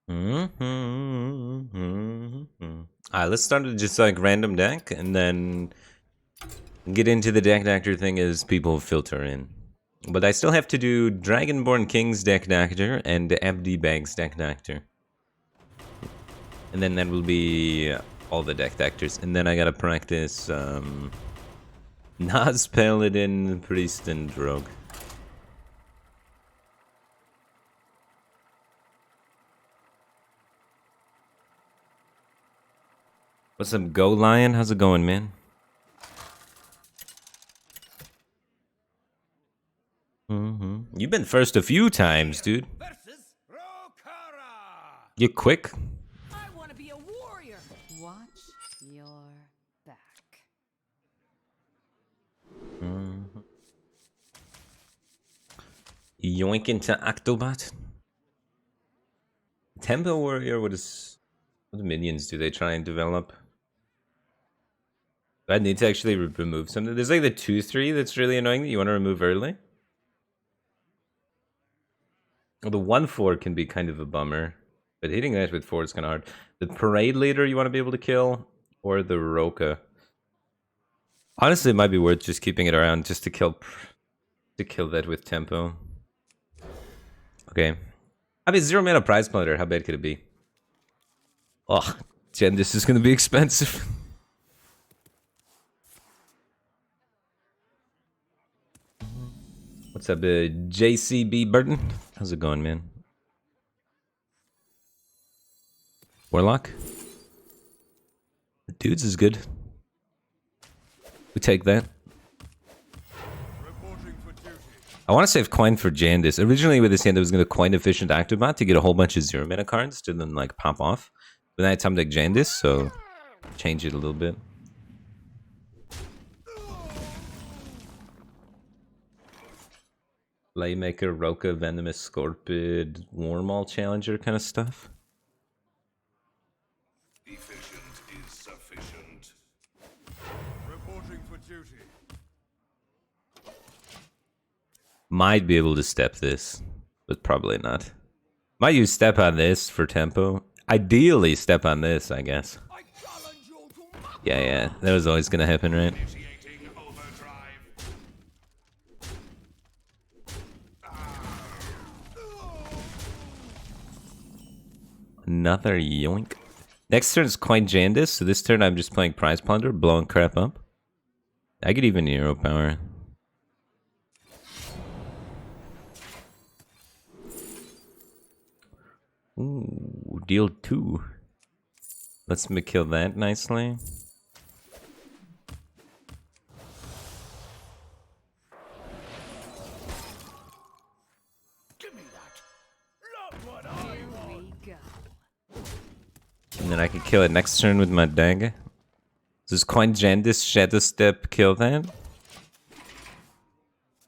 Alright, let's start with just like random deck and then get into the deck actor thing as people filter in. But I still have to do Dragonborn King's deck actor and FD Bag's deck actor. And then that will be all the deck actors. And then I gotta practice Nas Paladin, Priest, and Rogue. What's up, Go Lion? How's it going, man? You've been first a few times, dude. You're quick. I want to be a warrior. Watch your back. Yoink into Octobot. Tempo Warrior, what minions do they try and develop? I need to actually remove something. There's like the 2-3 that's really annoying that you want to remove early. Well, the 1-4 can be kind of a bummer, but hitting that with 4 is kind of hard. The Parade Leader you want to be able to kill, or the Roka. Honestly, it might be worth just keeping it around just to kill that with tempo. Okay. I mean, 0 mana prize planter. How bad could it be? Oh, Jen, this is going to be expensive. What's up, JCB Burton? How's it going, man? Warlock? Dudes is good. We take that. I want to save coin for Jandis. Originally with this hand, I was going to coin efficient Actobot to get a whole bunch of 0 mana cards to then like pop off. But then I had time to like Jandis, so change it a little bit. Playmaker, Roka, Venomous, Scorpid, Wormall Challenger kind of stuff. Efficient is sufficient. Reporting for duty. Might be able to step this, but probably not. Might use step on this for tempo. Ideally, step on this, I guess. Yeah, that was always gonna happen, right? Another yoink. Next turn is Coin Jandis, so this turn I'm just playing Prize Plunder, blowing crap up. I could even Hero Power. Ooh, deal 2. Let's kill that nicely. And then I can kill it next turn with my dagger. Does Coin Jandis Shadow Step kill that?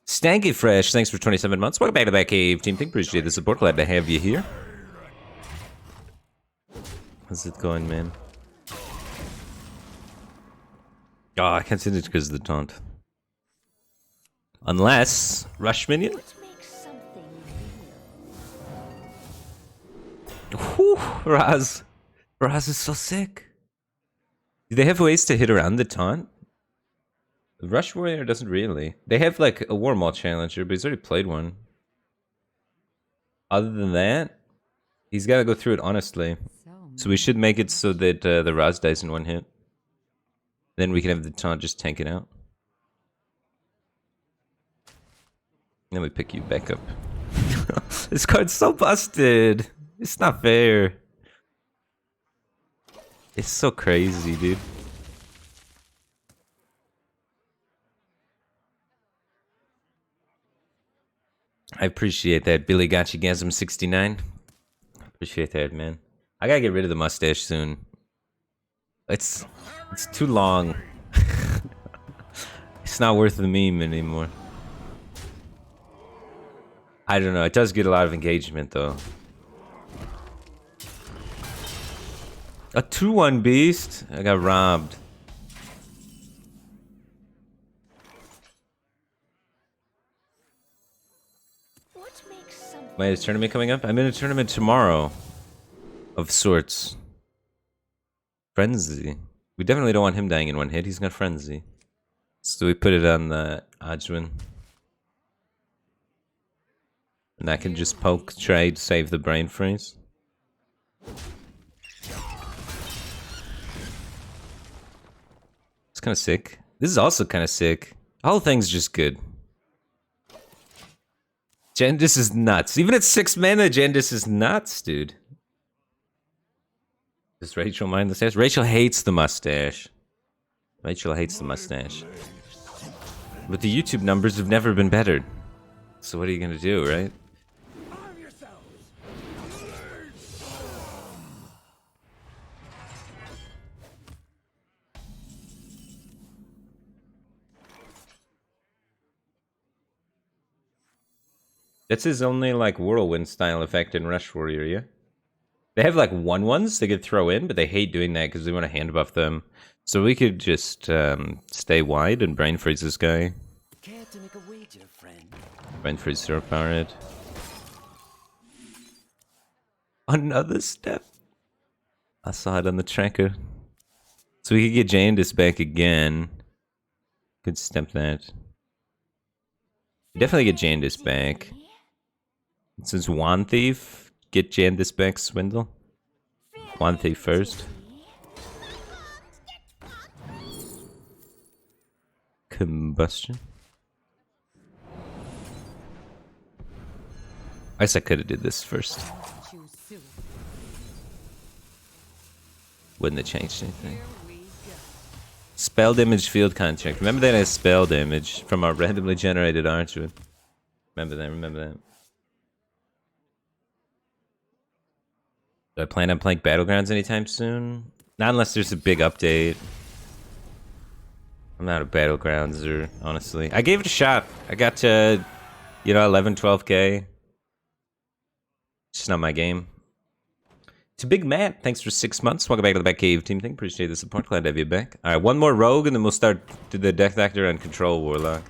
Stanky Fresh, thanks for 27 months. Welcome back to that cave team. Appreciate the support. Glad to have you here. How's it going, man? Oh, I can't see it because of the taunt. Unless Rush Minion. Whew, Raz. Raz is so sick. Do they have ways to hit around the taunt? The Rush Warrior doesn't really. They have like a Wormall Challenger, but he's already played one. Other than that, he's got to go through it honestly. So we should make it so that the Raz dies in one hit. Then we can have the taunt just tank it out. Then we pick you back up. This card's so busted. It's not fair. It's so crazy, dude. I appreciate that, Billy Gotcha Gasm 69. Appreciate that, man. I gotta get rid of the mustache soon. It's too long. It's not worth the meme anymore. I don't know. It does get a lot of engagement, though. A 2-1 beast? I got robbed. Wait, is tournament coming up? I'm in a tournament tomorrow. of sorts. Frenzy. We definitely don't want him dying in one hit. He's got Frenzy. So we put it on the Ajwin. And that can just poke, trade, save the brain freeze. It's kind of sick. This is also kind of sick. The whole thing's just good. Gendis is nuts. Even at 6 mana, Gendis is nuts, dude. Does Rachel mind the mustache? Rachel hates the mustache. Rachel hates the mustache. But the YouTube numbers have never been better. So what are you gonna do, right? That's his only, like, whirlwind style effect in Rush Warrior, yeah? They have, like, 1/1s they could throw in, but they hate doing that because they want to hand buff them. So we could just stay wide and brain freeze this guy. Care to make a wager, friend? Brain freeze zero power it. Another step. I saw it on the tracker. So we could get Jandis back again. Could step that. Definitely get Jandis back. Since Wand Thief, get Jandis back, Swindle. Wand Thief first. Combustion. I guess I could have did this first. Wouldn't have changed anything. Spell damage field contract. Remember that as spell damage from our randomly generated archer. Remember that, remember that. Do I plan on playing Battlegrounds anytime soon? Not unless there's a big update. I'm not a Battlegroundser, honestly. I gave it a shot. I got to, 11, 12k. It's just not my game. To Big Matt, thanks for 6 months. Welcome back to the Batcave Team Thing. Appreciate the support. Glad to have you back. Alright, one more Rogue, and then we'll start to the Death Actor and Control Warlock.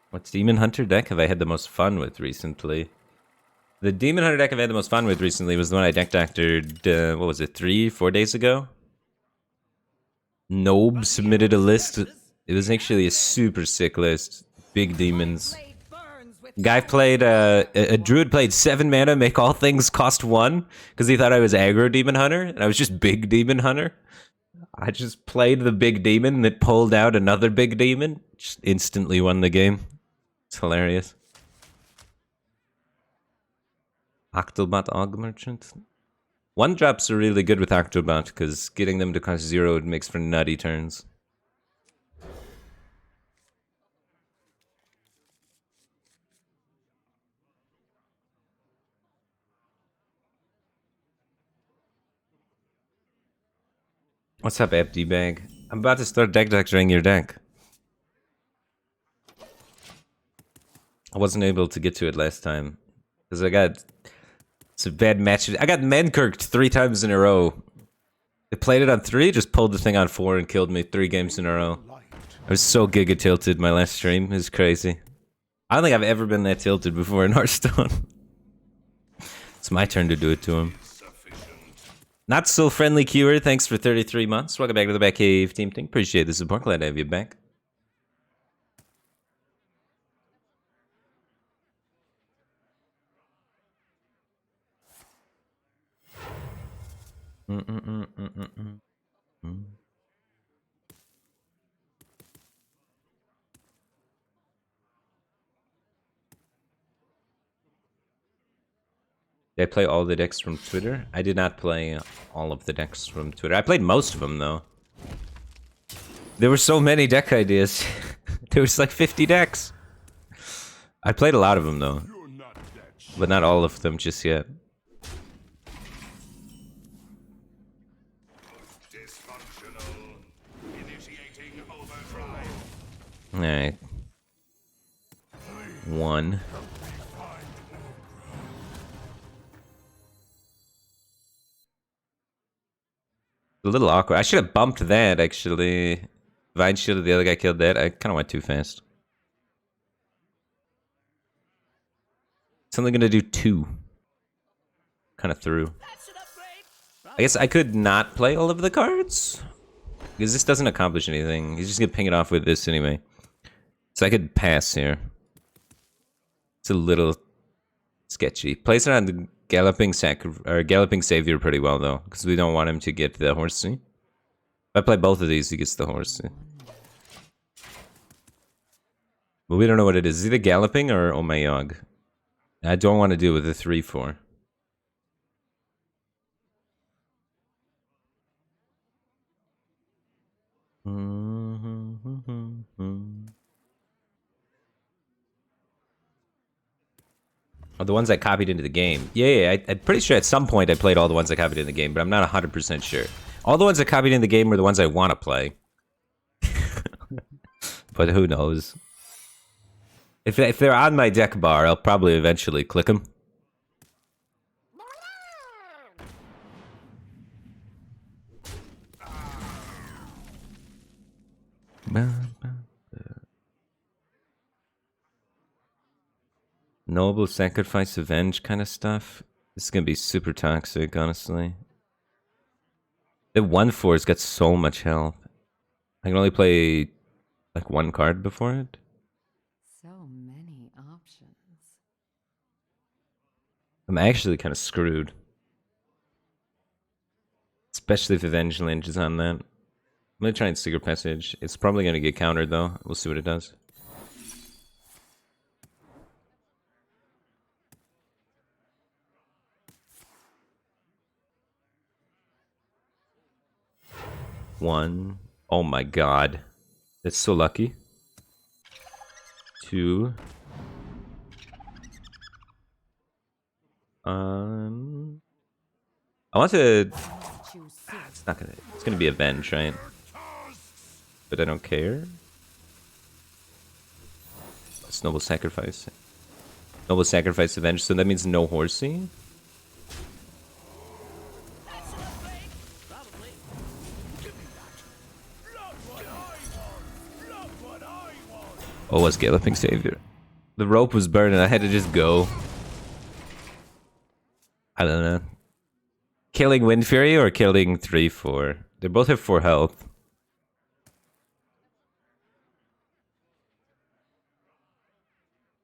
What Demon Hunter deck have I had the most fun with recently? The Demon Hunter deck I've had the most fun with recently was the one I deck doctored, what was it, 3-4 days ago? Nobe submitted a list. It was actually a super sick list. Big demons. Guy played, a druid played 7 mana, make all things cost 1, because he thought I was aggro Demon Hunter, and I was just big Demon Hunter. I just played the big demon that pulled out another big demon. Just instantly won the game. It's hilarious. Octobot Og Merchant. 1-drops are really good with Octobot, because getting them to cost 0 makes for nutty turns. What's up, FD-Bag? I'm about to start deck doctoring your deck. I wasn't able to get to it last time. Because I got some bad matches. I got Mankirked 3 times in a row. I played it on 3, just pulled the thing on 4 and killed me 3 games in a row. I was so giga tilted my last stream. It was crazy. I don't think I've ever been that tilted before in Hearthstone. It's my turn to do it to him. Not so friendly Cure, thanks for 33 months. Welcome back to the Batcave Team Thing. Appreciate the support. Glad to have you back. Did I play all the decks from Twitter? I did not play all of the decks from Twitter. I played most of them, though. There were so many deck ideas. There was like 50 decks. I played a lot of them, though. But not all of them just yet. Alright. 1. A little awkward. I should have bumped that, actually. Vine shielded, the other guy killed that. I kind of went too fast. It's only gonna do 2. Kind of through. I guess I could not play all of the cards. Because this doesn't accomplish anything. He's just gonna ping it off with this anyway. So I could pass here. It's a little sketchy. Plays it on the Galloping Savior pretty well though. Because we don't want him to get the horsey. If I play both of these, he gets the horsey. But we don't know what it is. Is it either Galloping or Omayog? I don't want to do it with a 3-4. Oh, the ones I copied into the game. Yeah, I'm pretty sure at some point I played all the ones I copied in the game, but I'm not 100% sure. All the ones I copied in the game were the ones I want to play. But who knows? If they're on my deck bar, I'll probably eventually click them. Noble sacrifice, avenge kind of stuff. This is gonna be super toxic, honestly. The 1/4's got so much health. I can only play like 1 card before it. So many options. I'm actually kind of screwed. Especially if Avenge Lynch is on that. I'm gonna try and Secret Passage. It's probably gonna get countered though. We'll see what it does. One. Oh my god. That's so lucky. 2. I want to... It's gonna be Avenge, right? But I don't care. It's Noble Sacrifice. Noble Sacrifice Avenge, so that means no horsey? Oh, was Galloping Savior. The rope was burning, I had to just go. I don't know. Killing Wind Fury or killing 3-4? They both have 4 health.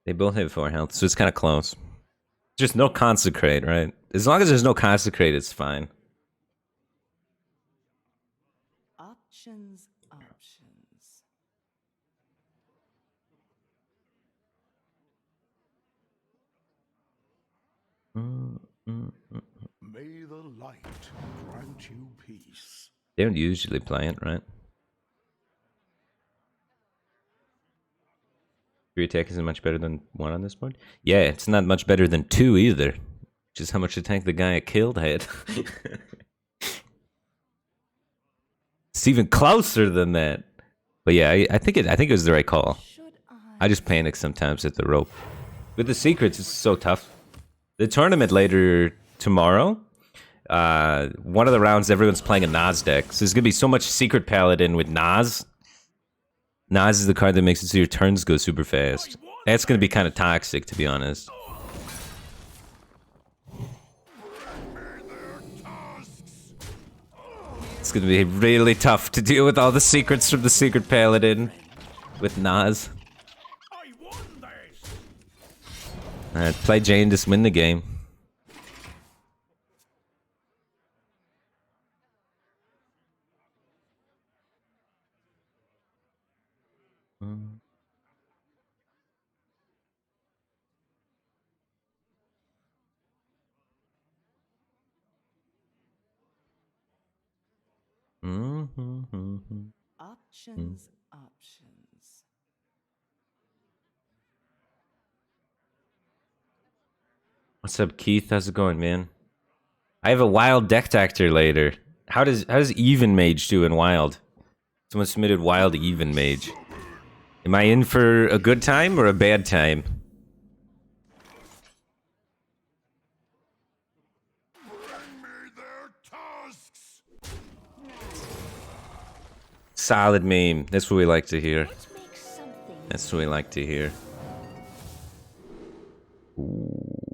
They both have 4 health, so it's kind of close. Just no Consecrate, right? As long as there's no Consecrate, it's fine. Options. May the light grant you peace. They don't usually play it, right? 3 attack isn't much better than 1 on this board? Yeah, it's not much better than 2 either. Which is how much attack the guy I killed had. It's even closer than that. But yeah, I think it was the right call. I just panic sometimes at the rope. With the secrets, it's so tough. The tournament later tomorrow, one of the rounds everyone's playing a Nas deck. So there's gonna be so much Secret Paladin with Nas. Nas is the card that makes it so your turns go super fast. That's gonna be kind of toxic, to be honest. It's gonna be really tough to deal with all the secrets from the Secret Paladin with Nas. Alright, play Jane, just win the game. Options. What's up, Keith? How's it going, man? I have a wild deck tactor later. How does Even Mage do in wild? Someone submitted wild Even Mage. Am I in for a good time or a bad time? Solid meme. That's what we like to hear. That's what we like to hear. Ooh.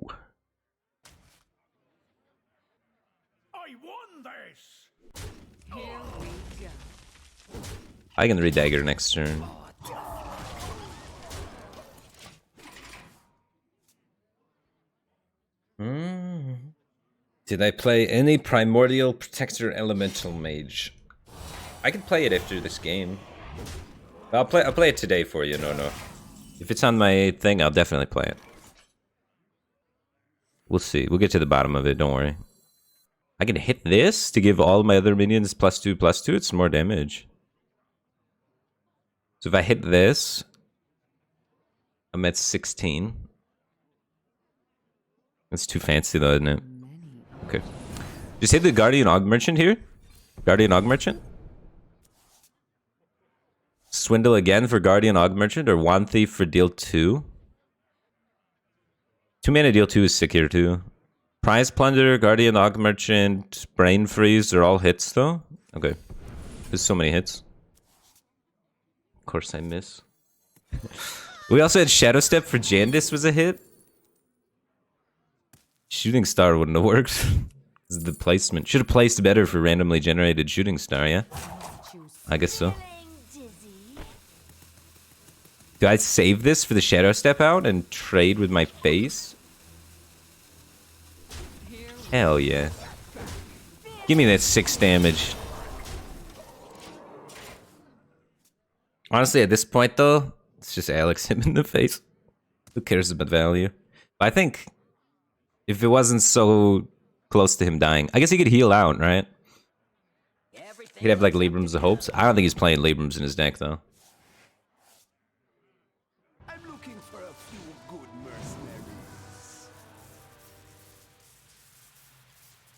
Here we go. I can redagger next turn. Did I play any Primordial Protector Elemental Mage? I can play it after this game. I'll play it today for you, no. If it's on my thing, I'll definitely play it. We'll see. We'll get to the bottom of it, don't worry. I can hit this to give all my other minions +2/+2. It's more damage. So if I hit this, I'm at 16. That's too fancy though, isn't it? Okay. Just hit the Guardian Og Merchant here. Guardian Og Merchant. Swindle again for Guardian Og Merchant or Wand Thief for deal 2. 2 mana deal 2 is sick here too. Prize Plunder, Guardian Og Merchant, Brain Freeze, they're all hits though. Okay. There's so many hits. Of course I miss. We also had Shadow Step for Jandis was a hit. Shooting Star wouldn't have worked. This is the placement. Should have placed better for randomly generated Shooting Star, yeah? I guess so. Do I save this for the Shadow Step out and trade with my face? Hell yeah. Give me that 6 damage. Honestly, at this point though, it's just Alex him in the face. Who cares about value? I think if it wasn't so close to him dying, I guess he could heal out, right? He could have like Librams of Hopes. I don't think he's playing Librams in his deck though. I'm looking for a few good mercenaries.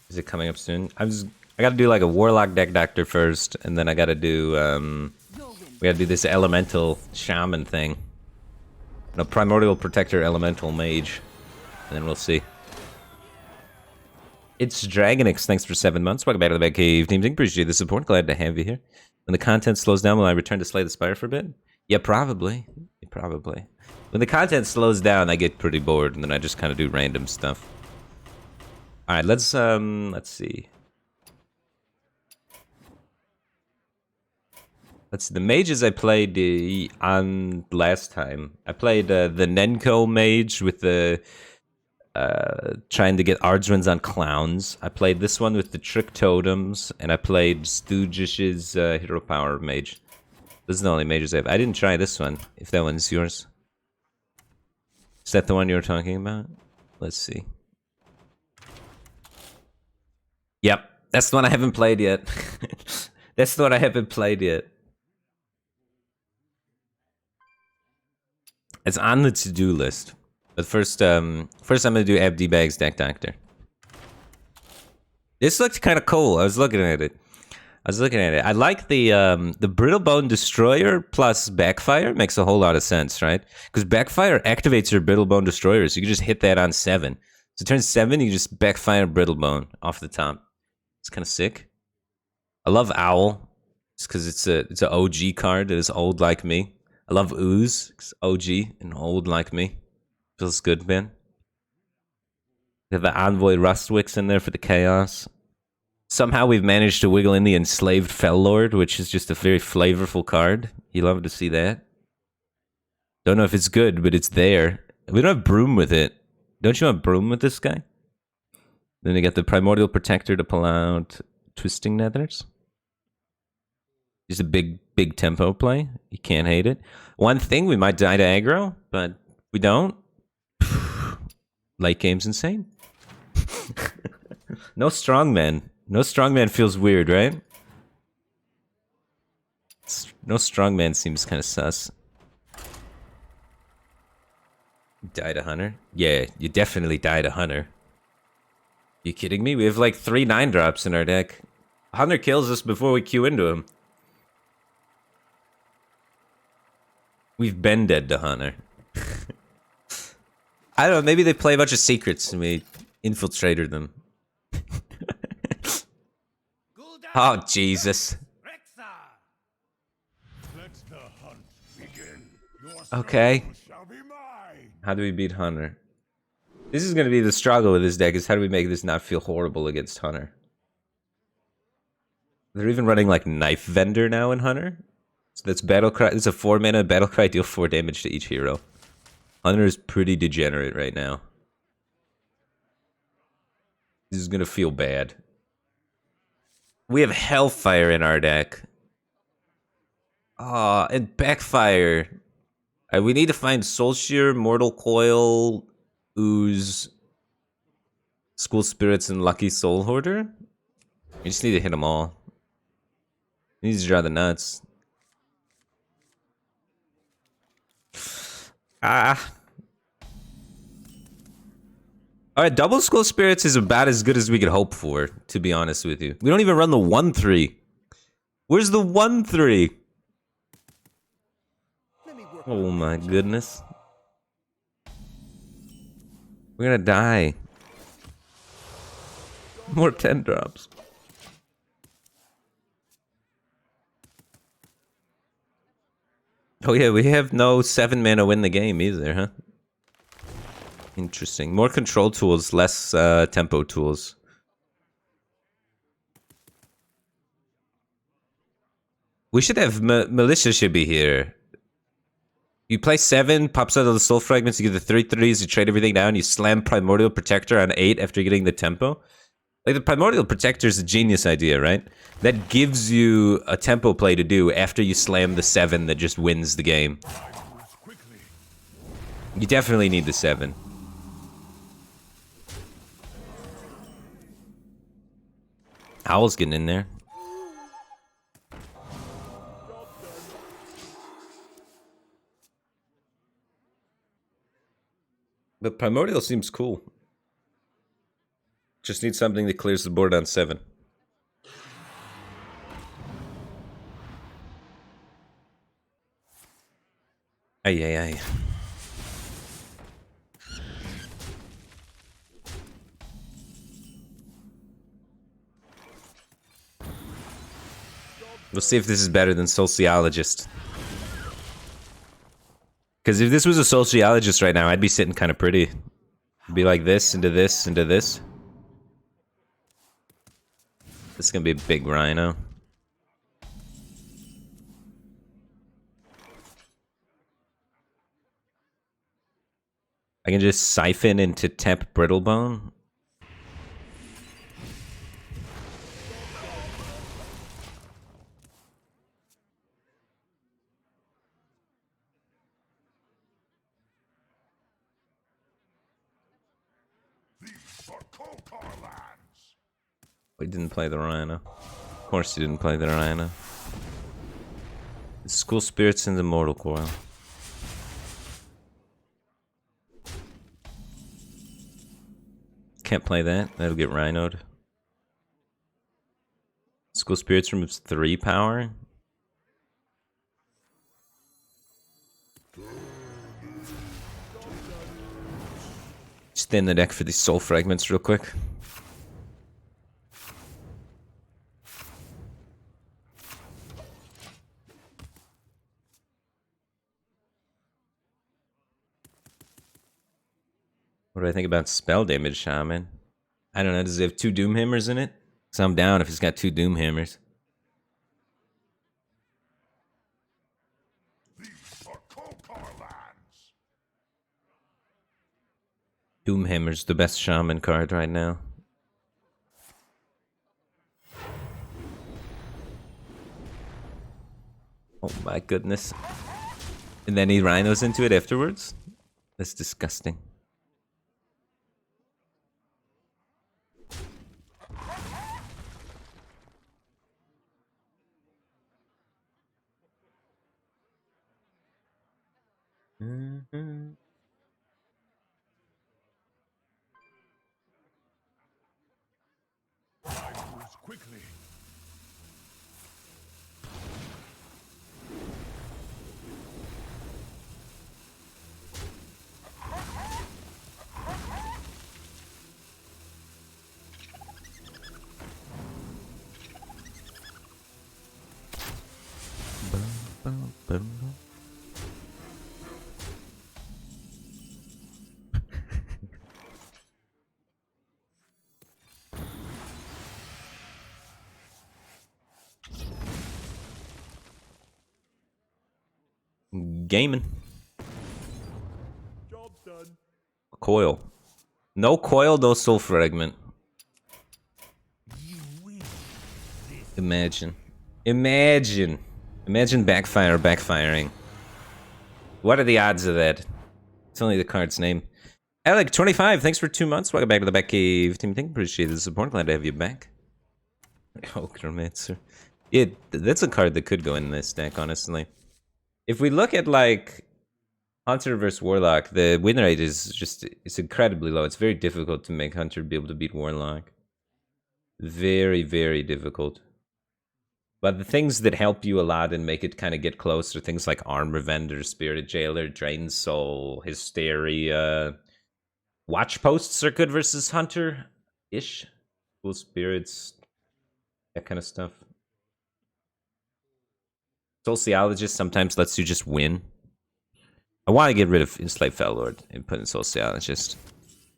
Is it coming up soon? I gotta do like a Warlock deck doctor first, and then I gotta do we gotta do this elemental shaman thing. No, Primordial Protector Elemental Mage. And then we'll see. It's Dragonix, thanks for 7 months. Welcome back to the Batcave Team. Appreciate the support. Glad to have you here. When the content slows down, will I return to Slay the Spire for a bit? Yeah, probably. Probably. When the content slows down, I get pretty bored, and then I just kind of do random stuff. Alright, let's see. Let's see, the mages I played on last time. I played the Nenko mage with the trying to get Ardswins on clowns. I played this one with the trick totems, and I played Stoogish's hero power mage. Those are the only mages I have. I didn't try this one, if that one's yours. Is that the one you were talking about? Let's see. Yep, that's the one I haven't played yet. That's the one I haven't played yet. It's on the to-do list. But first I'm gonna do Abdi Bag's deck doctor. This looked kind of cool. I was looking at it. I like the Brittlebone Destroyer plus Backfire. Makes a whole lot of sense, right? Because Backfire activates your Brittlebone Destroyer, so you can just hit that on 7. So turn 7, you just Backfire Brittlebone off the top. It's kind of sick. I love Owl, just because it's an OG card that is old like me. I love Ooze, it's OG and old like me. Feels good, man. We have the Envoy Rustwicks in there for the chaos. Somehow we've managed to wiggle in the Enslaved Fellord, which is just a very flavorful card. You love to see that. Don't know if it's good, but it's there. We don't have Broom with it. Don't you want Broom with this guy? Then you got the Primordial Protector to pull out Twisting Nethers. Just a big tempo play. You can't hate it. One thing, we might die to aggro, but we don't. Late game's insane. No strongman. No strongman feels weird, right? No strongman seems kind of sus. Die to Hunter? Yeah, you definitely die to Hunter. You kidding me? We have like 3 9-drops in our deck. Hunter kills us before we queue into him. We've been dead to Hunter. I don't know, maybe they play a bunch of secrets and we infiltrated them. Oh, Jesus. Let the hunt begin. Your Okay. shall be mine. How do we beat Hunter? This is going to be the struggle with this deck, is how do we make this not feel horrible against Hunter? They're even running like Knife Vendor now in Hunter. So that's Battlecry. It's a 4-mana Battlecry, deal 4 damage to each hero. Hunter is pretty degenerate right now. This is gonna feel bad. We have Hellfire in our deck. Ah, and Backfire. Alright, we need to find Soulshear, Mortal Coil, Ooze, School Spirits, and Lucky Soul Hoarder. We just need to hit them all. We need to draw the nuts. Ah. Alright, double Skull Spirits is about as good as we could hope for, to be honest with you. We don't even run the 1-3. Where's the 1-3? Oh my goodness. We're gonna die. More 10 drops. Oh yeah, we have no 7 mana win the game either, huh? Interesting. More control tools, less tempo tools. We should have Militia should be here. You play 7, pops out of the soul fragments, you get the 3/3s, you trade everything down, you slam Primordial Protector on 8 after getting the tempo. Like, the Primordial Protector is a genius idea, right? That gives you a tempo play to do after you slam the 7 that just wins the game. You definitely need the 7. Owl's getting in there. But Primordial seems cool. Just need something that clears the board on 7. Ay, ay, ay. We'll see if this is better than Sociologist. Because if this was a Sociologist right now, I'd be sitting kind of pretty. It'd be like this, into this, into this. This is going to be a big Rhino. I can just siphon into Temp Brittlebone. We didn't play the Rhino. Of course he didn't play the Rhino. The School Spirits and the Mortal Coil. Can't play that. That'll get Rhinoed. School Spirits removes 3 power. Just thin the deck for these soul fragments real quick. What do I think about spell damage, Shaman? I don't know, does it have 2 Doom Hammers in it? Because I'm down if it's got 2 Doom Hammers. Doom Hammer's the best Shaman card right now. Oh my goodness. And then he Rhinos into it afterwards? That's disgusting. Mm-hmm. Quickly. gaming. Job done. Coil. No coil, no soul fragment. Imagine. Imagine backfiring. What are the odds of that? It's only the card's name. Alec, 25, thanks for 2 months. Welcome back to the Batcave Team Thing. Appreciate the support. Glad to have you back. Ocromancer. Yeah, that's a card that could go in this deck, honestly. If we look at, like, Hunter versus Warlock, the win rate is just, it's incredibly low. It's very difficult to make Hunter be able to beat Warlock. Very, very difficult. But the things that help you a lot and make it kind of get close are things like Armor Vendor, Spirit Jailer, Drain Soul, Hysteria. Watch Posts are good versus Hunter-ish. Cool Spirits, that kind of stuff. Sociologist sometimes lets you just win. I want to get rid of Enslaved Fellowlord and put in Sociologist.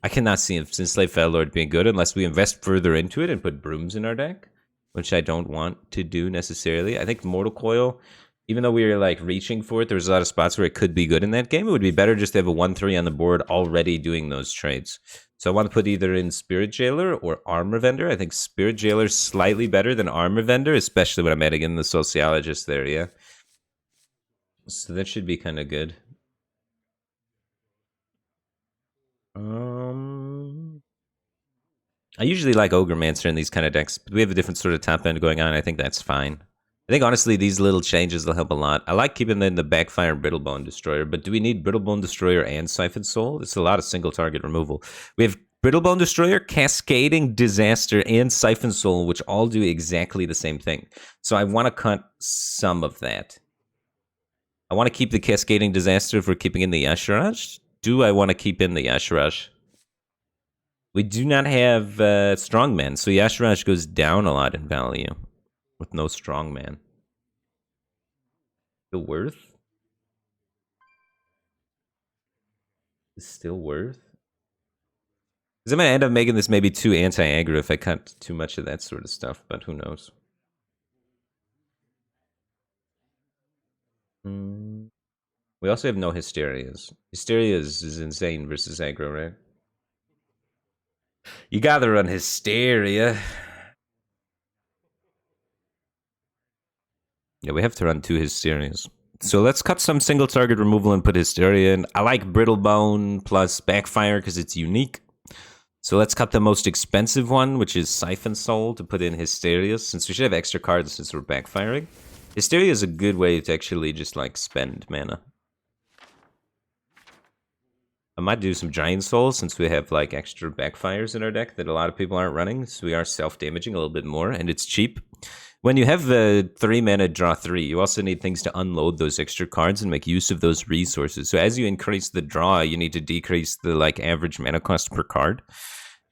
I cannot see Enslaved Fellowlord being good unless we invest further into it and put Brooms in our deck, which I don't want to do necessarily. I think Mortal Coil, even though we were like reaching for it, there's a lot of spots where it could be good in that game. It would be better just to have a 1-3 on the board already doing those trades. So I want to put either in Spirit Jailer or Armor Vendor. I think Spirit Jailer is slightly better than Armor Vendor, especially when I'm adding in the Sociologist there, yeah. So that should be kind of good. I usually like Ogremancer in these kind of decks, but we have a different sort of top end going on. I think that's fine. I think, honestly, these little changes will help a lot. I like keeping in the Backfire Brittlebone Destroyer, but do we need Brittlebone Destroyer and Siphon Soul? It's a lot of single target removal. We have Brittlebone Destroyer, Cascading Disaster, and Siphon Soul, which all do exactly the same thing. So I want to cut some of that. I want to keep the Cascading Disaster if we're keeping in the Yashiraj. Do I want to keep in the Yashiraj? We do not have Strongman, so Yashiraj goes down a lot in value with no Strongman. Still worth? Is still worth? Because I'm going to end up making this maybe too anti-aggro if I cut too much of that sort of stuff, but who knows? We also have no Hysterias. Hysterias is insane versus aggro, right? You gotta run Hysteria. Yeah, we have to run 2 Hysterias. So let's cut some single target removal and put Hysteria in. I like Brittlebone plus Backfire because it's unique. So let's cut the most expensive one, which is Siphon Soul, to put in Hysteria, since we should have extra cards since we're backfiring. Hysteria is a good way to actually just, like, spend mana. I might do some Giant Souls since we have like extra backfires in our deck that a lot of people aren't running, so we are self-damaging a little bit more, and it's cheap. When you have the 3 mana draw 3, you also need things to unload those extra cards and make use of those resources. So as you increase the draw, you need to decrease the like average mana cost per card.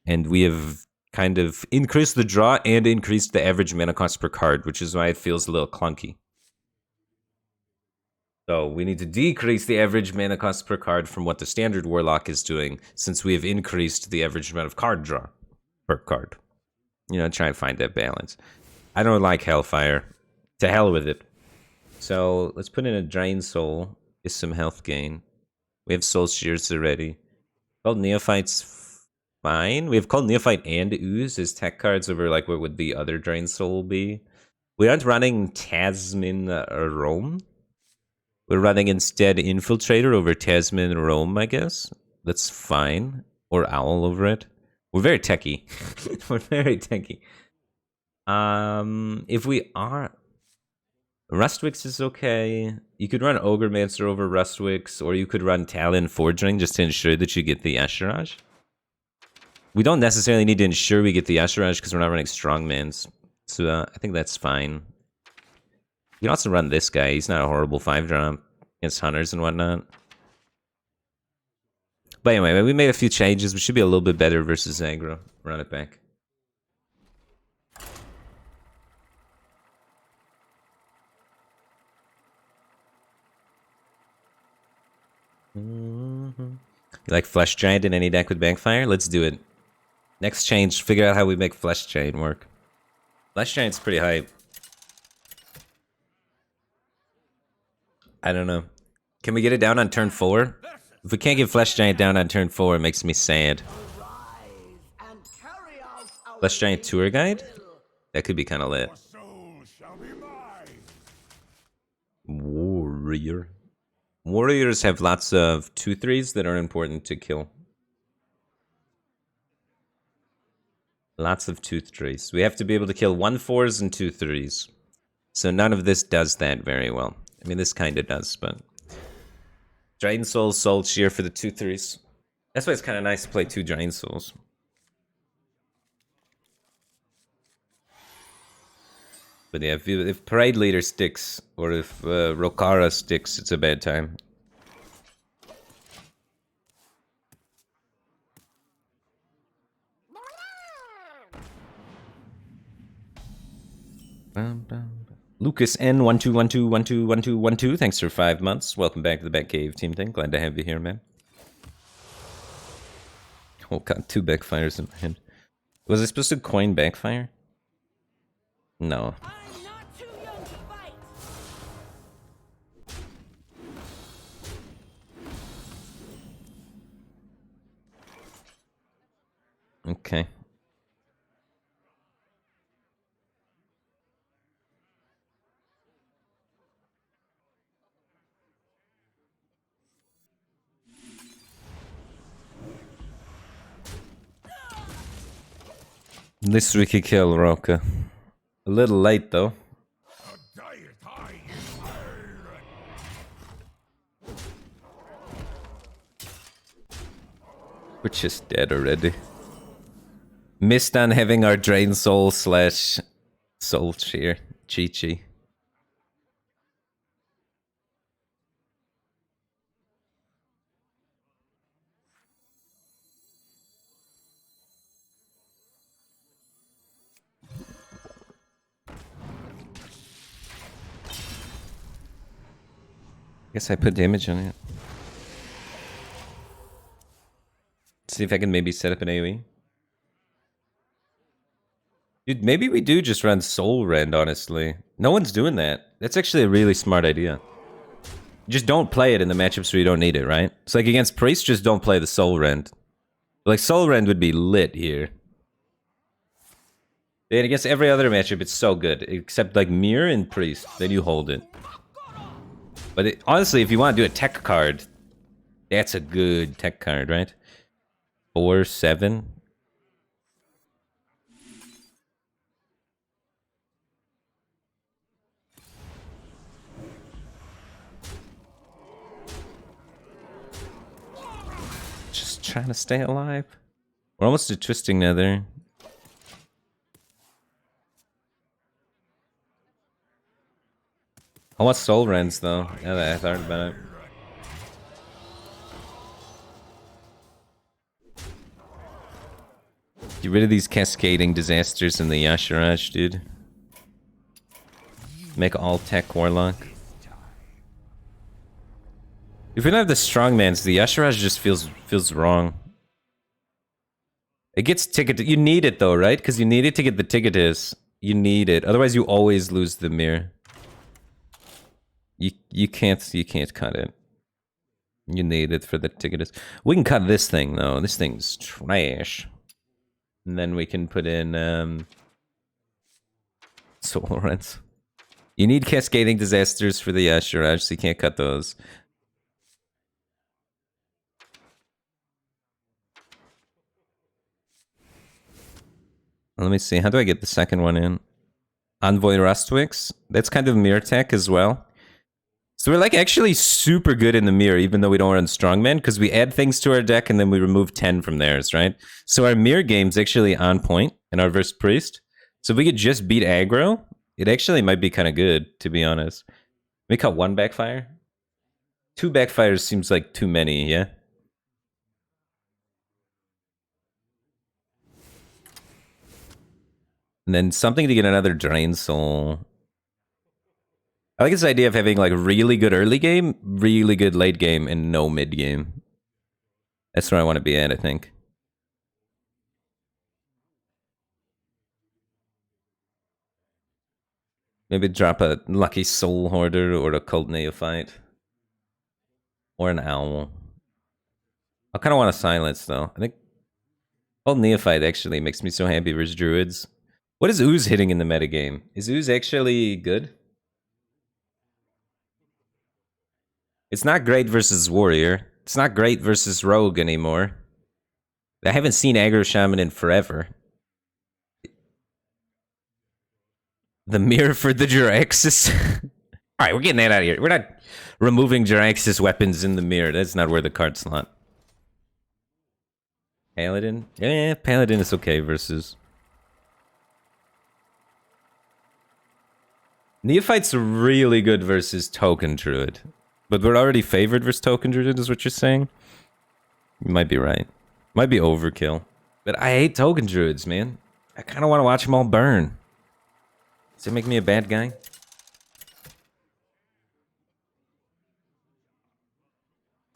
And we have kind of increased the draw and increased the average mana cost per card, which is why it feels a little clunky. So we need to decrease the average mana cost per card from what the standard Warlock is doing, since we have increased the average amount of card draw per card. You know, try and find that balance. I don't like Hellfire. To hell with it. So let's put in a Drain Soul. Is some health gain. We have Soul Shears already. Called Neophyte's fine. We have called Neophyte and Ooze as tech cards over like what would the other Drain Soul be. We aren't running Tasman or Rome. We're running instead Infiltrator over Tasman Rome, I guess. That's fine. Or Owl over it. We're very techy. We're very techy. If we are... Rustwix is okay. You could run Ogremancer over Rustwix, or you could run Talon Forging just to ensure that you get the Yashiraj. We don't necessarily need to ensure we get the Yashiraj because we're not running Strongmans. So I think that's fine. You can also run this guy. He's not a horrible 5-drop against Hunters and whatnot. But anyway, we made a few changes. We should be a little bit better versus aggro. Run it back. You like Flesh Giant in any deck with Backfire? Let's do it. Next change, figure out how we make Flesh Giant work. Flesh Giant's pretty hype. I don't know. Can we get it down on turn 4? If we can't get Flesh Giant down on turn 4, it makes me sad. Flesh Giant Tour Guide? That could be kind of lit. Your soul shall be mine. Warrior. Warriors have lots of 2/3s that are important to kill. Lots of 2/3s. We have to be able to kill 1/4s and 2/3s. So none of this does that very well. I mean, this kind of does, but... Dragon Souls, Soul Shear for the 2/3s. That's why it's kind of nice to play 2 Dragon Souls. But yeah, if Parade Leader sticks, or if Rokara sticks, it's a bad time. Lucas N1212121212, thanks for 5 months. Welcome back to the Batcave team thing. Glad to have you here, man. Oh god, 2 backfires in my hand. Was I supposed to coin backfire? No. I'm not too young to fight. Okay. This we could kill Roka. A little late though. A diet I inspired. We're just dead already. Missed on having our Drain Soul slash Soul Shear. Chi-Chi. Guess I put damage on it. See if I can maybe set up an AoE. Dude, maybe we do just run Soul Rend, honestly. No one's doing that. That's actually a really smart idea. Just don't play it in the matchups where you don't need it, right? It's like against Priest, just don't play the Soul Rend. Like, Soul Rend would be lit here. And against every other matchup, it's so good. Except, like, Mirror and Priest. Then you hold it. But honestly, if you want to do a tech card, that's a good tech card, right? 4, 7. Just trying to stay alive. We're almost to Twisting Nether. I want Soul Rends though, now that I thought about it. Get rid of these cascading disasters in the Yashiraj, dude. Make all tech Warlock. If we don't have the strongmans, the Yashiraj just feels wrong. It gets ticket. You need it though, right? Because you need it to get the ticketus. You need it. Otherwise, you always lose the mirror. You can't cut it. You need it for the ticketus. We can cut this thing though. This thing's trash. And then we can put in Soul Rents. You need cascading disasters for the Yashiraj, so you can't cut those. Let me see. How do I get the second one in? Envoy Rustwix. That's kind of mirror tech as well. So we're like actually super good in the mirror, even though we don't run strongman, because we add things to our deck and then we remove 10 from theirs, right? So our mirror game's actually on point in our versus priest. So if we could just beat aggro, it actually might be kind of good, to be honest. We cut 1 backfire. 2 backfires seems like too many, yeah? And then something to get another Drain Soul. I like this idea of having like really good early game, really good late game, and no mid game. That's where I want to be at, I think. Maybe drop a Lucky Soul Hoarder or a Cult Neophyte. Or an owl. I kind of want a silence, though. I think old Neophyte actually makes me so happy versus Druids. What is Ooze hitting in the metagame? Is Ooze actually good? It's not great versus Warrior. It's not great versus Rogue anymore. I haven't seen Aggro Shaman in forever. The mirror for the Jiraxis? Alright, we're getting that out of here. We're not removing Jiraxis weapons in the mirror. That's not where the card slot. Paladin? Yeah, Paladin is okay versus... Neophyte's really good versus Token Druid. But we're already favored versus Token Druid, is what you're saying? You might be right. Might be overkill. But I hate Token Druids, man. I kind of want to watch them all burn. Does it make me a bad guy?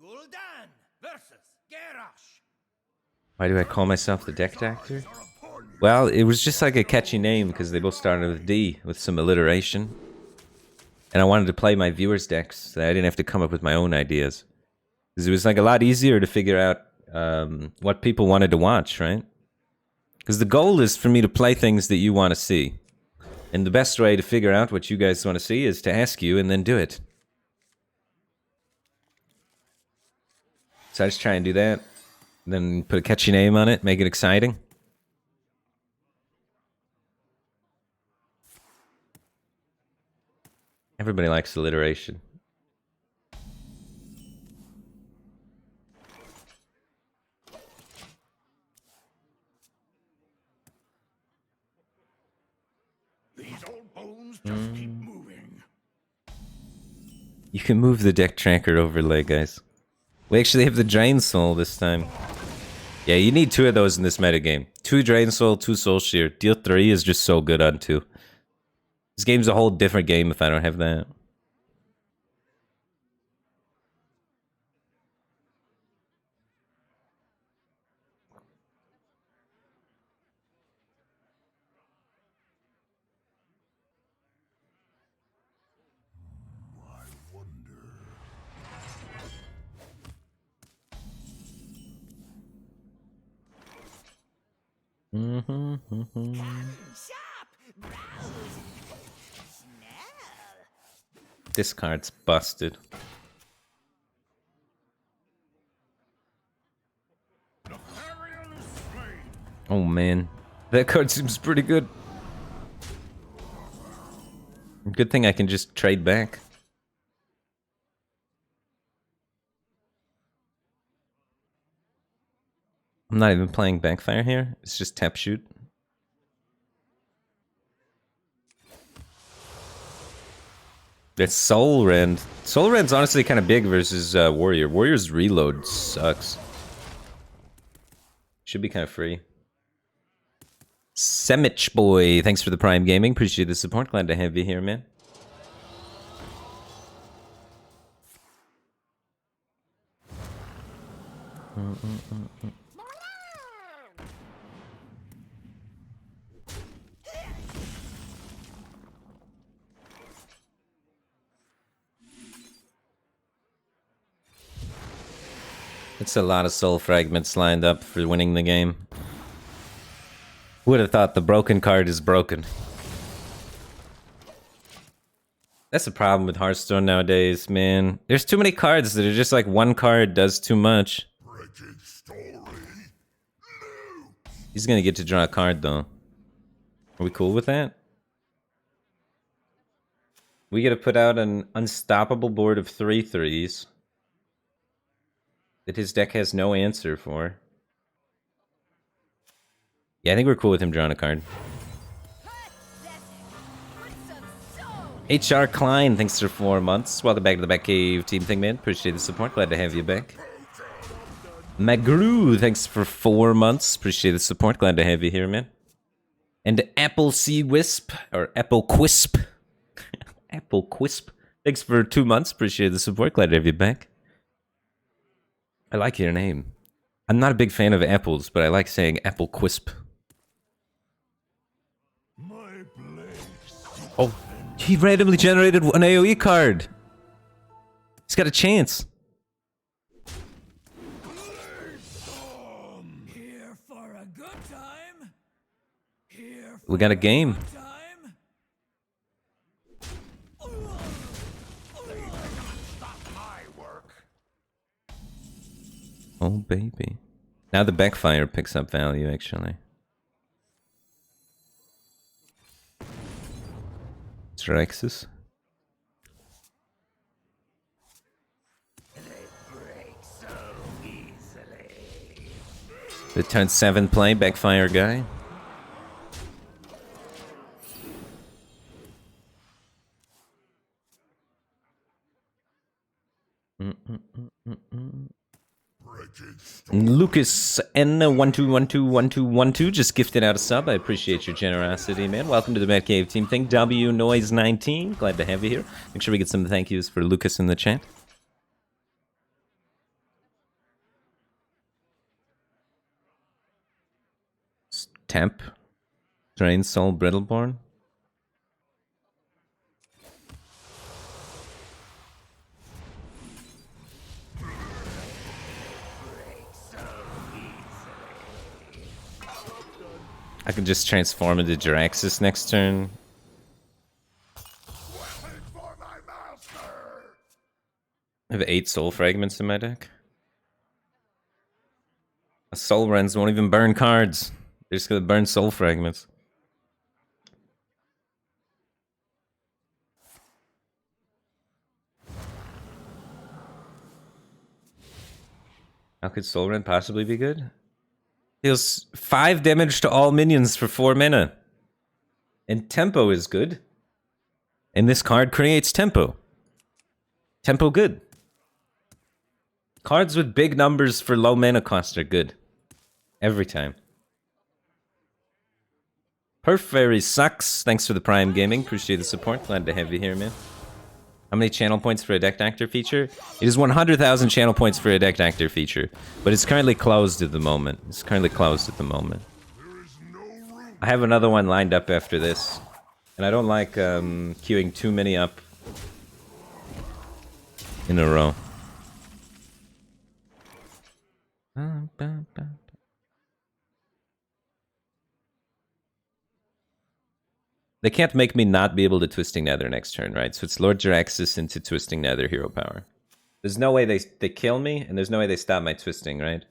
Gul'dan versus Garrosh. Why do I call myself the Deck Doctor? Well, it was just like a catchy name because they both started with D with some alliteration. And I wanted to play my viewers' decks so I didn't have to come up with my own ideas. Because it was like a lot easier to figure out what people wanted to watch, right? Because the goal is for me to play things that you want to see. And the best way to figure out what you guys want to see is to ask you and then do it. So I just try and do that. Then put a catchy name on it, make it exciting. Everybody likes alliteration. These old bones just keep moving. You can move the deck tracker overlay, guys. We actually have the Drain Soul this time. Yeah, you need 2 of those in this metagame. 2 Drain Soul, 2 Soul Shear. Deal 3 is just so good on 2. This game's a whole different game if I don't have that. This card's busted. Oh man, that card seems pretty good. Good thing I can just trade back. I'm not even playing Backfire here. It's just tap shoot. That's Soul Rend. Soul Rend's honestly kind of big versus Warrior. Warrior's reload sucks. Should be kind of free. Semich Boy, thanks for the Prime Gaming. Appreciate the support. Glad to have you here, man. It's a lot of soul fragments lined up for winning the game. Would have thought the broken card is broken. That's the problem with Hearthstone nowadays, man. There's too many cards that are just like one card does too much. He's gonna get to draw a card though. Are we cool with that? We gotta put out an unstoppable board of 3/3s that his deck has no answer for. Yeah, I think we're cool with him drawing a card. HR Klein, thanks for 4 months. Welcome back to the Batcave Team Thing, man. Appreciate the support. Glad to have you back. Magru, thanks for 4 months. Appreciate the support. Glad to have you here, man. And Apple Sea Wisp, or Apple Quisp. Apple Quisp. Thanks for 2 months. Appreciate the support. Glad to have you back. I like your name. I'm not a big fan of apples, but I like saying Apple Quisp. Oh, he randomly generated an AoE card. He's got a chance. time. Here We got a game. time. Stop my work. Oh, baby. Now the backfire picks up value, actually. Rexus. The turn 7 play, backfire guy. Lucas N12121212 just gifted out a sub. I appreciate your generosity, man. Welcome to the Batcave team thing. W Noise 19, glad to have you here. Make sure we get some thank yous for Lucas in the chat. Temp, Drain Soul, Brittleborn. I can just transform into Jiraxis next turn. I have 8 soul fragments in my deck. Soul Rends won't even burn cards. They're just gonna burn soul fragments. How could Soul Rend possibly be good? Deals 5 damage to all minions for 4 mana. And tempo is good. And this card creates tempo. Tempo good. Cards with big numbers for low mana cost are good. Every time. Perf Fairy sucks. Thanks for the Prime Gaming. Appreciate the support. Glad to have you here, man. How many channel points for a decked actor feature? It is 100,000 channel points for a decked actor feature. But it's currently closed at the moment. I have another one lined up after this. And I don't like queuing too many up in a row. They can't make me not be able to Twisting Nether next turn, right? So it's Lord Jiraxis into Twisting Nether hero power. There's no way they kill me, and there's no way they stop my twisting, right?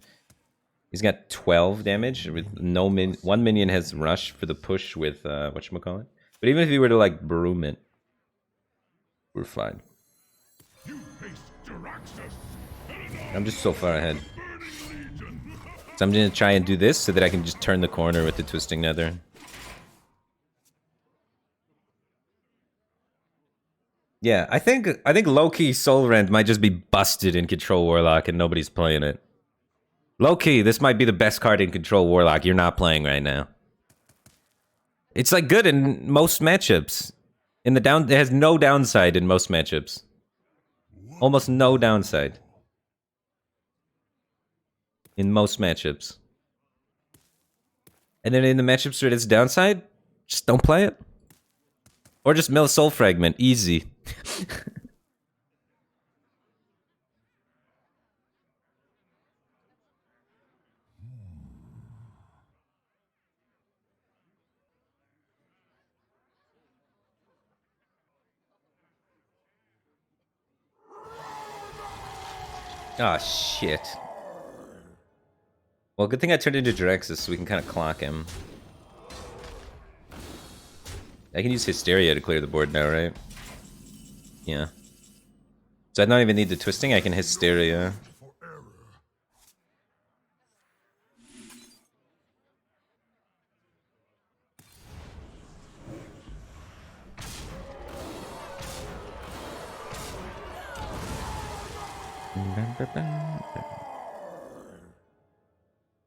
He's got 12 damage with no one minion has rush for the push with whatchamacallit. But even if he were to like broom it, we're fine. I'm just so far ahead. So I'm gonna try and do this so that I can just turn the corner with the Twisting Nether. Yeah, I think low-key Soul Rend might just be busted in Control Warlock and nobody's playing it. Low-key, this might be the best card in Control Warlock you're not playing right now. It's like good in most matchups. It has no downside in most matchups. Almost no downside. In most matchups. And then in the matchups where it's downside, just don't play it. Or just mill Soul Fragment, easy. Ah, shit. Well, good thing I turned into Jiraxis so we can kind of clock him. I can use Hysteria to clear the board now, right? Yeah. So I don't even need the Twisting, I can Hysteria.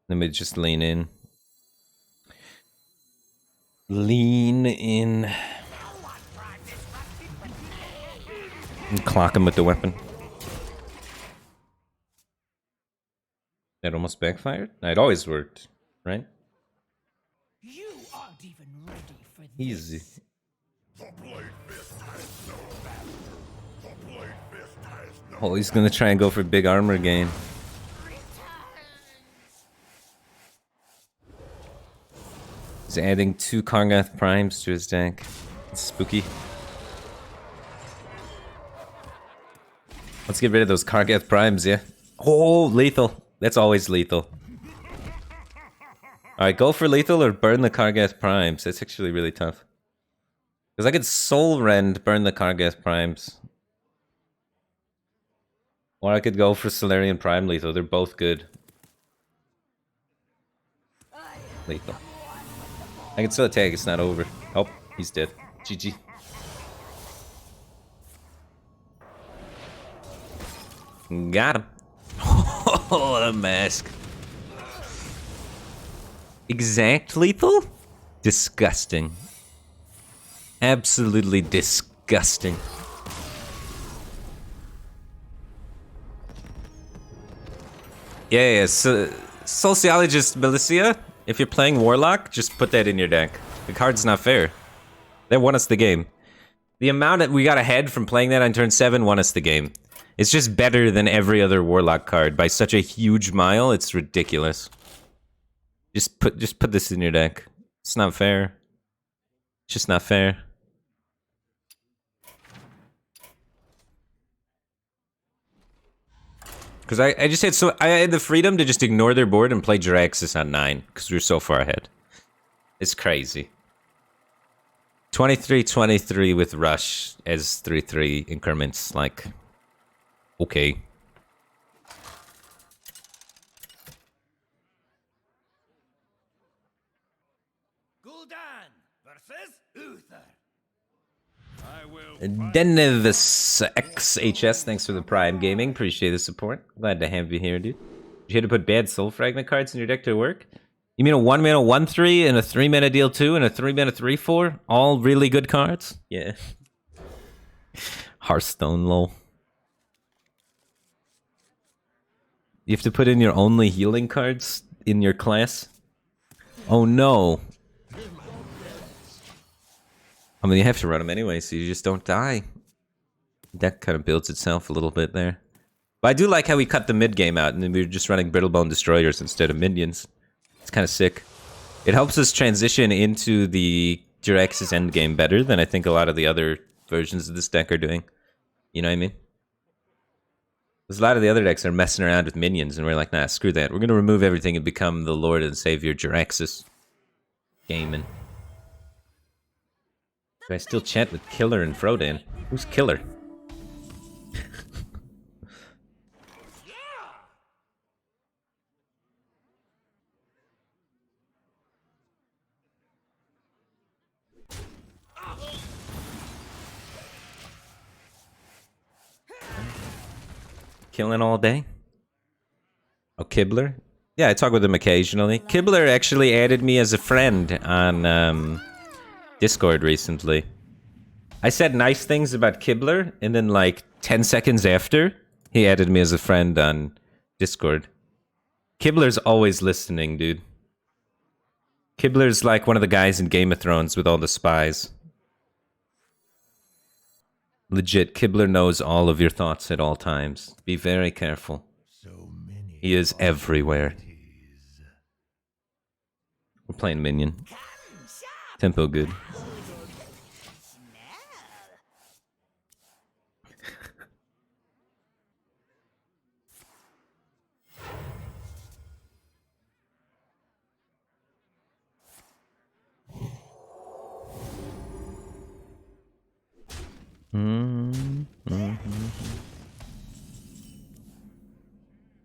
Let me just lean in. Lean in. And clock him with the weapon. That almost backfired? It always worked, right? You aren't even ready for this. Easy. Oh, he's gonna try and go for big armor gain. He's adding 2 Kargath Primes to his deck. It's spooky. Let's get rid of those Kargath Primes, yeah. Oh, lethal. That's always lethal. Alright, go for lethal or burn the Kargath Primes. That's actually really tough. Because I could Soul Rend, burn the Kargath Primes. Or I could go for Solarian Prime lethal. They're both good. Lethal. I can still attack, it's not over. Oh, he's dead. GG. Got him. Oh, the mask. Exact lethal? Disgusting. Absolutely disgusting. Yeah, so, Sociologist Milicia, if you're playing Warlock, just put that in your deck. The card's not fair. That won us the game. The amount that we got ahead from playing that on turn 7 won us the game. It's just better than every other Warlock card by such a huge mile, it's ridiculous. Just put this in your deck. It's not fair. It's just not fair. Because I had the freedom to just ignore their board and play Jiraxis on 9, because we were so far ahead. It's crazy. 23-23 with Rush as 3-3 increments, like, okay. Gul'dan versus Uther. Denvis XHS, thanks for the Prime Gaming. Appreciate the support. Glad to have you here, dude. You had to put bad Soul Fragment cards in your deck to work? You mean a 1-mana 1/3 and a 3-mana deal 2 and a 3-mana 3/4? All really good cards? Yeah. Hearthstone, lol. You have to put in your only healing cards in your class? Oh no. I mean, you have to run them anyway, so you just don't die. Deck kind of builds itself a little bit there. But I do like how we cut the mid game out, and then we were just running Brittlebone Destroyers instead of minions. It's kind of sick. It helps us transition into the Jiraxis endgame better than I think a lot of the other versions of this deck are doing. You know what I mean? Because a lot of the other decks are messing around with minions, and we're like, nah, screw that. We're going to remove everything and become the Lord and Savior Jiraxis. Gaming. Do I still chat with Killer and Frodan? Who's Killer? Killing all day? Oh, Kibler? Yeah, I talk with him occasionally. Kibler actually added me as a friend on Discord recently. I said nice things about Kibler, and then like 10 seconds after, he added me as a friend on Discord. Kibler's always listening, dude. Kibler's like one of the guys in Game of Thrones with all the spies. Legit, Kibler knows all of your thoughts at all times. Be very careful. He is everywhere. We're playing minion. Tempo good.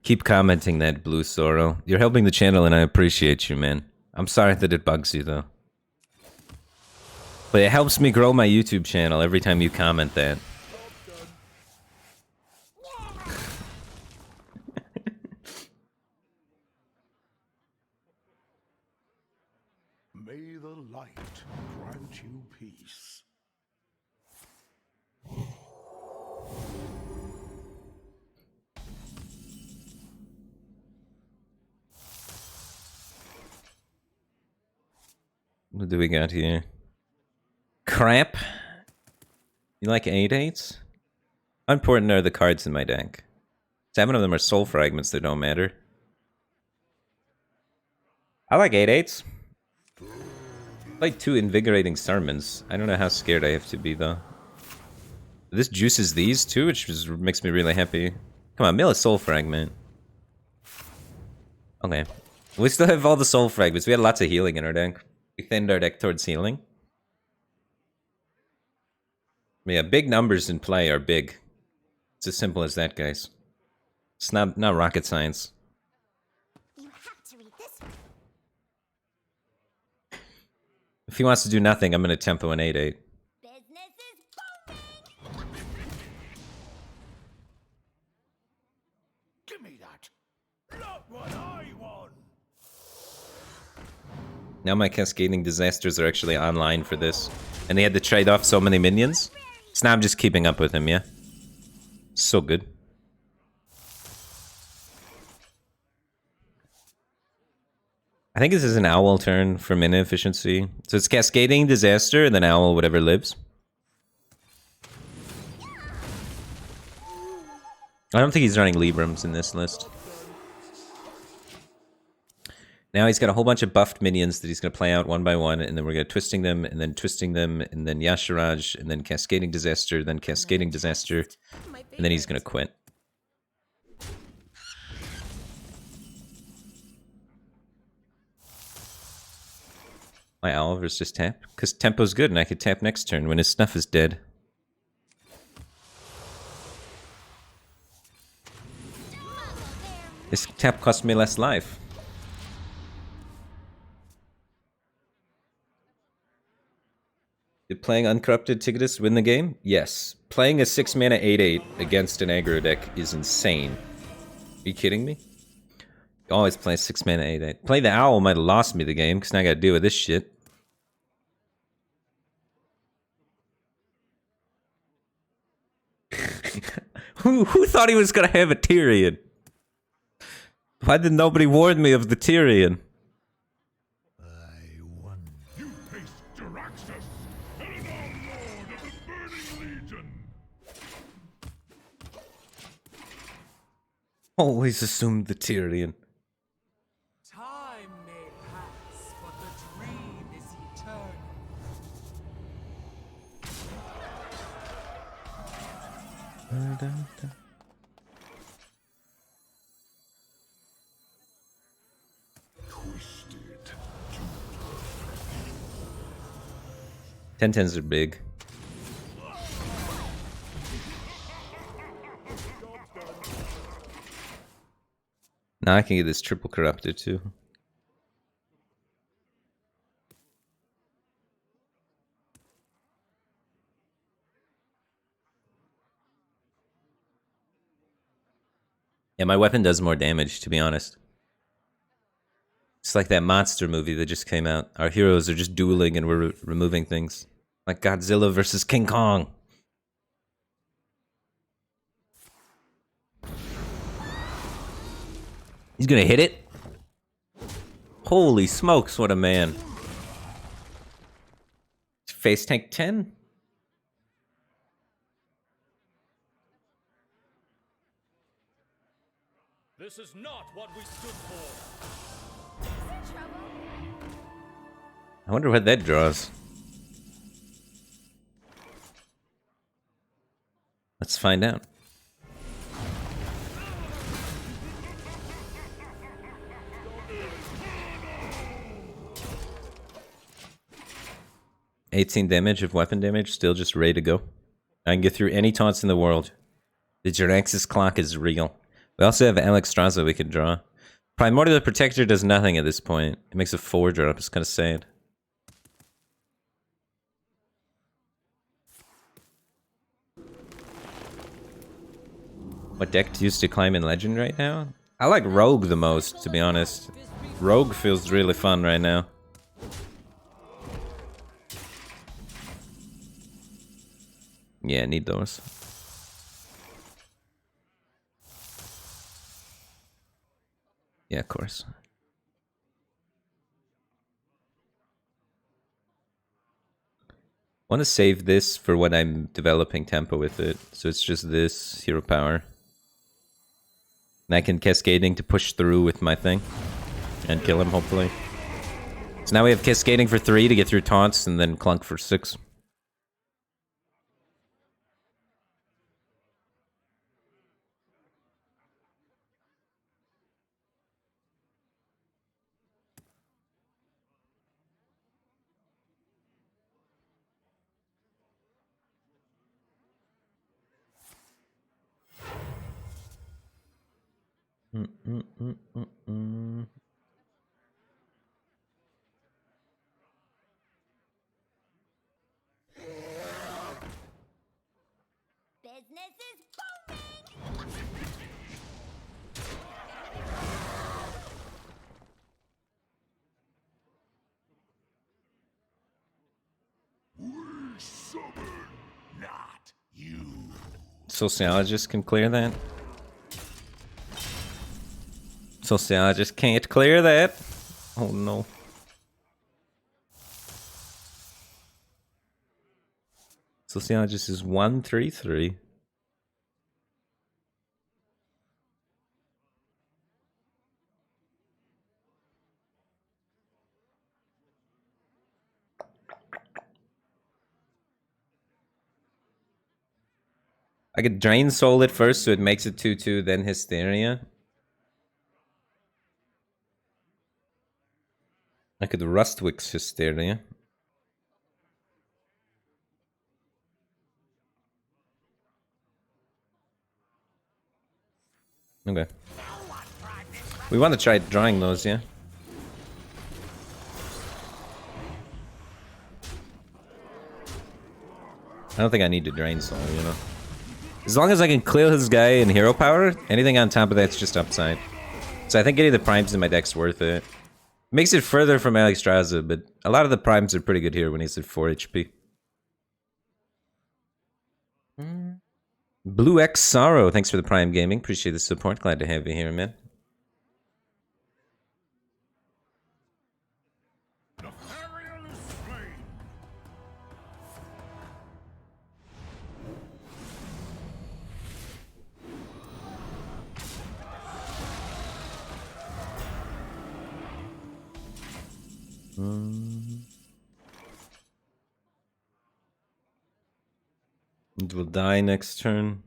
Keep commenting that, Blue Sorrow. You're helping the channel and I appreciate you, man. I'm sorry that it bugs you, though. But it helps me grow my YouTube channel every time you comment that. May the light grant you peace. What do we got here? Crap. You like 8/8s? How important are the cards in my deck? 7 of them are soul fragments that don't matter. I like 8/8s. Like 2 invigorating sermons. I don't know how scared I have to be though. This juices these too, which makes me really happy. Come on, mill a soul fragment. Okay. We still have all the soul fragments. We had lots of healing in our deck. We thinned our deck towards healing. Yeah, big numbers in play are big. It's as simple as that, guys. It's not rocket science. You have to read this. If he wants to do nothing, I'm gonna tempo an 8/8. Business is booming. Give me that. Look what I won. Now my cascading disasters are actually online for this. And they had to trade off so many minions. So now I'm just keeping up with him, yeah? So good. I think this is an owl turn for mana efficiency. So it's cascading disaster and then owl whatever lives. I don't think he's running Librams in this list. Now he's got a whole bunch of buffed minions that he's going to play out one by one, and then we're going to twisting them, and then Yashiraj, and then Cascading Disaster, then Cascading Disaster, and then he's going to quit. My owl versus tap? Because tempo's good, and I could tap next turn when his stuff is dead. This tap cost me less life. Did playing Uncorrupted Tigris win the game? Yes. Playing a 6 mana 8/8 against an aggro deck is insane. Are you kidding me? Always play 6 mana 8/8. Play the owl might have lost me the game, because now I gotta deal with this shit. Who thought he was gonna have a Tyrion? Why did nobody warn me of the Tyrion? I won. You face Jaraxxus, Elenor, Lord of the Burning Legion. Always assumed the Tyrion. Time may pass, but the dream is eternal. Twisted. 10/10s are big. Now I can get this triple corrupted too. Yeah, my weapon does more damage, to be honest. It's like that monster movie that just came out. Our heroes are just dueling and we're removing things. Like Godzilla versus King Kong. He's gonna hit it? Holy smokes, what a man. Face tank 10? This is not what we stood for. I wonder what that draws. Let's find out. $18 damage of weapon damage, still just ready to go. I can get through any taunts in the world. The Jaraxxus clock is real. We also have Alex Straza we can draw. Primordial Protector does nothing at this point. It makes a 4-drop, it's kind of sad. What deck to use to climb in Legend right now? I like Rogue the most, to be honest. Rogue feels really fun right now. Yeah, need those. Yeah, of course. I want to save this for when I'm developing tempo with it. So it's just this, hero power. And I can cascading to push through with my thing. And kill him, hopefully. So now we have Cascading for 3 to get through taunts, and then Clunk for 6. Business is booming! Summon, not you. Sociologist can clear that. Sociologist can't clear that. Oh no. Sociologist is 133. I could Drain Soul it first so it makes it 2-2, then Hysteria. I could Rustwick's Hysteria. Okay. We want to try drawing those, yeah? I don't think I need to Drain Soul, you know? As long as I can clear his guy in hero power, anything on top of that's just upside. So I think getting the primes in my deck's worth it. Makes it further from Alexstrasza, but a lot of the primes are pretty good here when he's at 4 HP. Blue X Sorrow, thanks for the Prime Gaming. Appreciate the support. Glad to have you here, man. The Ariel is slain. And we'll die next turn.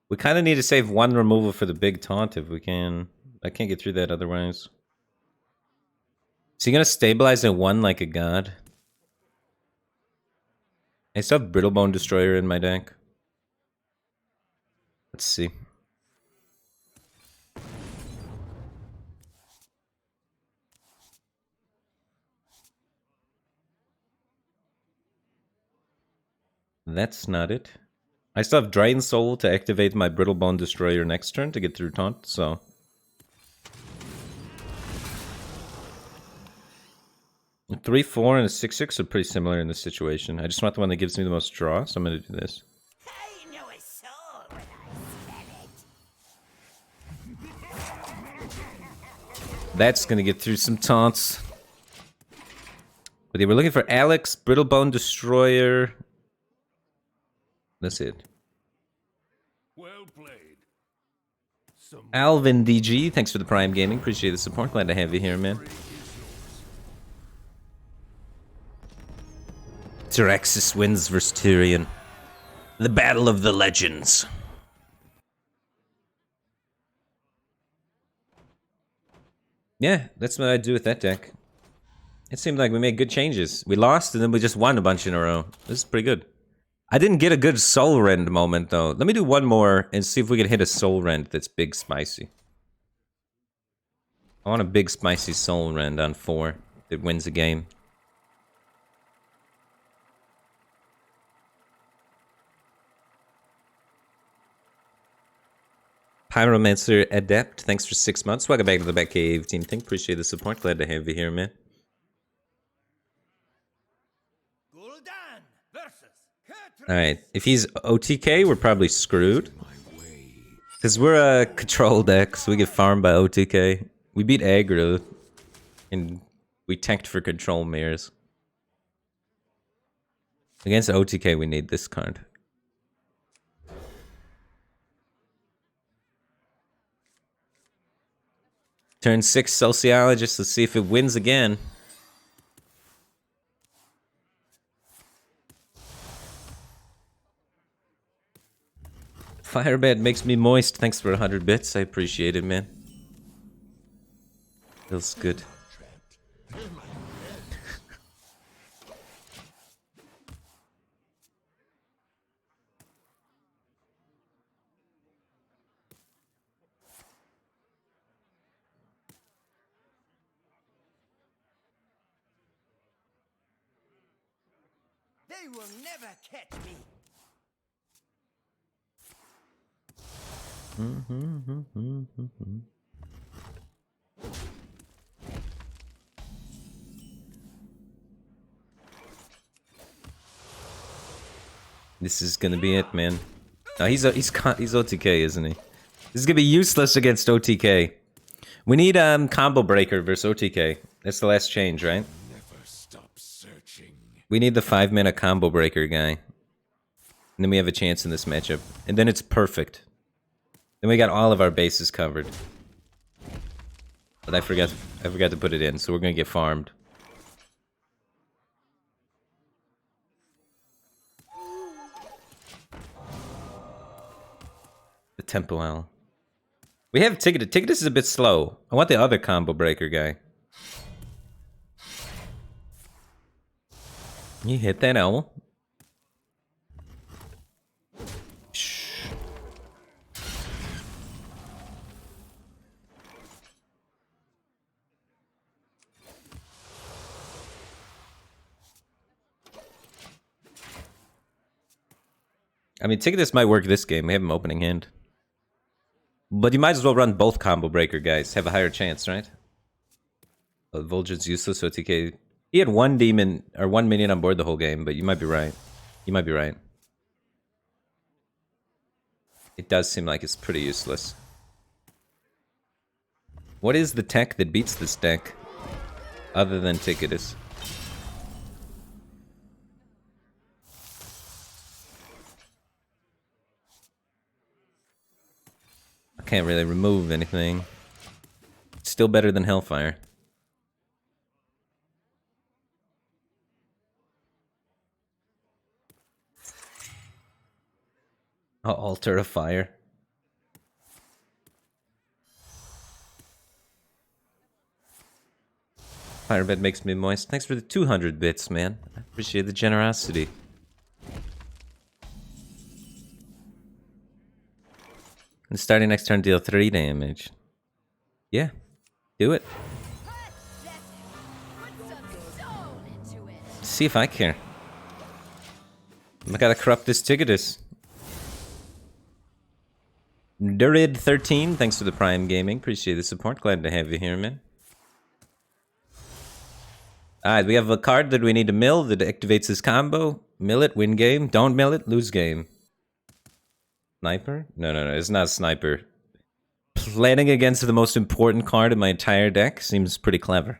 We kind of need to save one removal for the big taunt if we can. I can't get through that otherwise. Is he gonna stabilize at 1 like a god? I still have Brittlebone Destroyer in my deck. Let's see. That's not it. I still have Drain Soul to activate my Brittlebone Destroyer next turn to get through taunt, so... A 3-4 and a 6-6 are pretty similar in this situation. I just want the one that gives me the most draw, so I'm gonna do this. I know a soul when I smell it. That's gonna get through some taunts. But they were looking for Alex, Brittlebone Destroyer. That's it. Well played. Some Alvin DG, thanks for the Prime Gaming. Appreciate the support. Glad to have you here, man. Tyraxis wins versus Tyrion. The Battle of the Legends. Yeah, that's what I do with that deck. It seemed like we made good changes. We lost, and then we just won a bunch in a row. This is pretty good. I didn't get a good Soul Rend moment, though. Let me do one more and see if we can hit a Soul Rend that's big spicy. I want a big spicy Soul Rend on 4 that wins a game. Pyromancer Adept, thanks for 6 months. Welcome back to the Batcave Team Think. Appreciate the support. Glad to have you here, man. Gul'dan versus Alright, if he's OTK, we're probably screwed. Because we're a control deck, so we get farmed by OTK. We beat aggro, and we tanked for control mirrors. Against OTK, we need this card. Turn 6 Sociologist, let's see if it wins again. Firebat makes me moist. Thanks for 100 bits. I appreciate it, man. Feels good. They will never catch me. This is gonna be it, man. No, he's OTK, isn't he? This is gonna be useless against OTK. We need combo breaker versus OTK. That's the last change, right? Never stop searching. We need the 5-mana combo breaker guy. And then we have a chance in this matchup. And then it's perfect. Then we got all of our bases covered. But I forgot to put it in, so we're gonna get farmed. The tempo owl. We have Ticketus. Ticketus is a bit slow. I want the other combo breaker guy. You hit that owl. Shh. I mean, Ticketus might work this game. We have him opening hand. But you might as well run both combo breaker guys. Have a higher chance, right? Oh, Vol'jin's useless, so TK. He had one demon, or one minion on board the whole game, but you might be right. You might be right. It does seem like it's pretty useless. What is the tech that beats this deck? Other than Ticketus? I can't really remove anything. It's still better than Hellfire. I'll altar a fire. Firebat makes me moist. Thanks for the 200 bits, man. I appreciate the generosity. And starting next turn, deal 3 damage. Yeah, do it. See if I care. I gotta corrupt this Ticketus. Durid13, thanks for the Prime Gaming. Appreciate the support. Glad to have you here, man. Alright, we have a card that we need to mill that activates this combo. Mill it, win game. Don't mill it, lose game. Sniper? No, it's not a sniper. Planning against the most important card in my entire deck seems pretty clever.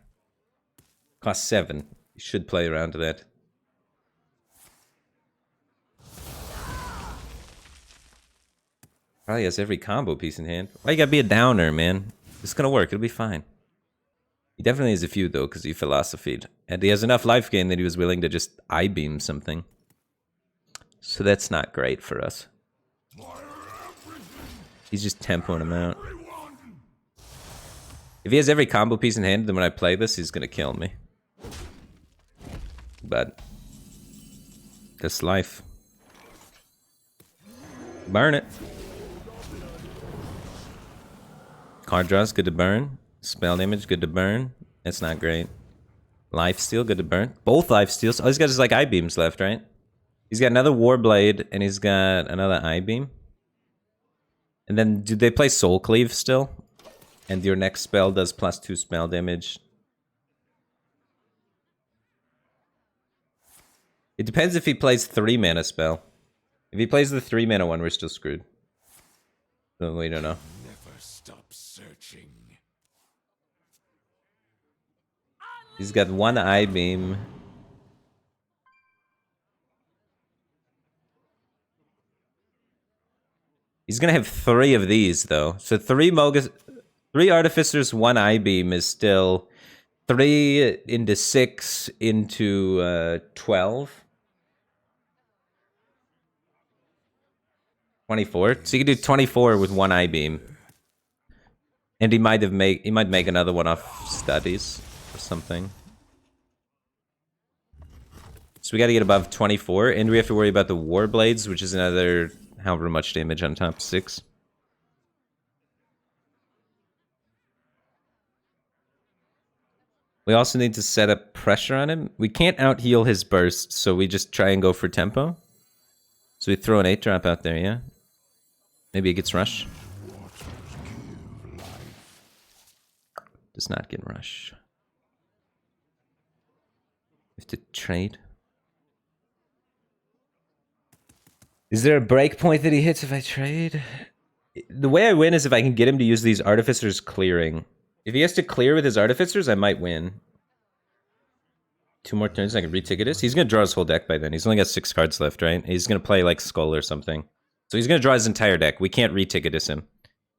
Cost 7. You should play around to that. Probably has every combo piece in hand. Why you gotta be a downer, man? It's gonna work, it'll be fine. He definitely has a few, though, because he philosophied. And he has enough life gain that he was willing to just I-beam something. So that's not great for us. He's just tempoing him out. If he has every combo piece in hand, then when I play this, he's gonna kill me. But that's life. Burn it. Card draws, good to burn. Spell damage, good to burn. That's not great. Life steal, good to burn. Both life steals. Oh, he's got his like I-beams left, right? He's got another Warblade, and he's got another I-beam. And then, do they play Soul Cleave still? And your next spell does +2 spell damage. It depends if he plays 3-mana spell. If he plays the 3-mana one, we're still screwed. So we don't know. Never stop searching. He's got one I-beam. He's gonna have 3 of these, though. So 3 Mogus... 3 Artificers, 1 I-beam is still 3 into 6 into 12. 24. So you can do 24 with one eye beam. And he might make another one off studies or something. So we got to get above 24, and we have to worry about the war blades, which is another however much damage on top 6. We also need to set up pressure on him. We can't out heal his burst, so we just try and go for tempo. So we throw an 8-drop out there, yeah? Maybe it gets rush. Does not get rush. We have to trade. Is there a break point that he hits if I trade? The way I win is if I can get him to use these Artificers clearing. If he has to clear with his Artificers, I might win. 2 more turns, I can reticket this. He's going to draw his whole deck by then. He's only got 6 cards left, right? He's going to play like Skull or something. So he's going to draw his entire deck. We can't reticket this him.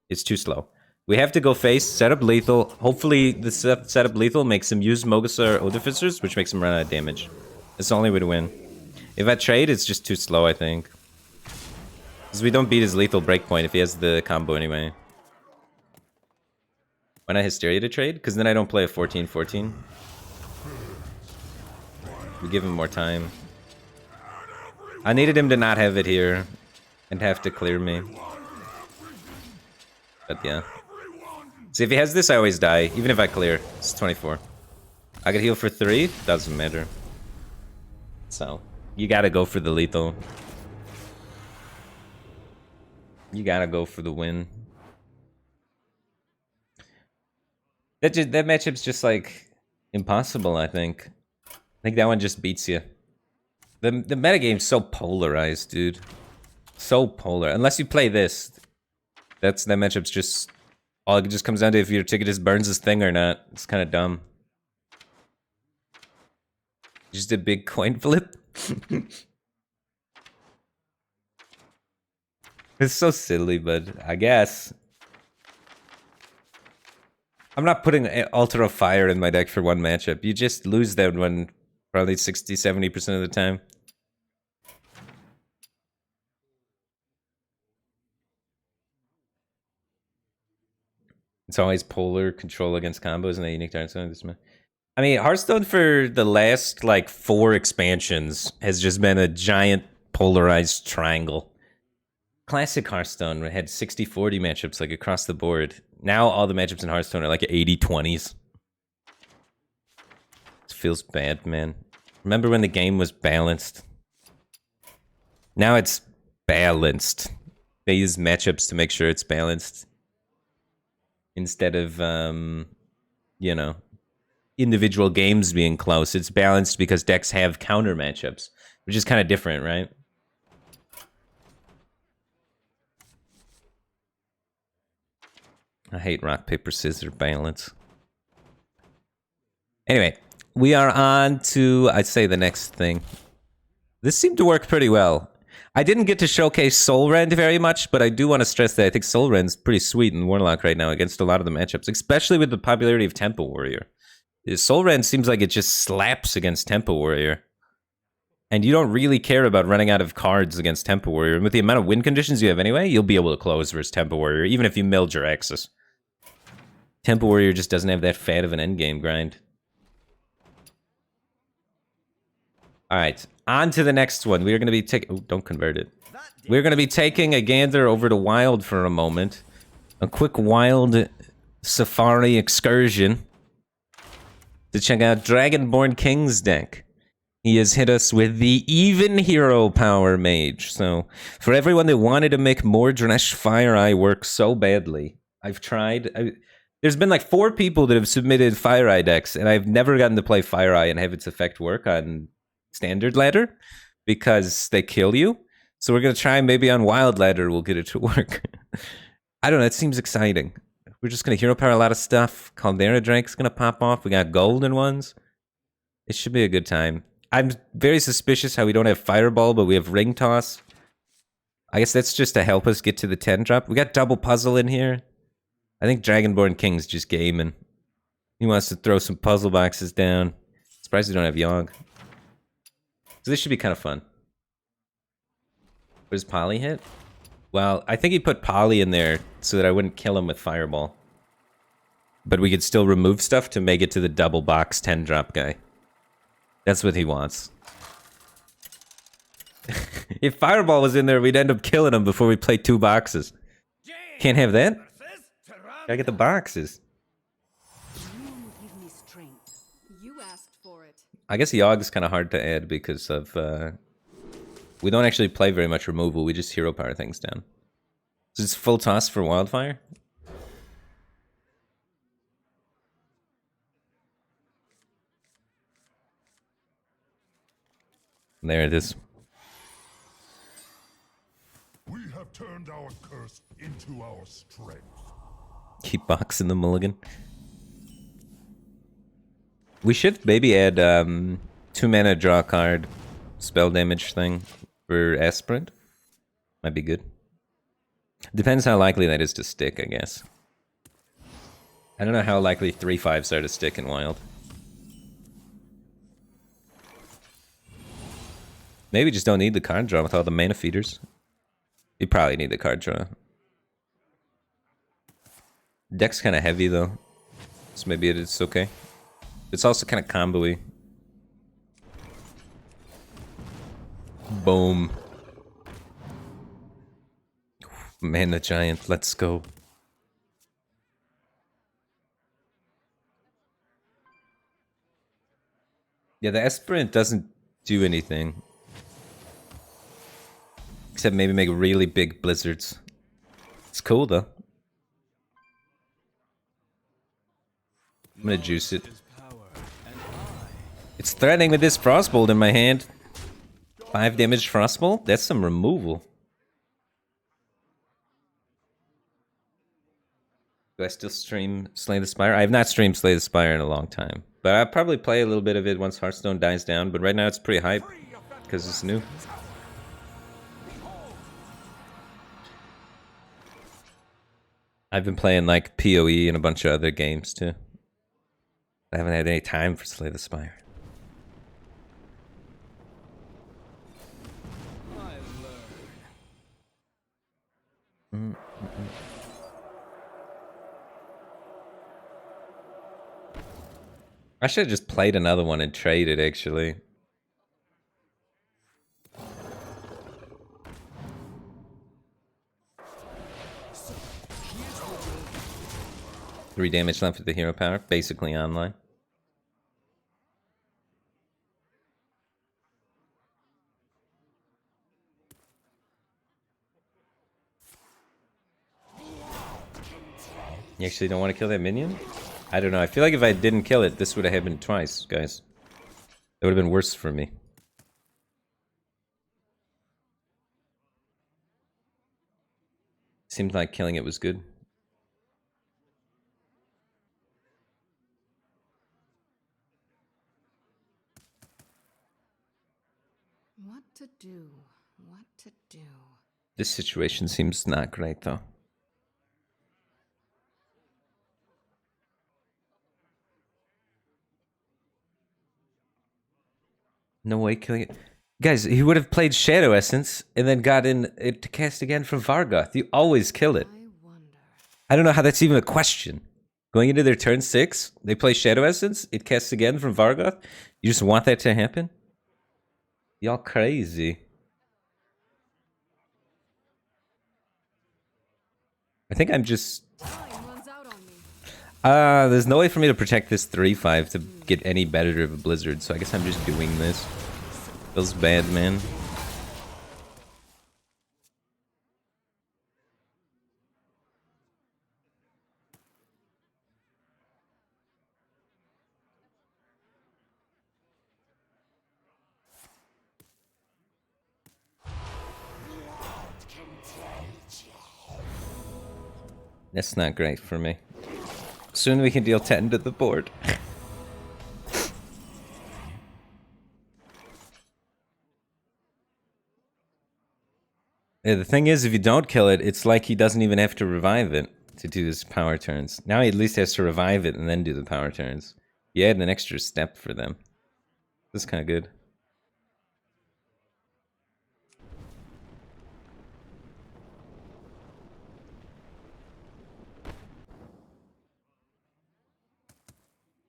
It's too slow. We have to go face, set up lethal. Hopefully the set up lethal makes him use Mogasar Artificers, which makes him run out of damage. It's the only way to win. If I trade, it's just too slow, I think. Because we don't beat his lethal breakpoint if he has the combo anyway. Why not Hysteria to trade? Because then I don't play a 14-14. We give him more time. I needed him to not have it here and have to clear me. But yeah. See, if he has this, I always die. Even if I clear. It's 24. I could heal for 3. Doesn't matter. So, you gotta go for the lethal. You gotta go for the win. That matchup's just like impossible, I think. I think that one just beats you. The metagame's so polarized, dude. So polar. Unless you play this. That matchup's just... All it just comes down to if your ticket just burns this thing or not. It's kind of dumb. Just a big coin flip. It's so silly, but I guess. I'm not putting Altar of Fire in my deck for one matchup. You just lose that one probably 60-70% of the time. It's always polar control against combos and the unique turn. I mean, Hearthstone for the last like 4 expansions has just been a giant polarized triangle. Classic Hearthstone had 60-40 matchups like across the board. Now all the matchups in Hearthstone are like 80-20s. It feels bad, man. Remember when the game was balanced? Now it's balanced. They use matchups to make sure it's balanced. Instead of, you know, individual games being close. It's balanced because decks have counter matchups, which is kind of different, right? I hate rock, paper, scissors balance. Anyway, we are on to, I'd say, the next thing. This seemed to work pretty well. I didn't get to showcase Soul Rend very much, but I do want to stress that I think Soul Rend's pretty sweet in Warlock right now against a lot of the matchups, especially with the popularity of Tempo Warrior. Soul Rend seems like it just slaps against Tempo Warrior. And you don't really care about running out of cards against Tempo Warrior. And with the amount of win conditions you have anyway, you'll be able to close versus Tempo Warrior, even if you milled your Axis. Tempo Warrior just doesn't have that fat of an endgame grind. Alright, on to the next one. We're going to be taking... Oh, don't convert it. We're going to be taking a gander over to Wild for a moment. A quick Wild Safari excursion to check out Dragonborn King's deck. He has hit us with the even hero power mage. So, for everyone that wanted to make more Dresh Fire Eye work so badly, I've tried. There's been like 4 people that have submitted Fire Eye decks, and I've never gotten to play Fire Eye and have its effect work on Standard Ladder because they kill you. So we're going to try maybe on Wild Ladder we'll get it to work. I don't know, it seems exciting. We're just going to hero power a lot of stuff. Caldera Drake's going to pop off. We got golden ones. It should be a good time. I'm very suspicious how we don't have Fireball, but we have Ring Toss. I guess that's just to help us get to the 10 drop. We got Double Puzzle in here. I think Dragonborn King's just gaming. He wants to throw some puzzle boxes down. Surprised we don't have Yogg. So this should be kind of fun. What does Poly hit? Well, I think he put Poly in there so that I wouldn't kill him with Fireball. But we could still remove stuff to make it to the double box 10 drop guy. That's what he wants. If Fireball was in there, we'd end up killing him before we play 2 boxes. Can't have that. Gotta get the boxes. You give me strength. You asked for it. I guess Yogg's kind of hard to add because of... we don't actually play very much removal. We just hero power things down. So it's full toss for Wildfire? There it is. We have turned our curse into our strength. Keep boxing the mulligan. We should maybe add 2 mana draw card spell damage thing for Aspirant. Might be good. Depends how likely that is to stick, I guess. I don't know how likely 3/5s are to stick in Wild. Maybe just don't need the card draw with all the mana feeders. You probably need the card draw. Deck's kind of heavy though, so maybe it's okay. It's also kind of combo-y. Boom. Man, the giant. Let's go. Yeah, the Aspirant doesn't do anything. Except maybe make really big blizzards. It's cool though. I'm gonna juice it. It's threatening with this Frostbolt in my hand. 5 damage Frostbolt? That's some removal. Do I still stream Slay the Spire? I have not streamed Slay the Spire in a long time. But I'll probably play a little bit of it once Hearthstone dies down. But right now it's pretty hype. Because it's new. I've been playing like PoE and a bunch of other games too. I haven't had any time for Slay the Spire. I should have just played another one and traded, actually. Three damage left with the hero power, basically online. You actually don't want to kill that minion? I don't know. I feel like if I didn't kill it, this would have happened twice, guys. It would have been worse for me. Seemed like killing it was good. What to do? What to do? This situation seems not great, though. No way killing it. Guys, he would have played Shadow Essence and then got in it to cast again from Vargoth. You always kill it. I wonder. I don't know how that's even a question. Going into their turn 6, they play Shadow Essence, it casts again from Vargoth. You just want that to happen? Y'all crazy. I think I'm just... Time runs out on me. there's no way for me to protect this 3/5 to get any better of a blizzard, so I guess I'm just doing this. Feels bad, man. That's not great for me. Soon we can deal 10 to the board. Yeah, the thing is, if you don't kill it, it's like he doesn't even have to revive it to do his power turns. Now he at least has to revive it and then do the power turns. You add an extra step for them. This is kind of good.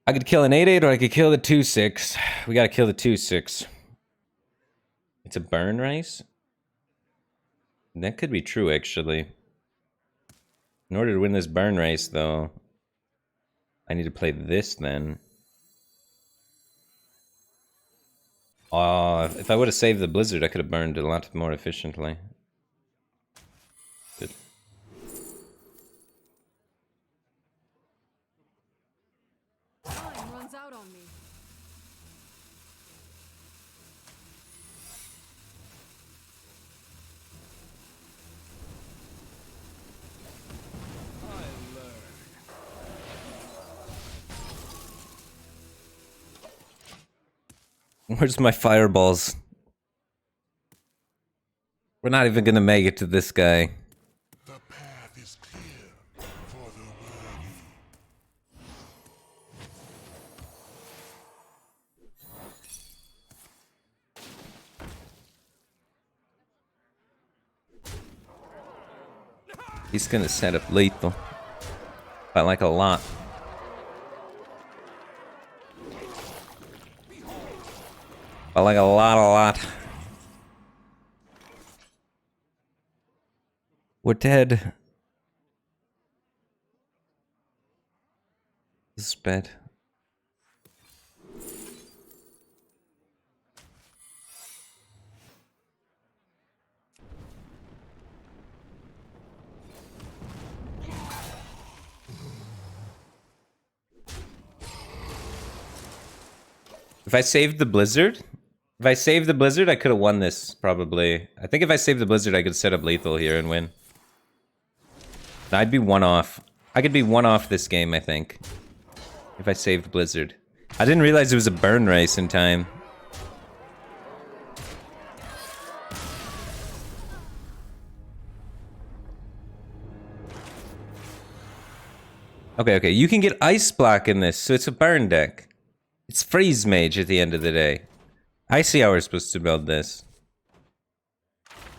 I could kill an 8/8 or I could kill the 2/6. We gotta kill the 2/6. It's a burn rice? That could be true, actually. In order to win this burn race, though, I need to play this then. If I would have saved the blizzard, I could have burned it a lot more efficiently. Good. Time runs out on me. Where's my fireballs? We're not even gonna make it to this guy. The path is clear for the worthy. He's gonna set up lethal. But like a lot. But like a lot. We're dead. This is bad. If I saved the blizzard, I could have won this, probably. I think if I saved the blizzard, I could set up lethal here and win. I'd be one off. I could be one off this game, I think. If I saved blizzard. I didn't realize it was a burn race in time. Okay, you can get ice block in this, so it's a burn deck. It's freeze mage at the end of the day. I see how we're supposed to build this.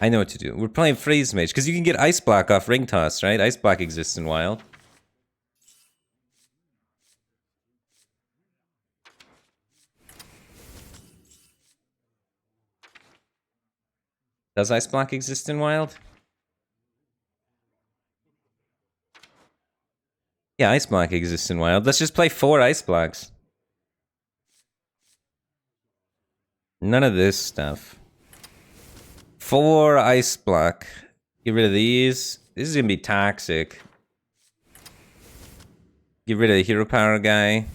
I know what to do. We're playing freeze mage, because you can get ice block off ring toss, right? Ice block exists in wild. Does ice block exist in wild? Yeah, ice block exists in wild. Let's just play 4 ice blocks. None of this stuff. 4 ice block. Get rid of these. This is gonna be toxic. Get rid of the hero power guy.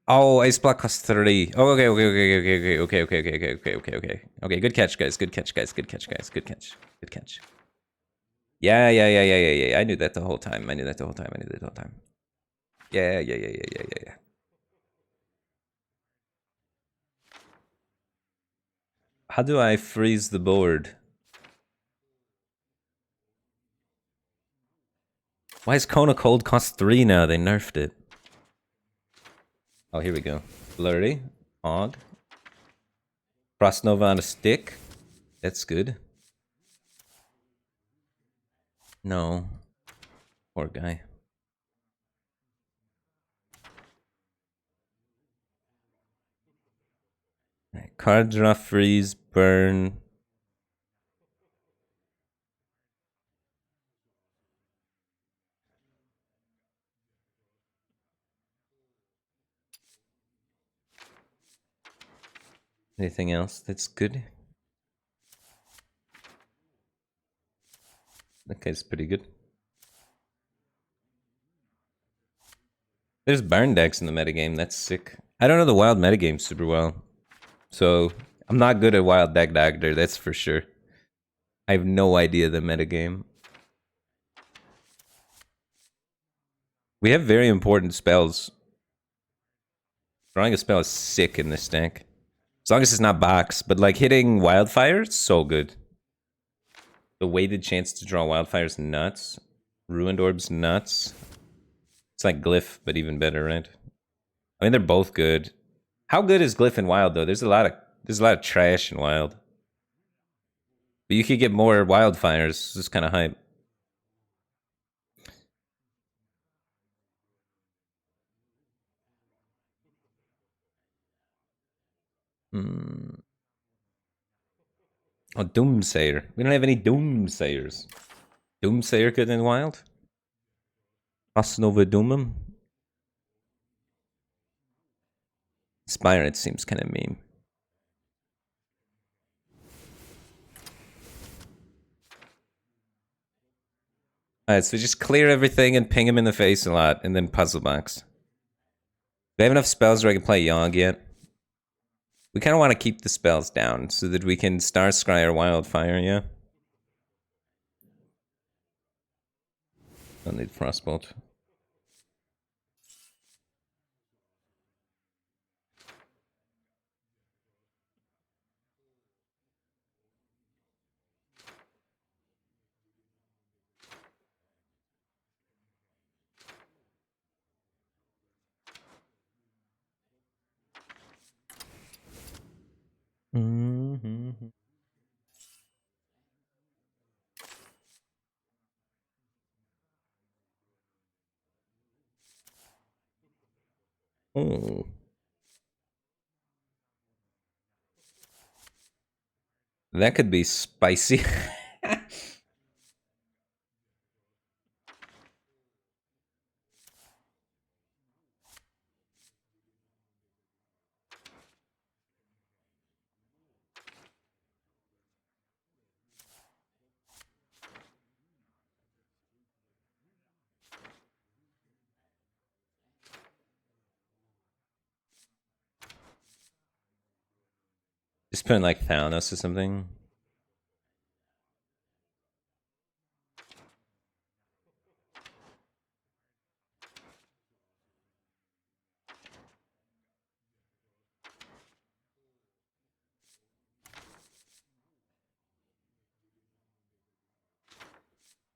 Oh, ice block costs 30. Oh, okay. Okay, good catch, guys. Good catch. Yeah. I knew that the whole time. Yeah. How do I freeze the board? Why is Kona Cold cost 3 now? They nerfed it. Oh, here we go. Blurry. Odd. Frost Nova on a stick. That's good. No. Poor guy. Right, card draw, freeze, burn. Anything else that's good? That guy's pretty good. There's burn decks in the metagame. That's sick. I don't know the wild metagame super well. So, I'm not good at wild deck doctor, that's for sure. I have no idea the metagame. We have very important spells. Drawing a spell is sick in this deck. As long as it's not box, but like hitting wildfire, it's so good. The weighted chance to draw wildfire's nuts. Ruined Orb's nuts. It's like Glyph, but even better, right? I mean, they're both good. How good is Glyph in wild though? There's a lot of trash in wild. But you could get more wildfires. This is kind of hype. Oh, Doomsayer. We don't have any Doomsayers. Doomsayer good in wild? Osnova Doomum? Spirate seems kind of mean. Alright, so just clear everything and ping him in the face a lot, and then puzzle box. Do I have enough spells where I can play Yogg yet? We kind of want to keep the spells down so that we can Star Scry or Wildfire, yeah? Don't need Frostbolt. Mm-hmm. Oh. That could be spicy. Just put in like Thanos or something.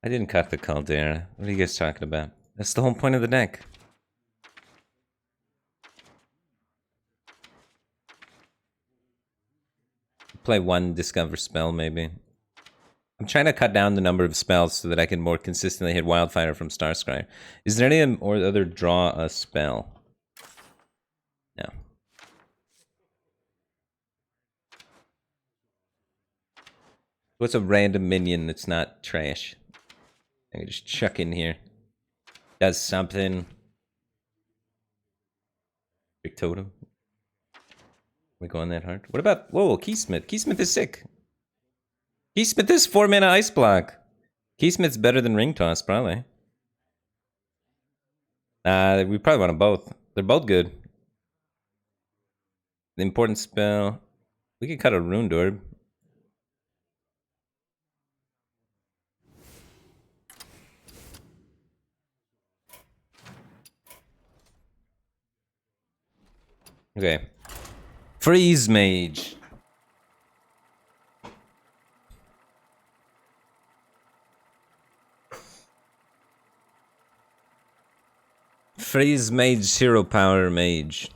I didn't cut the Caldera. What are you guys talking about? That's the whole point of the deck. Play one Discover spell, maybe. I'm trying to cut down the number of spells so that I can more consistently hit Wildfire from Starscry. Is there any or other draw a spell? No. What's a random minion that's not trash? I can just chuck in here. Does something. Big totem. We going that hard? What about... Whoa, Keysmith. Keysmith is sick. Keysmith is 4-mana Ice Block. Keysmith's better than Ring Toss, probably. We probably want them both. They're both good. The important spell... We could cut a Rune Orb. Okay. Freeze Mage. Freeze Mage, Zero Power Mage.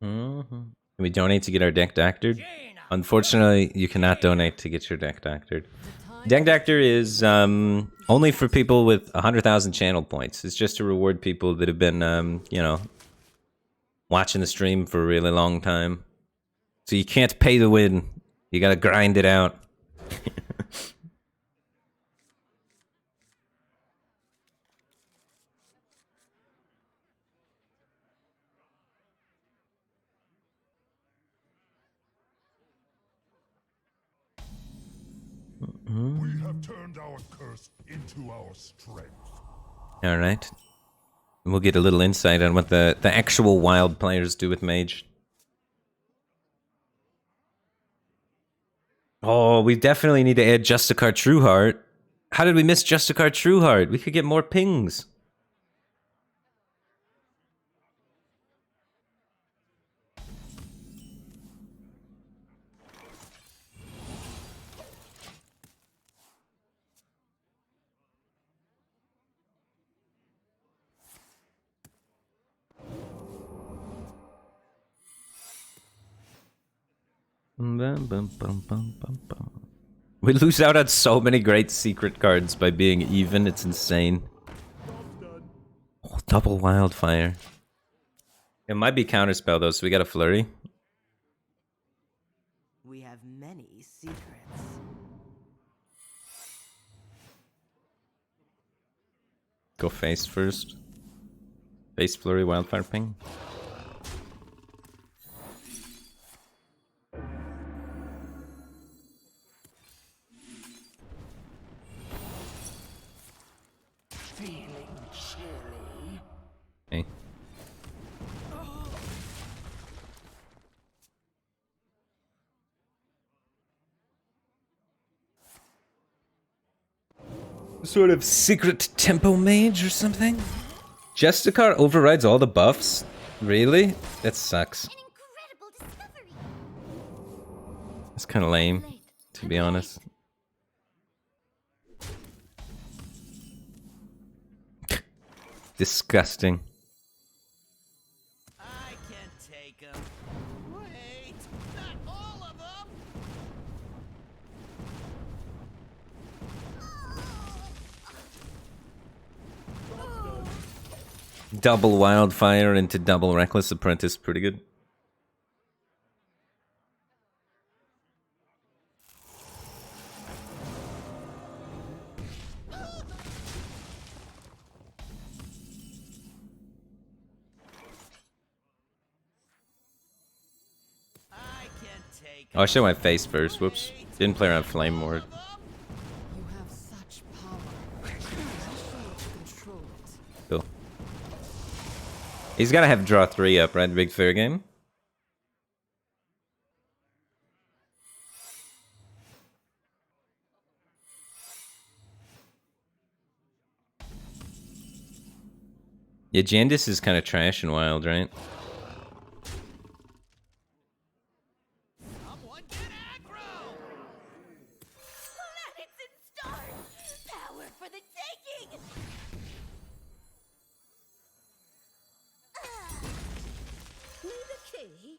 Can we donate to get our deck doctored? Unfortunately, you cannot donate to get your deck doctored. Deck Doctor is only for people with 100,000 channel points. It's just to reward people that have been, you know, watching the stream for a really long time. So you can't pay to win. You gotta grind it out. We have turned our curse into our strength. Alright. We'll get a little insight on what the actual wild players do with Mage. Oh, we definitely need to add Justicar Trueheart. How did we miss Justicar Trueheart? We could get more pings. Bum, bum, bum, bum, bum, bum. We lose out on so many great secret cards by being even. It's insane. Oh, double wildfire. It might be counterspell though, so we got a flurry. We have many secrets. Go face first. Face flurry, wildfire ping. Feeling chilly. Okay. Sort of secret tempo mage or something? Justicar overrides all the buffs? Really? That sucks. An incredible discovery. It's kind of lame, to be honest. Disgusting. I can't take them. Wait, not all of them. Double wildfire into double reckless apprentice, pretty good. I can't take Oh, I should went face first. Whoops. Didn't play around flame ward. You have such power. How to control it. Cool. He's gotta have draw 3 up, right? Big fair game. Yeah, Jandis is kind of trash and wild, right? someone get aggro. Planets and stars, power for the taking. Need a key?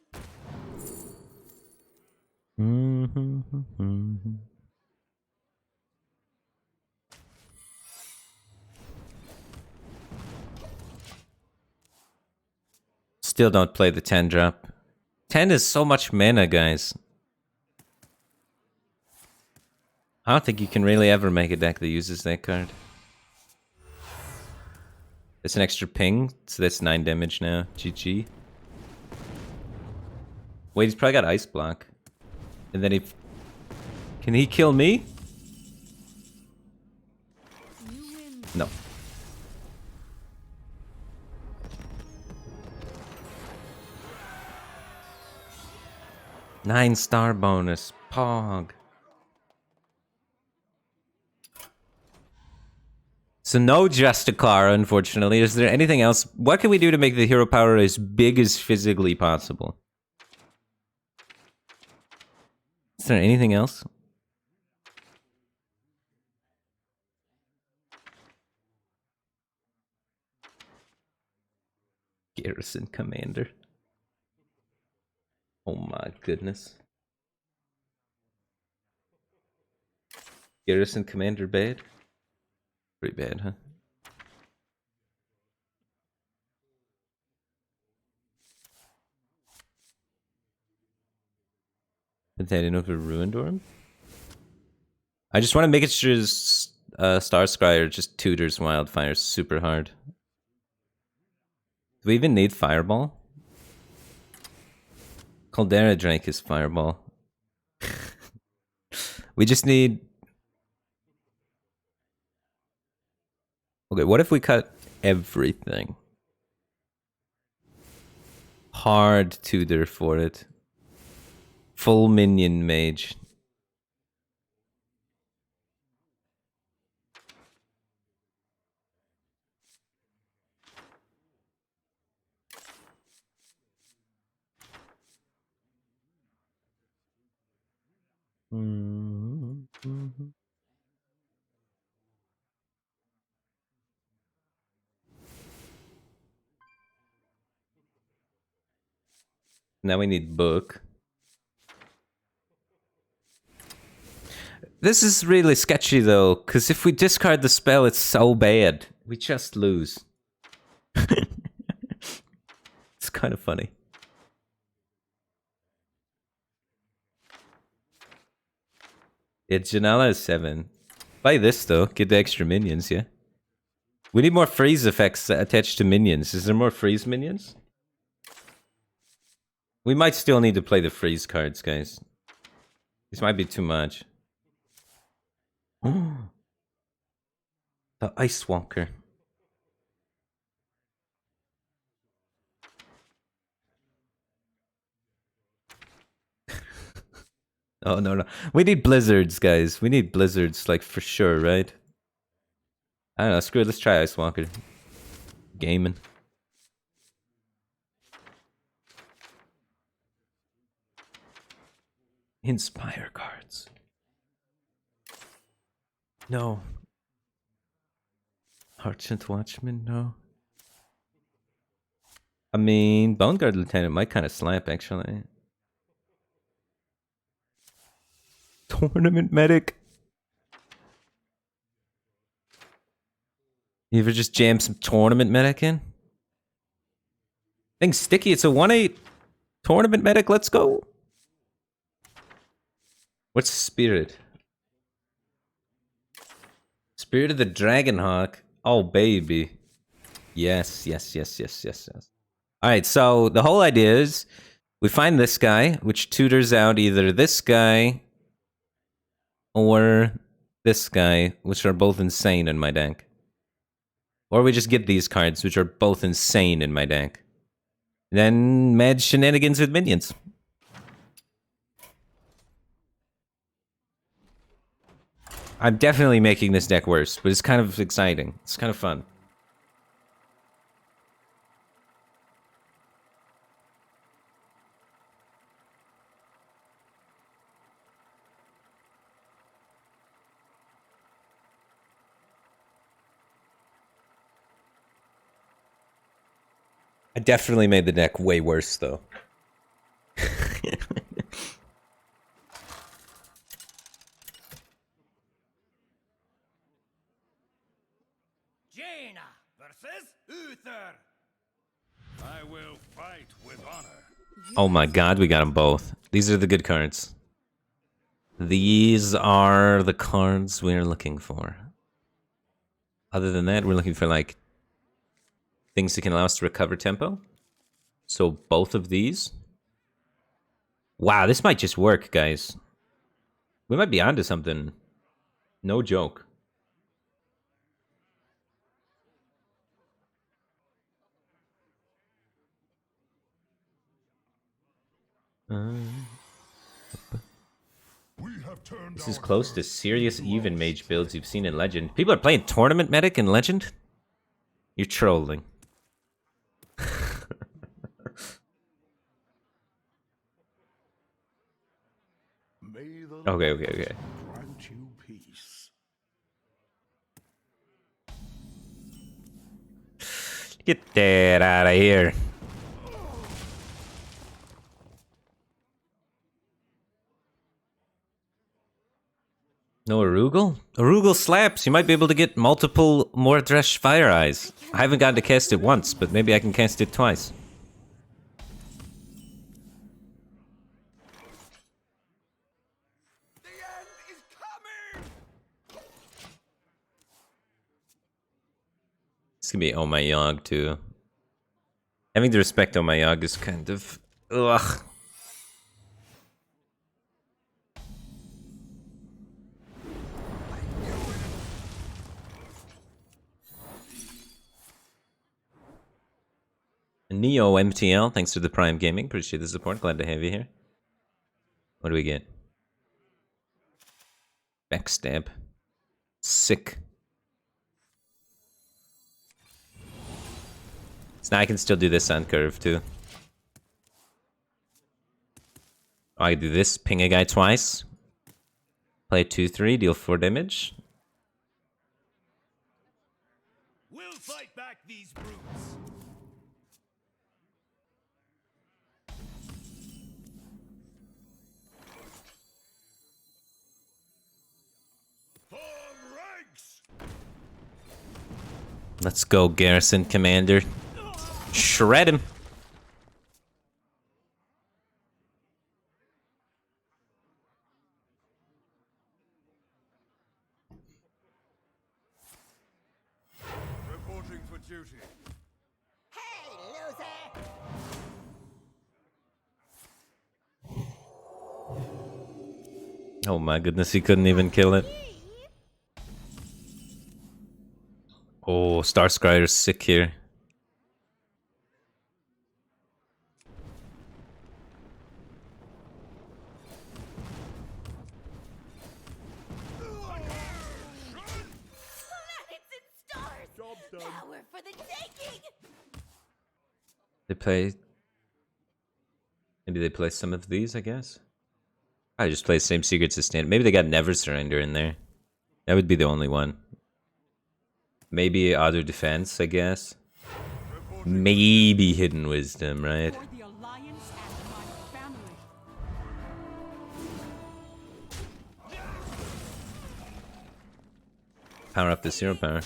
Still don't play the 10 drop. 10 is so much mana, guys. I don't think you can really ever make a deck that uses that card. It's an extra ping, so that's 9 damage now. GG. Wait, he's probably got ice block. And then he... Can he kill me? You win. No. Nine-star bonus. Pog. So no Justicar, unfortunately. Is there anything else? What can we do to make the hero power as big as physically possible? Is there anything else? Garrison Commander. Oh my goodness. Garrison Commander bad? Pretty bad, huh? Potato over Ruined Orb? I just want to make it sure Star Scryer just tutors Wildfire super hard. Do we even need Fireball? Caldera Drake is Fireball. We just need... Okay, what if we cut everything? Hard tutor for it. Full minion mage. Now we need book. This is really sketchy though, because if we discard the spell, it's so bad. We just lose. It's kind of funny. It's Janala is 7. Buy this though, get the extra minions, yeah. We need more freeze effects attached to minions. Is there more freeze minions? We might still need to play the freeze cards, guys. This might be too much. The Ice Walker. Oh, no. We need blizzards, guys. We need blizzards, like, for sure, right? I don't know. Screw it. Let's try Ice Walker. Gaming. Inspire cards. No. Argent Watchman, no. I mean, Bone Guard Lieutenant might kind of slap, actually. Tournament Medic. You ever just jam some Tournament Medic in? Thing's sticky. It's a 1/8. Tournament Medic, let's go. What's Spirit? Spirit of the Dragonhawk. Oh, baby. Yes. Alright, so the whole idea is we find this guy, which tutors out either this guy or this guy, which are both insane in my deck. Or we just get these cards, which are both insane in my deck. Then mad shenanigans with minions. I'm definitely making this deck worse, but it's kind of exciting. It's kind of fun. I definitely made the deck way worse, though. Jaina versus Uther. I will fight with honor. Oh my god, we got them both. These are the good cards. These are the cards we're looking for. Other than that, we're looking for, like, things that can allow us to recover tempo. So both of these. Wow, this might just work, guys. We might be onto something. No joke. We have turned This is our close to curse serious into even our mage strength. builds you've seen in Legend. People are playing Tournament Medic in Legend? You're trolling. May the Okay. grant you peace. Get that out of here. No Arugel? Arugel slaps. You might be able to get multiple Mordresh Fire Eyes. I haven't gotten to cast it once, but maybe I can cast it twice. The end is coming. It's gonna be Oh My Yogg too. Having to respect Oh My Yogg is kind of... Ugh. Neo MTL, thanks for the Prime Gaming. Appreciate the support. Glad to have you here. What do we get? Backstab. Sick. So now I can still do this on curve too. I do this, ping a guy twice. Play 2/3, deal 4 damage. We'll fight back these brutes. Let's go, Garrison Commander. Shred him. Reporting for duty. Hey, loser! Oh my goodness, he couldn't even kill it. Oh, Starscryer's sick here. Planets and stars! Power for the taking! They play... Maybe they play some of these, I guess? I just play same secrets as standard. Maybe they got Never Surrender in there. That would be the only one. Maybe Other Defense, I guess. Maybe Hidden Wisdom, right? For the Alliance and my family. Power up the zero power.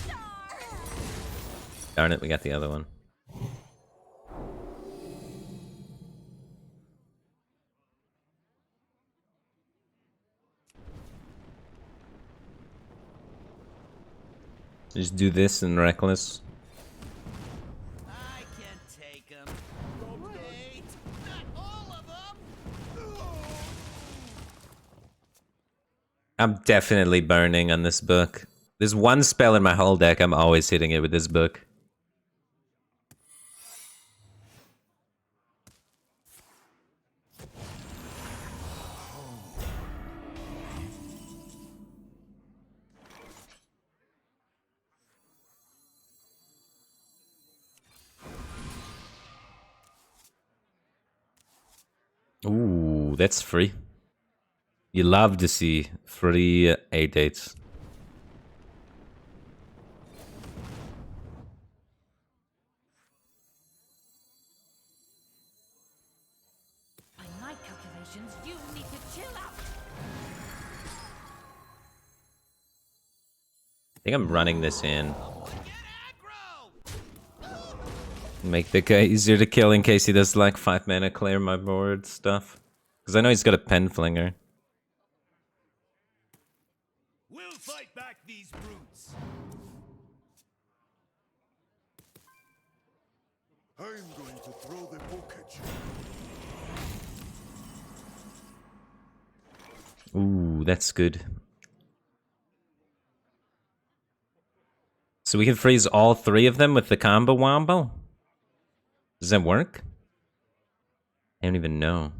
Darn it, we got the other one. Just do this and Reckless. I can take them. Wait, not all of them! I'm definitely burning on this book. There's one spell in my whole deck, I'm always hitting it with this book. Ooh, that's free. You love to see free 8/8s. By my calculations, you need to chill out. I think I'm running this in. Get aggro! Make the guy easier to kill in case he does like 5 mana clear my board stuff. Because I know he's got a pen flinger. We'll fight back these brutes! I'm going to throw the book at you. Ooh, that's good. So we can freeze all 3 of them with the combo wombo? Does that work? I don't even know.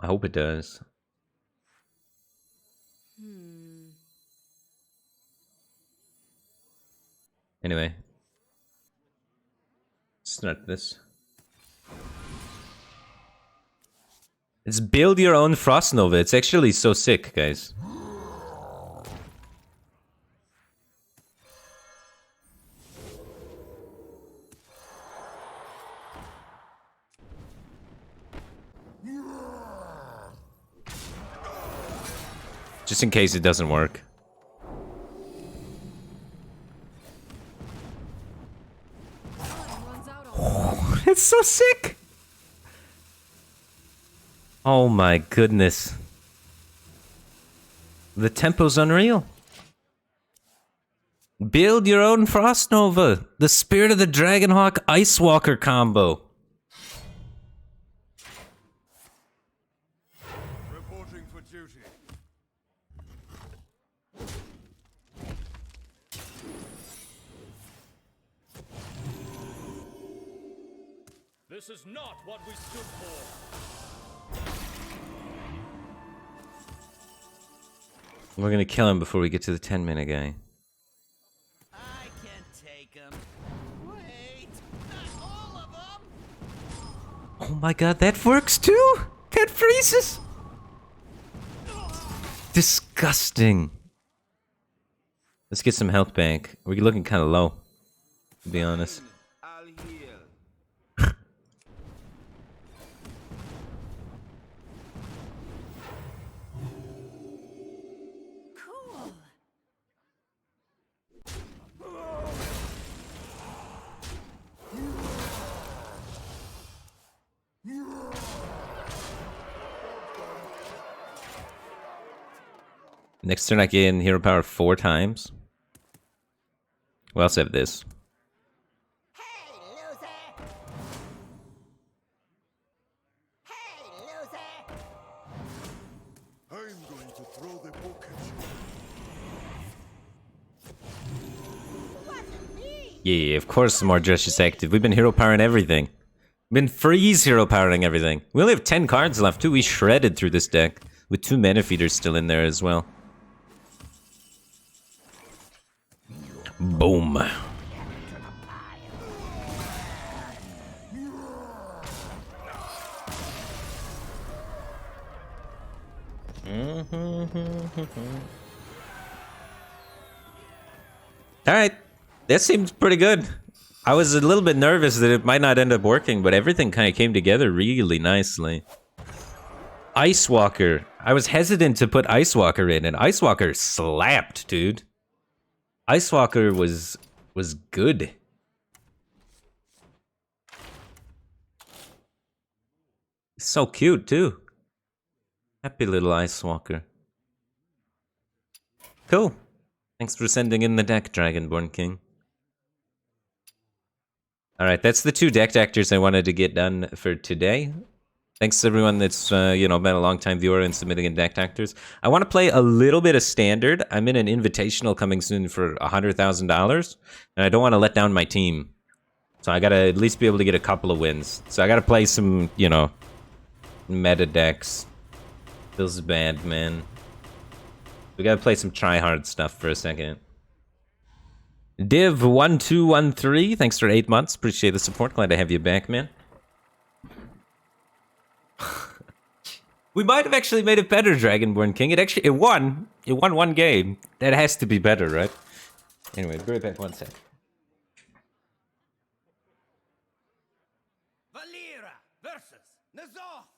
I hope it does. Anyway. Start this. It's build your own Frost Nova. It's actually so sick, guys. Just in case it doesn't work. Runs out on It's so sick! Oh my goodness. The tempo's unreal. Build your own Frost Nova. The Spirit of the Dragonhawk Ice Walker combo. Reporting for duty. This is not what we stood for. We're gonna kill him before we get to the 10-minute guy. I can take them. Wait, not all of them! Oh my god, that works too! That freezes! Disgusting. Let's get some health back. We're looking kind of low, to be honest. I'll heal. cool. Next turn I gain hero power 4 times. We also have this. Hey, loser! Hey, loser! I'm going to throw the book at you. Wasn't me! Yeah, of course more Josh is active. We've been hero powering everything. We've been freeze hero powering everything. We only have 10 cards left too. We shredded through this deck. With 2 mana feeders still in there as well. Boom. Alright. That seems pretty good. I was a little bit nervous that it might not end up working, but everything kind of came together really nicely. Ice Walker. I was hesitant to put Ice Walker in, and Ice Walker slapped, dude. Ice Walker was good. So cute, too. Happy little Ice Walker. Cool. Thanks for sending in the deck, Dragonborn King. Alright, that's the 2 deck actors I wanted to get done for today. Thanks to everyone that's, been a long-time viewer and submitting in deck actors. I want to play a little bit of Standard. I'm in an Invitational coming soon for $100,000, and I don't want to let down my team. So I gotta at least be able to get a couple of wins. So I gotta play some, meta decks. Feels bad, man. We gotta play some try-hard stuff for a second. Div1213, thanks for 8 months. Appreciate the support. Glad to have you back, man. We might have actually made it better, Dragonborn King. It won. It won 1 game. That has to be better, right? Anyway, be right back 1 sec. Valera versus Nazoth!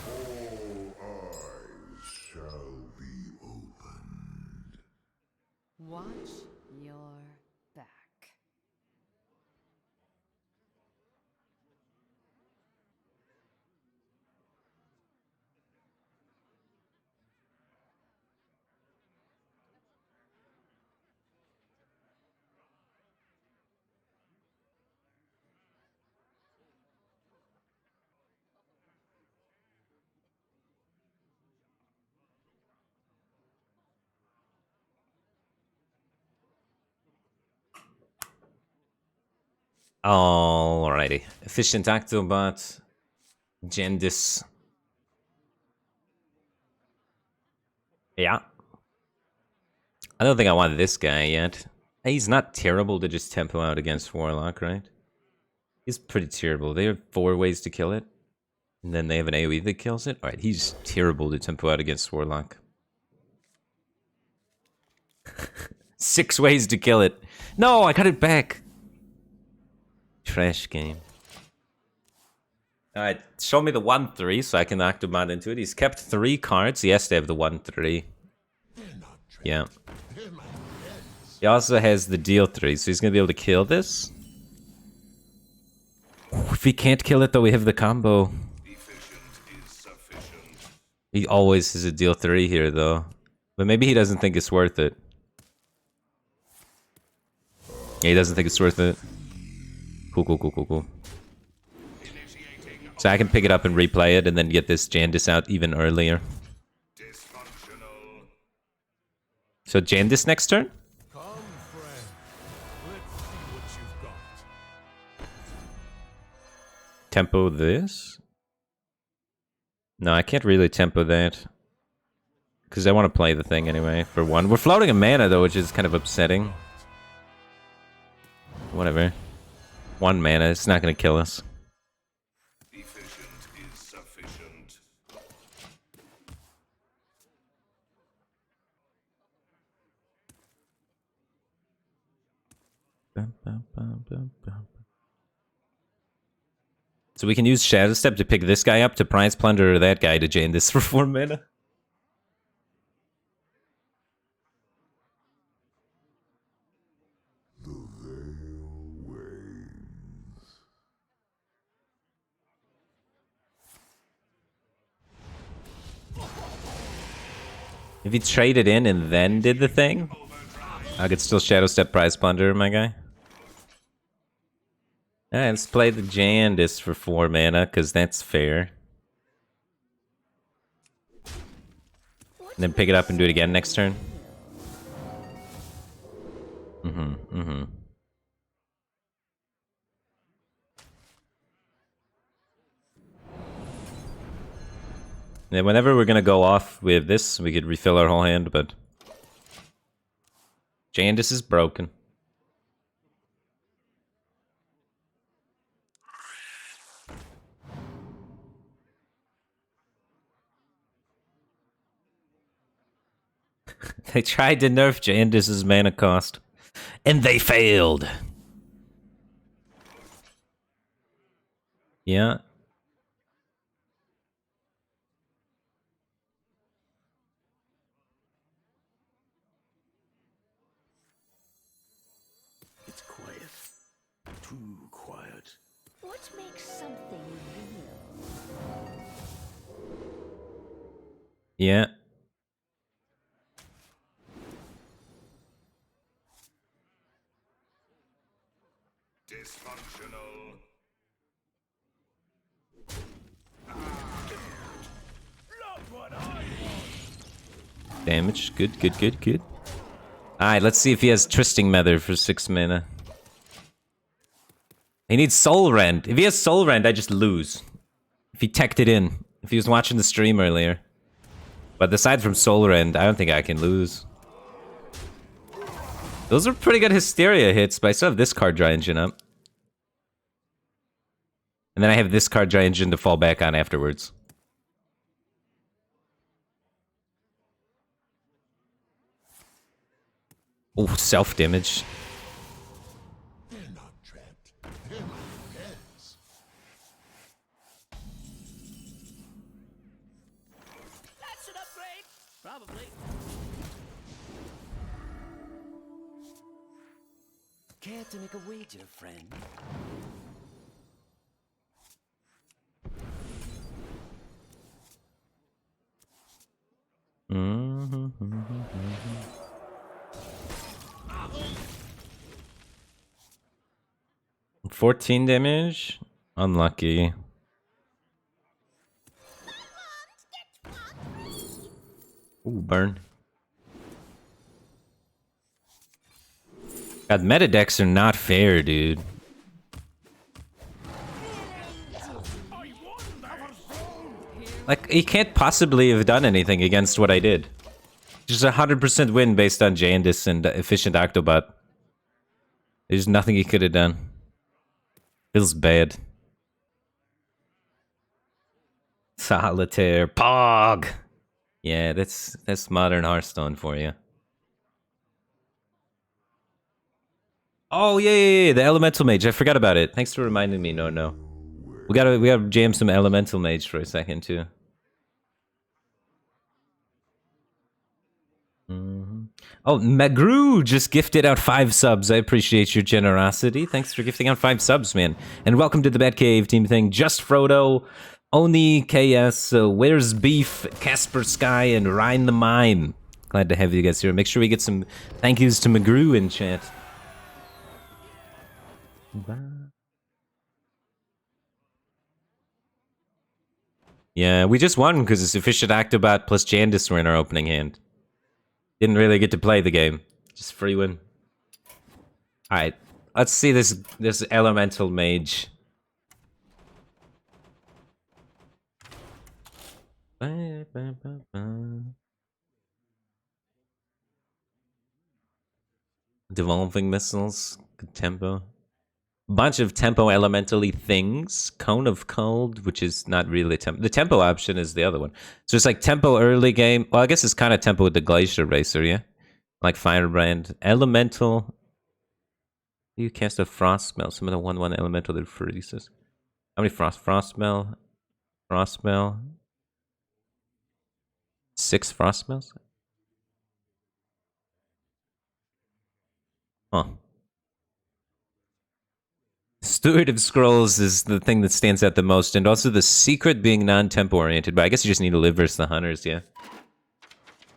All eyes shall be opened. Watch your back. Alrighty. Efficient Octobot. Jandis. Yeah. I don't think I want this guy yet. He's not terrible to just tempo out against Warlock, right? He's pretty terrible. They have 4 ways to kill it. And then they have an AoE that kills it. Alright, he's terrible to tempo out against Warlock. 6 ways to kill it. No, I got it back. Trash game. Alright, show me the 1-3 so I can Octobot into it. He's kept 3 cards. He has to have the 1-3. Yeah. He also has the deal 3, so he's gonna be able to kill this. If he can't kill it though, we have the combo. He always has a deal 3 here though. But maybe he doesn't think it's worth it. Yeah, he doesn't think it's worth it. Cool. So I can pick it up and replay it and then get this Jandis out even earlier. So Jandis next turn? Come, friend. Let's see what you've got. Tempo this? No, I can't really tempo that. Because I want to play the thing anyway, for 1. We're floating a mana though, which is kind of upsetting. Whatever. 1 mana, it's not going to kill us. Efficient is sufficient. So we can use Shadow Step to pick this guy up to prize plunder that guy to chain this for 4 mana. The veil wanes. If you traded in and then did the thing, I could still Shadow Step Prize Plunder, my guy. Alright, let's play the Jandis for 4 mana, because that's fair. And then pick it up and do it again next turn. And whenever we're gonna go off with this, we could refill our whole hand, but Jandis is broken. They tried to nerf Jandis' mana cost, and they failed. Yeah. It's quiet. Too quiet. What makes something real? Yeah. Dysfunctional. Damage. Good, good, good, good. Alright, let's see if he has Twisting Nether for 6 mana. He needs Soul Rend. If he has Soul Rend, I just lose. If he teched it in. If he was watching the stream earlier. But aside from Soul Rend, I don't think I can lose. Those are pretty good Hysteria hits, but I still have this card Dry Engine up. And then I have this card Dry Engine to fall back on afterwards. Oh, self-damage. They're not trapped. They're my friends. That's an upgrade. Probably. Care to make a wager, friend? Mm-hmm. 14 damage? Unlucky. Ooh, burn. God, meta decks are not fair, dude. Like, he can't possibly have done anything against what I did. Just a 100% win based on Jandis and Efficient Octobot. There's nothing he could have done. Feels bad. Solitaire. Pog! Yeah, that's modern Hearthstone for you. Oh, yeah, the Elemental Mage. I forgot about it. Thanks for reminding me. No. We gotta jam some Elemental Mage for a second, too. Oh, Magru just gifted out 5 subs. I appreciate your generosity. Thanks for gifting out 5 subs, man. And welcome to the Batcave team thing. Just Frodo, Oni, KS, Where's Beef, Casper Sky, and Ryan the Mime. Glad to have you guys here. Make sure we get some thank yous to Magru in chat. Yeah, we just won because it's Efficient Octobot plus Jandis were in our opening hand. Didn't really get to play the game. Just free win. Alright, let's see this Elemental Mage. Devolving Missiles, good tempo. Bunch of tempo elementally things. Cone of Cold, which is not really tempo. The tempo option is the other one. So it's like tempo early game. Well, I guess it's kind of tempo with the Glacier Racer, yeah? Like Firebrand. Elemental. You cast a Frost Smell. Some of the 1/1 elemental that freezes. How many Frost Smell? Frost Smell. 6 Frost Smells? Huh. Steward of Scrolls is the thing that stands out the most, and also the secret being non-tempo oriented, but I guess you just need to live versus the hunters, yeah.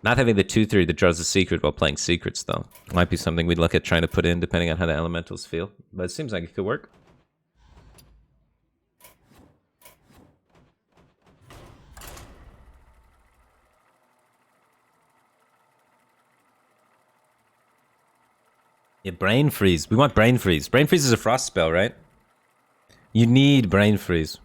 Not having the 2/3 that draws a secret while playing secrets, though. Might be something we'd look at trying to put in, depending on how the elementals feel. But it seems like it could work. Yeah, Brain Freeze. We want Brain Freeze. Brain Freeze is a frost spell, right? You need Brain Freeze.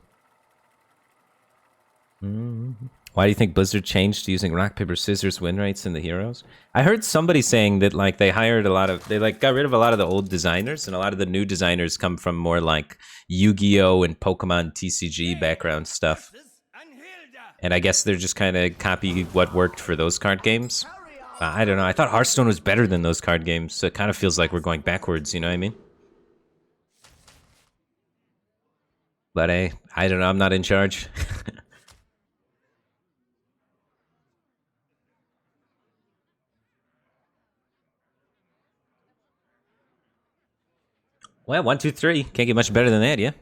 Why do you think Blizzard changed to using rock, paper, scissors win rates in the heroes? I heard somebody saying that like they hired a lot of, they like got rid of a lot of the old designers, and a lot of the new designers come from more like Yu-Gi-Oh and Pokemon TCG background stuff. And I guess they're just kind of copy what worked for those card games. I don't know. I thought Hearthstone was better than those card games, so it kind of feels like we're going backwards. You know what I mean? But I don't know. I'm not in charge. Well, 1, 2, 3. Can't get much better than that, yeah.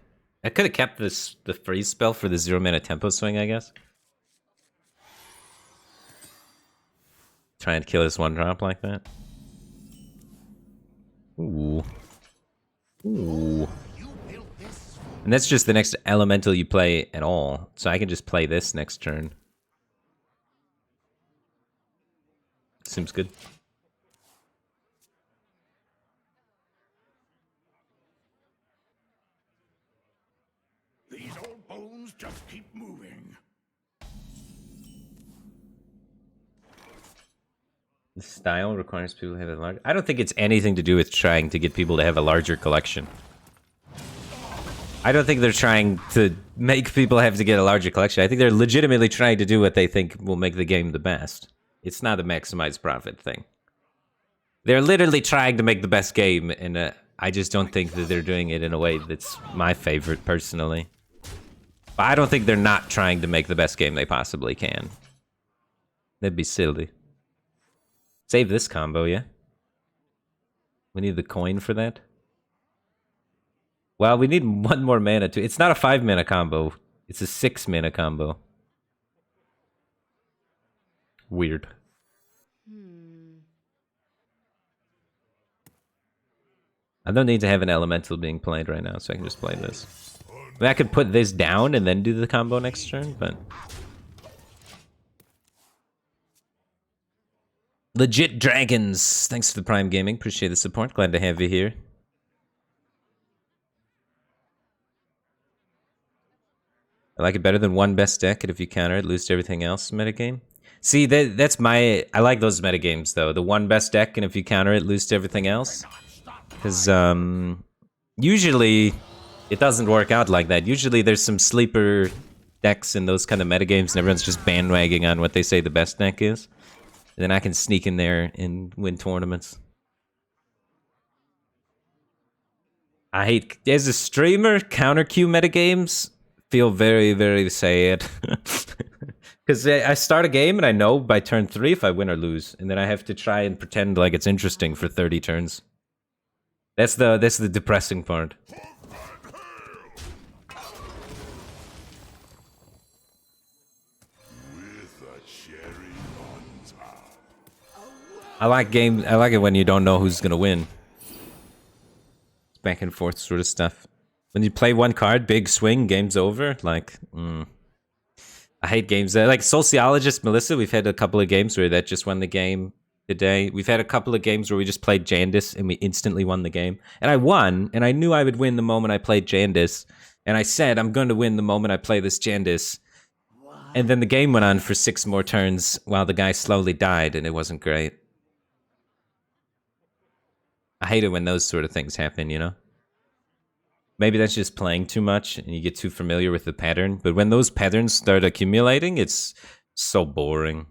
I could have kept the freeze spell for the 0-mana tempo swing, I guess. Trying to kill this 1-drop like that. Ooh. Ooh. And that's just the next elemental you play at all. So I can just play this next turn. Seems good. These old bones just keep moving. The style requires people to have a large... I don't think it's anything to do with trying to get people to have a larger collection. I don't think they're trying to make people have to get a larger collection. I think they're legitimately trying to do what they think will make the game the best. It's not a maximize profit thing. They're literally trying to make the best game, and I just don't think that they're doing it in a way that's my favorite, personally. But I don't think they're not trying to make the best game they possibly can. That'd be silly. Save this combo, yeah? We need the coin for that? Well, we need 1 more mana too. It's not a 5-mana combo. It's a 6-mana combo. Weird. I don't need to have an elemental being played right now, so I can just play this. I mean, I could put this down and then do the combo next turn, but... Legit Dragons! Thanks for the Prime Gaming. Appreciate the support. Glad to have you here. I like it better than 1 best deck, and if you counter it, lose to everything else metagame. See, that's my... I like those metagames, though. The 1 best deck, and if you counter it, lose to everything else. Because, usually, it doesn't work out like that. Usually, there's some sleeper decks in those kind of metagames, and everyone's just bandwagging on what they say the best deck is. And then I can sneak in there and win tournaments. I hate... As a streamer, counter queue metagames feel very, very sad. Because I start a game and I know by turn 3 if I win or lose. And then I have to try and pretend like it's interesting for 30 turns. That's the depressing part. I like it when you don't know who's gonna win. It's back and forth sort of stuff. When you play 1 card, big swing, game's over. Like, I hate games that, like Sociologist Melissa. We've had a couple of games where that just won the game today. We've had a couple of games where we just played Jandis and we instantly won the game. And I won, and I knew I would win the moment I played Jandis. And I said, I'm going to win the moment I play this Jandis. And then the game went on for 6 more turns while the guy slowly died, and it wasn't great. I hate it when those sort of things happen, you know? Maybe that's just playing too much and you get too familiar with the pattern. But when those patterns start accumulating, it's so boring.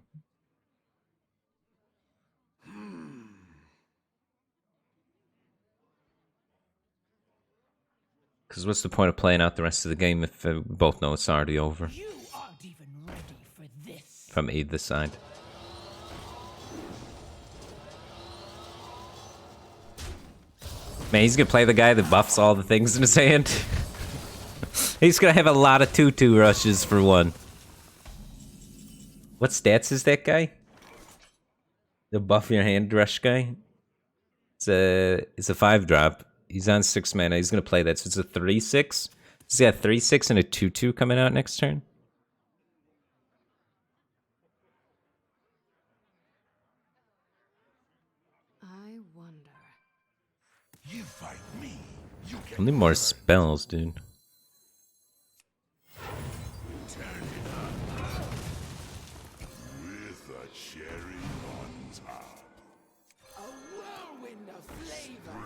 Because what's the point of playing out the rest of the game if we both know it's already over? You aren't even ready for this. From either side. Man, he's gonna play the guy that buffs all the things in his hand. He's gonna have a lot of 2/2 rushes for 1. What stats is that guy? The buff your hand rush guy. It's a 5-drop. He's on 6 mana. He's gonna play that. So it's a 3/6. He's got 3/6 and a 2/2 coming out next turn. I wonder. You fight me, you get I need more spells, dude. with a cherry on top. A whirlwind of flavor.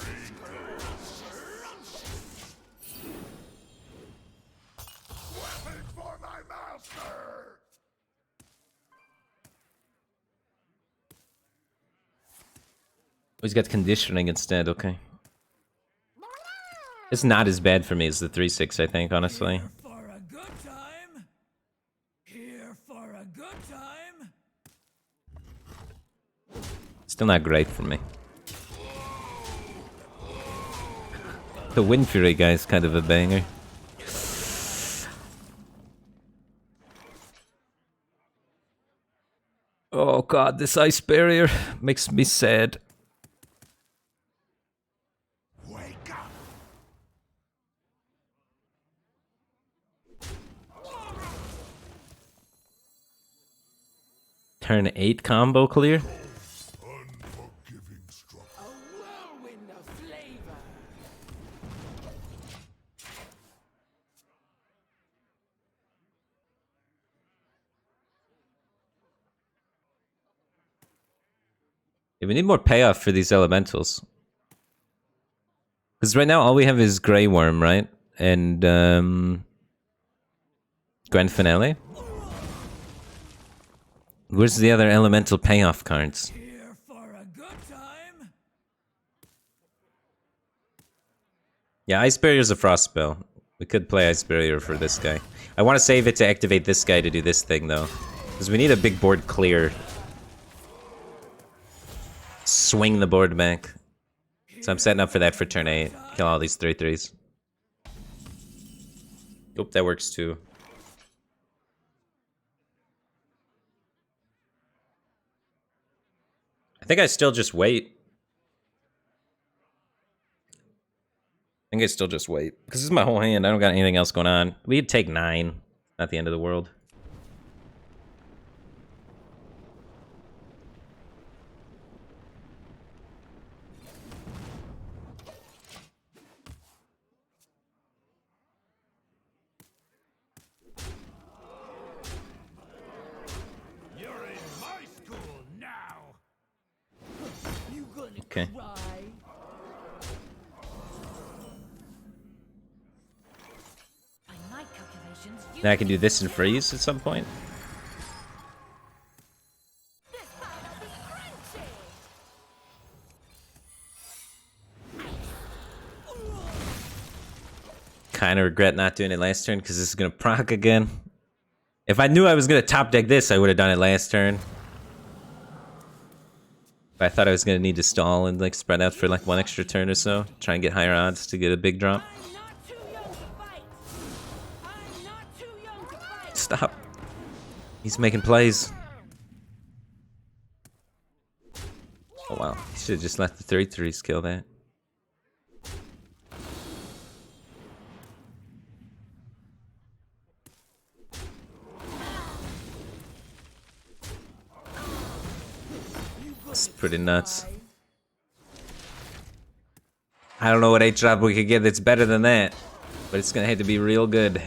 Weapon for my master! Oh, he's got conditioning instead. Okay. It's not as bad for me as the 3/6, I think, honestly. Here for a good time. Here for a good time. Still not great for me. The Wind Fury guy is kind of a banger. Oh god, this ice barrier makes me sad. Wake up! Turn 8 combo clear. Unforgiving struggle. A whirlwind of flavor. Yeah, we need more payoff for these elementals. Because right now all we have is Grey Worm, right? And Grand Finale. Where's the other elemental payoff cards? Here for a good time. Yeah, Ice Barrier's a frost spell. We could play Ice Barrier for this guy. I want to save it to activate this guy to do this thing, though. Because we need a big board clear. Swing the board back. So I'm setting up for that for turn 8. Kill all these 3/3s. Oop, that works too. I think I still just wait. I think I still just wait. Because this is my whole hand. I don't got anything else going on. We'd take 9. Not the end of the world. You're in my school now! Okay. By my calculations, you Now I can do this and freeze at some point. Kind of regret not doing it last turn because this is going to proc again. If I knew I was going to top deck this, I would have done it last turn. But I thought I was going to need to stall and like spread out for like 1 extra turn or so. Try and get higher odds to get a big drop. I'm not too young to fight. I'm not too young to fight. Stop. He's making plays. Oh wow. He should have just let the 3/3s kill that. It's pretty nuts. I don't know what 8-drop we could get that's better than that. But it's gonna have to be real good.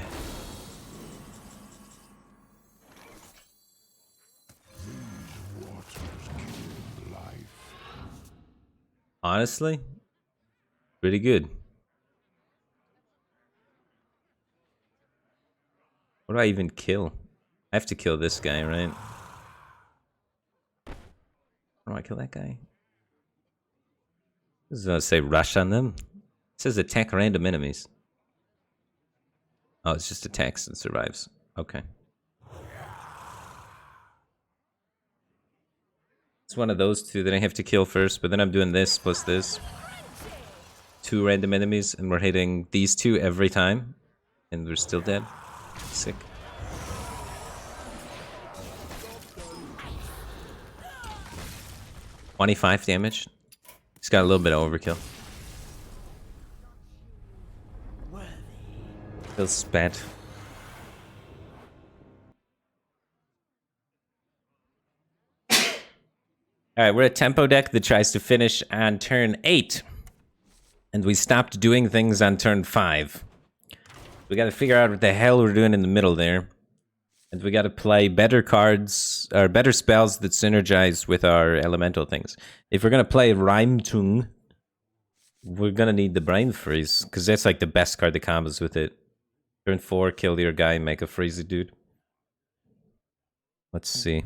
Honestly, pretty good. What do I even kill? I have to kill this guy, right? How do I kill that guy? This is gonna say rush on them. It says attack random enemies. Oh, it's just attacks and survives. Okay. It's one of those two that I have to kill first, but then I'm doing this plus this. 2 random enemies, and we're hitting these 2 every time. And they're still dead. Sick. 25 damage. He's got a little bit of overkill. Feels spent. Alright, we're a tempo deck that tries to finish on turn 8. And we stopped doing things on turn 5. We gotta figure out what the hell we're doing in the middle there. And we gotta play better cards, or better spells that synergize with our elemental things. If we're gonna play Reimtung, we're gonna need the Brain Freeze, because that's like the best card that combos with it. Turn 4, kill your guy, make a freezy dude. Let's see.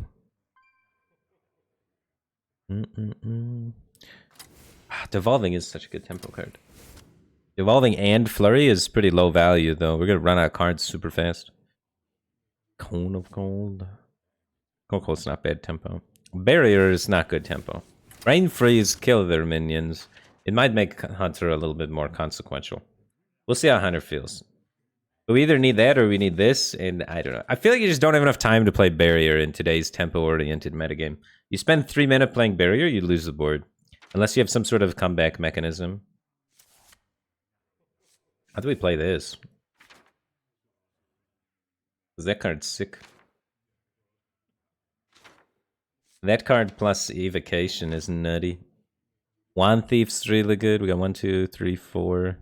Devolving is such a good tempo card. Devolving and Flurry is pretty low value, though. We're gonna run out of cards super fast. Cone of Cold. Cone of Cold's not bad tempo. Barrier is not good tempo. Rain Freeze, kill their minions. It might make Hunter a little bit more consequential. We'll see how Hunter feels. But we either need that or we need this, and I don't know. I feel like you just don't have enough time to play Barrier in today's tempo-oriented metagame. You spend 3 minutes playing Barrier, you lose the board. Unless you have some sort of comeback mechanism. How do we play this? Because that card's sick. That card plus Evocation is nutty. Wand Thief's really good. We got 1, 2, 3, 4.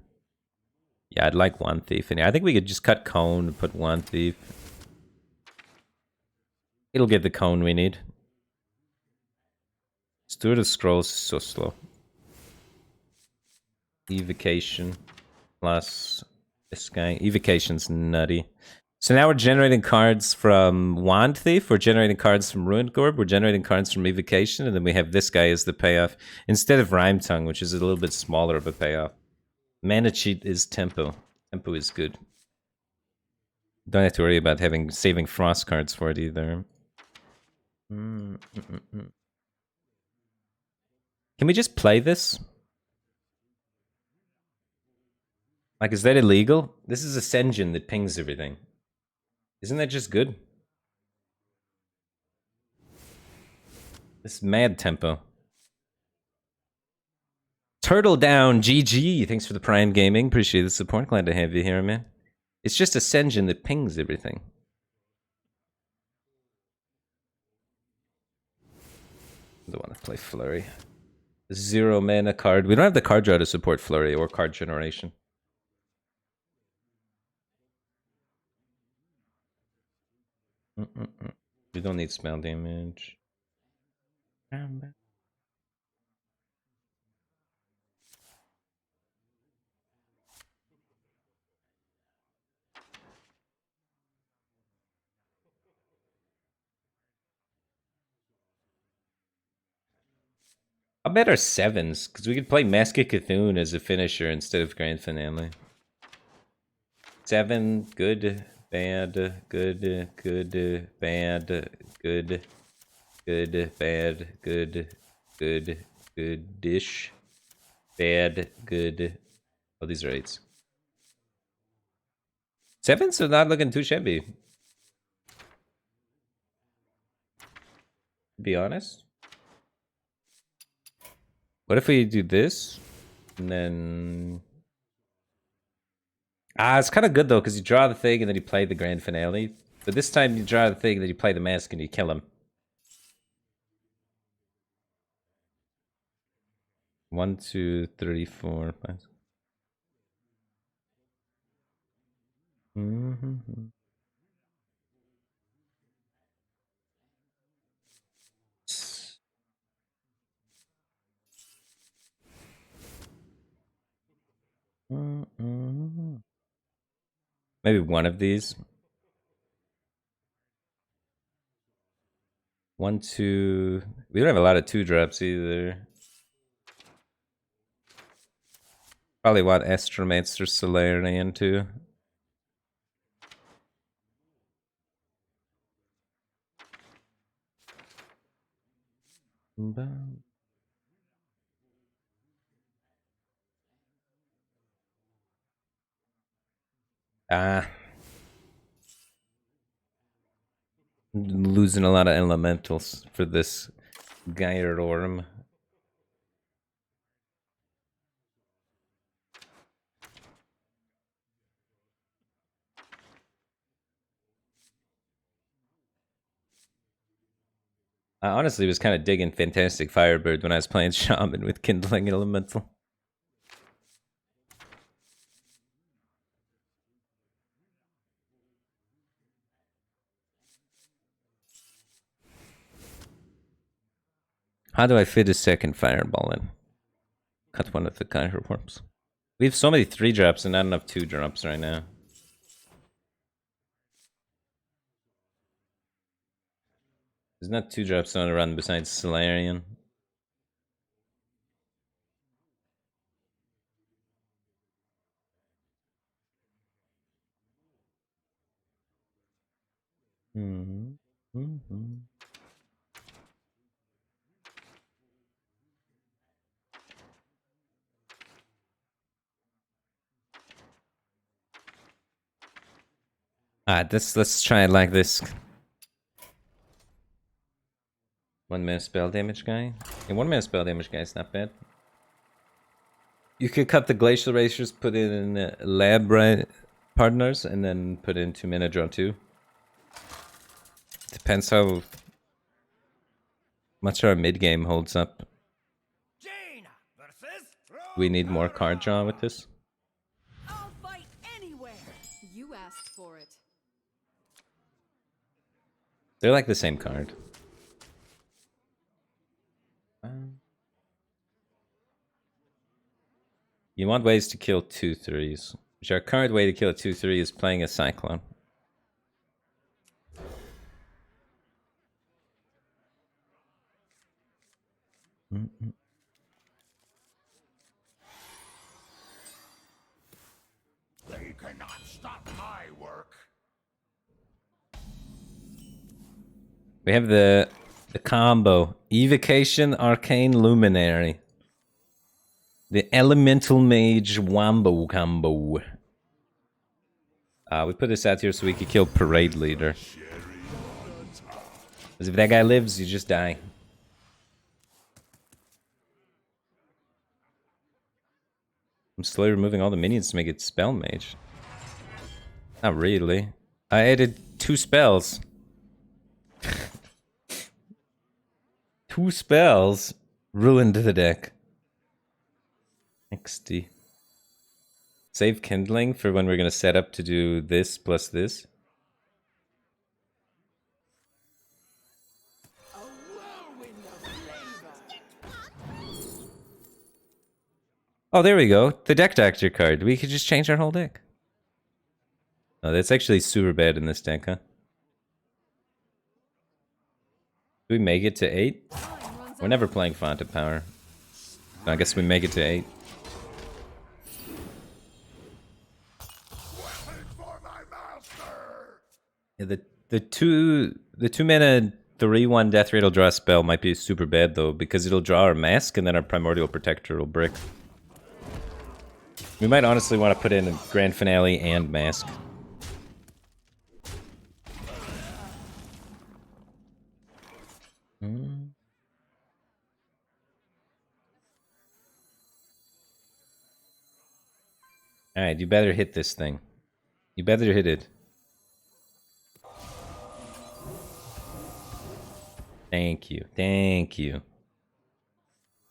Yeah, I'd like Wand Thief in here. I think we could just cut Cone and put Wand Thief. It'll get the Cone we need. Steward of Scrolls is so slow. Evocation plus this guy. Evocation's nutty. So now we're generating cards from Wand Thief, we're generating cards from Ruined Gorb, we're generating cards from Evocation, and then we have this guy as the payoff, instead of Rhyme Tongue, which is a little bit smaller of a payoff. Mana Cheat is Tempo. Tempo is good. Don't have to worry about saving Frost cards for it either. Can we just play this? Like, is that illegal? This is Ascension that pings everything. Isn't that just good? This mad tempo. Turtle down, GG. Thanks for the Prime Gaming. Appreciate the support. Glad to have you here, man. It's just Ascension that pings everything. I don't want to play Flurry. 0 mana card. We don't have the card draw to support Flurry or card generation. We don't need spell damage. How bad are 7s? Because we could play Mask of Cthulhu as a finisher instead of Grand Finale. 7, good, bad, good, good, bad, good, good, bad, good, good, good-ish, bad, good. Oh, these are 8s. 7s are not looking too shabby. To be honest. What if we do this? And then... it's kind of good, though, because you draw the thing and then you play the Grand Finale. But this time you draw the thing and then you play the mask and you kill him. 1, 2, 3, 4, 5. Maybe one of these. 1, 2. We don't have a lot of 2-drops either. Probably want Astromancer Solarian too. Losing a lot of elementals for this Gyrorum. I honestly was kind of digging Fantastic Firebird when I was playing Shaman with Kindling Elemental. How do I fit a second Fireball in? Cut one of the Kaiser Worms. We have so many 3-drops and not enough 2-drops right now. There's not 2-drops on a run besides Solarian. Let's try it like this. 1 minute spell damage guy. Yeah, 1 minute spell damage guy is not bad. You could cut the Glacial Racers, put it in lab partners, and then put in 2 mana draw 2. Depends how much our mid game holds up. Jane versus We need more card draw with this. I'll fight anywhere. You asked for it. They're like the same card. You want ways to kill 2/3s. Which our current way to kill a 2/3 is playing a Cyclone. They cannot stop my work. We have the combo. Evocation, Arcane Luminary. The Elemental Mage Wombo combo. We put this out here so we could kill Parade Leader. Because if that guy lives, you just die. I'm slowly removing all the minions to make it Spell Mage. Not really. I added 2 spells. 2 spells ruined the deck. XD. Save Kindling for when we're going to set up to do this plus this. A whirlwind of flavor. Oh, there we go. The deck doctor card. We could just change our whole deck. Oh, that's actually super bad in this deck, huh? Do we make it to 8? We're never playing Font of Power. I guess we make it to 8. For my master. Yeah, the 2 mana 3/1 Death Rattle draw spell might be super bad though, because it'll draw our Mask and then our Primordial Protector will brick. We might honestly want to put in a Grand Finale and Mask. Alright, you better hit this thing. You better hit it. Thank you. Thank you.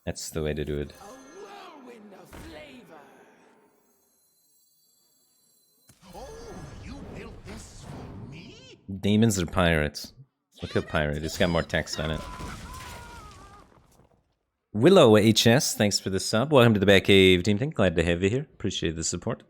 That's the way to do it. A whirlwind of flavor. Oh, you built this for me? Demons or pirates? Look at pirate. It's got more text on it. Willow HS, thanks for the sub. Welcome to the Batcave Team Thing. Glad to have you here. Appreciate the support.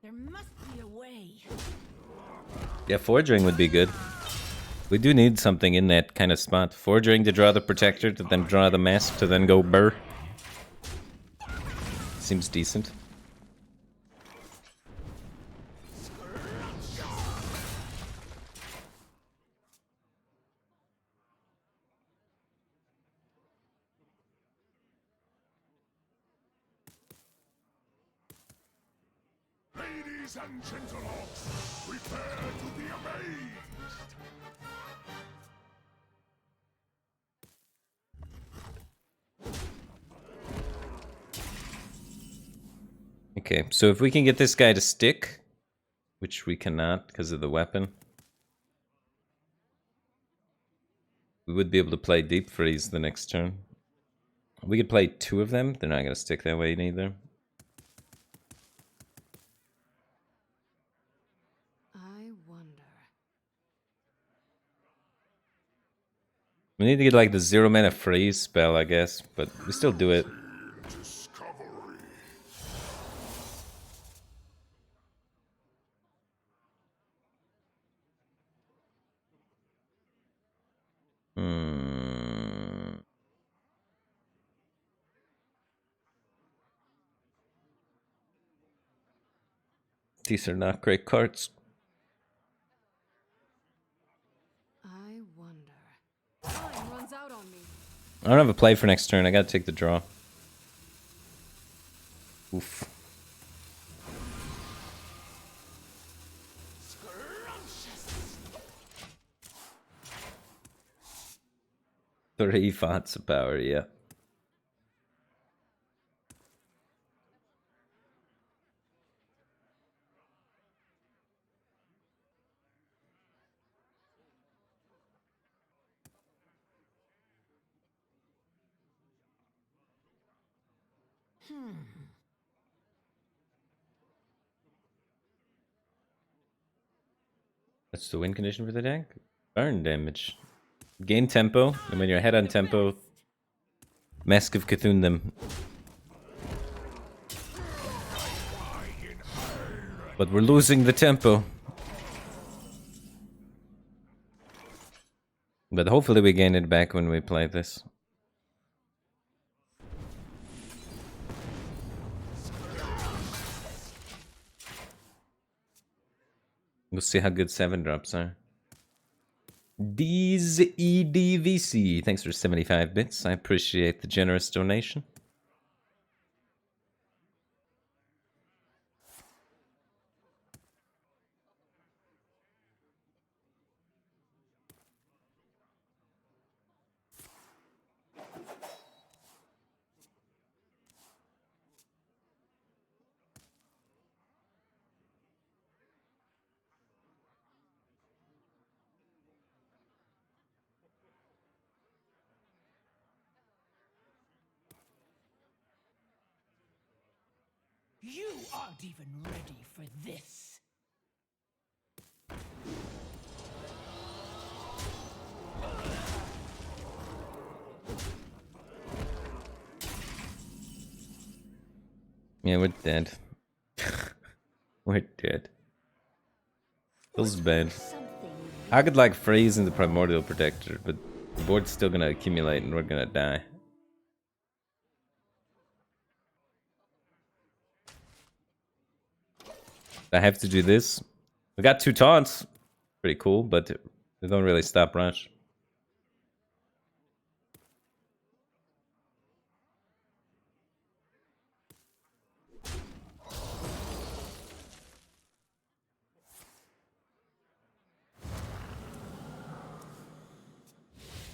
There must be a way. Yeah, Forging would be good. We do need something in that kind of spot. Forging to draw the Protector, to then draw the Mask, to then go Burr. Seems decent. Ladies and gentlemen, prepare to be amazed. Okay, so if we can get this guy to stick, which we cannot because of the weapon, we would be able to play Deep Freeze the next turn. We could play 2 of them. They're not going to stick that way neither. I wonder. We need to get like the 0-mana freeze spell, I guess, but we still do it. Discovery. These are not great cards. I wonder. Time runs out on me. I don't have a play for next turn. I gotta take the draw. Oof. Scrumptious. 3 fonts of power, yeah. What's the win condition for the deck? Burn damage. Gain tempo, and when you're ahead on tempo, Mask of Cthulhu them. But we're losing the tempo. But hopefully we gain it back when we play this. We'll see how good 7 drops are. D's EDVC. Thanks for 75 bits. I appreciate the generous donation. You aren't even ready for this. Yeah, we're dead. We're dead. Feels bad. I could like freeze in the Primordial Protector, but the board's still gonna accumulate and we're gonna die. I have to do this. We got 2 taunts. Pretty cool, but they don't really stop rush.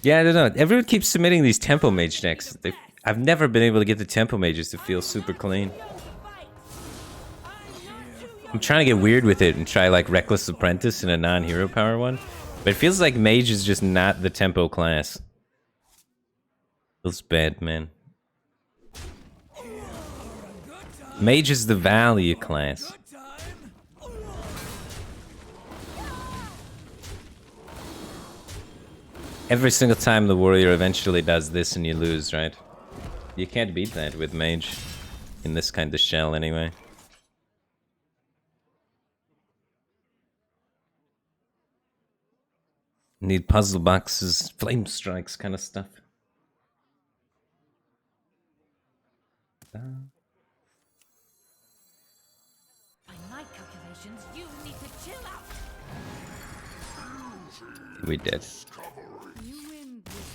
Yeah, I don't know. Everyone keeps submitting these Tempo Mage decks. I've never been able to get the Tempo Mages to feel super clean. I'm trying to get weird with it and try like Reckless Apprentice in a non-hero power one. But it feels like Mage is just not the tempo class. Feels bad, man. Mage is the value class. Every single time the warrior eventually does this and you lose, right? You can't beat that with Mage. In this kind of shell, anyway. Need puzzle boxes, flame strikes kind of stuff. By my calculations, you need to chill out. We did. You win this.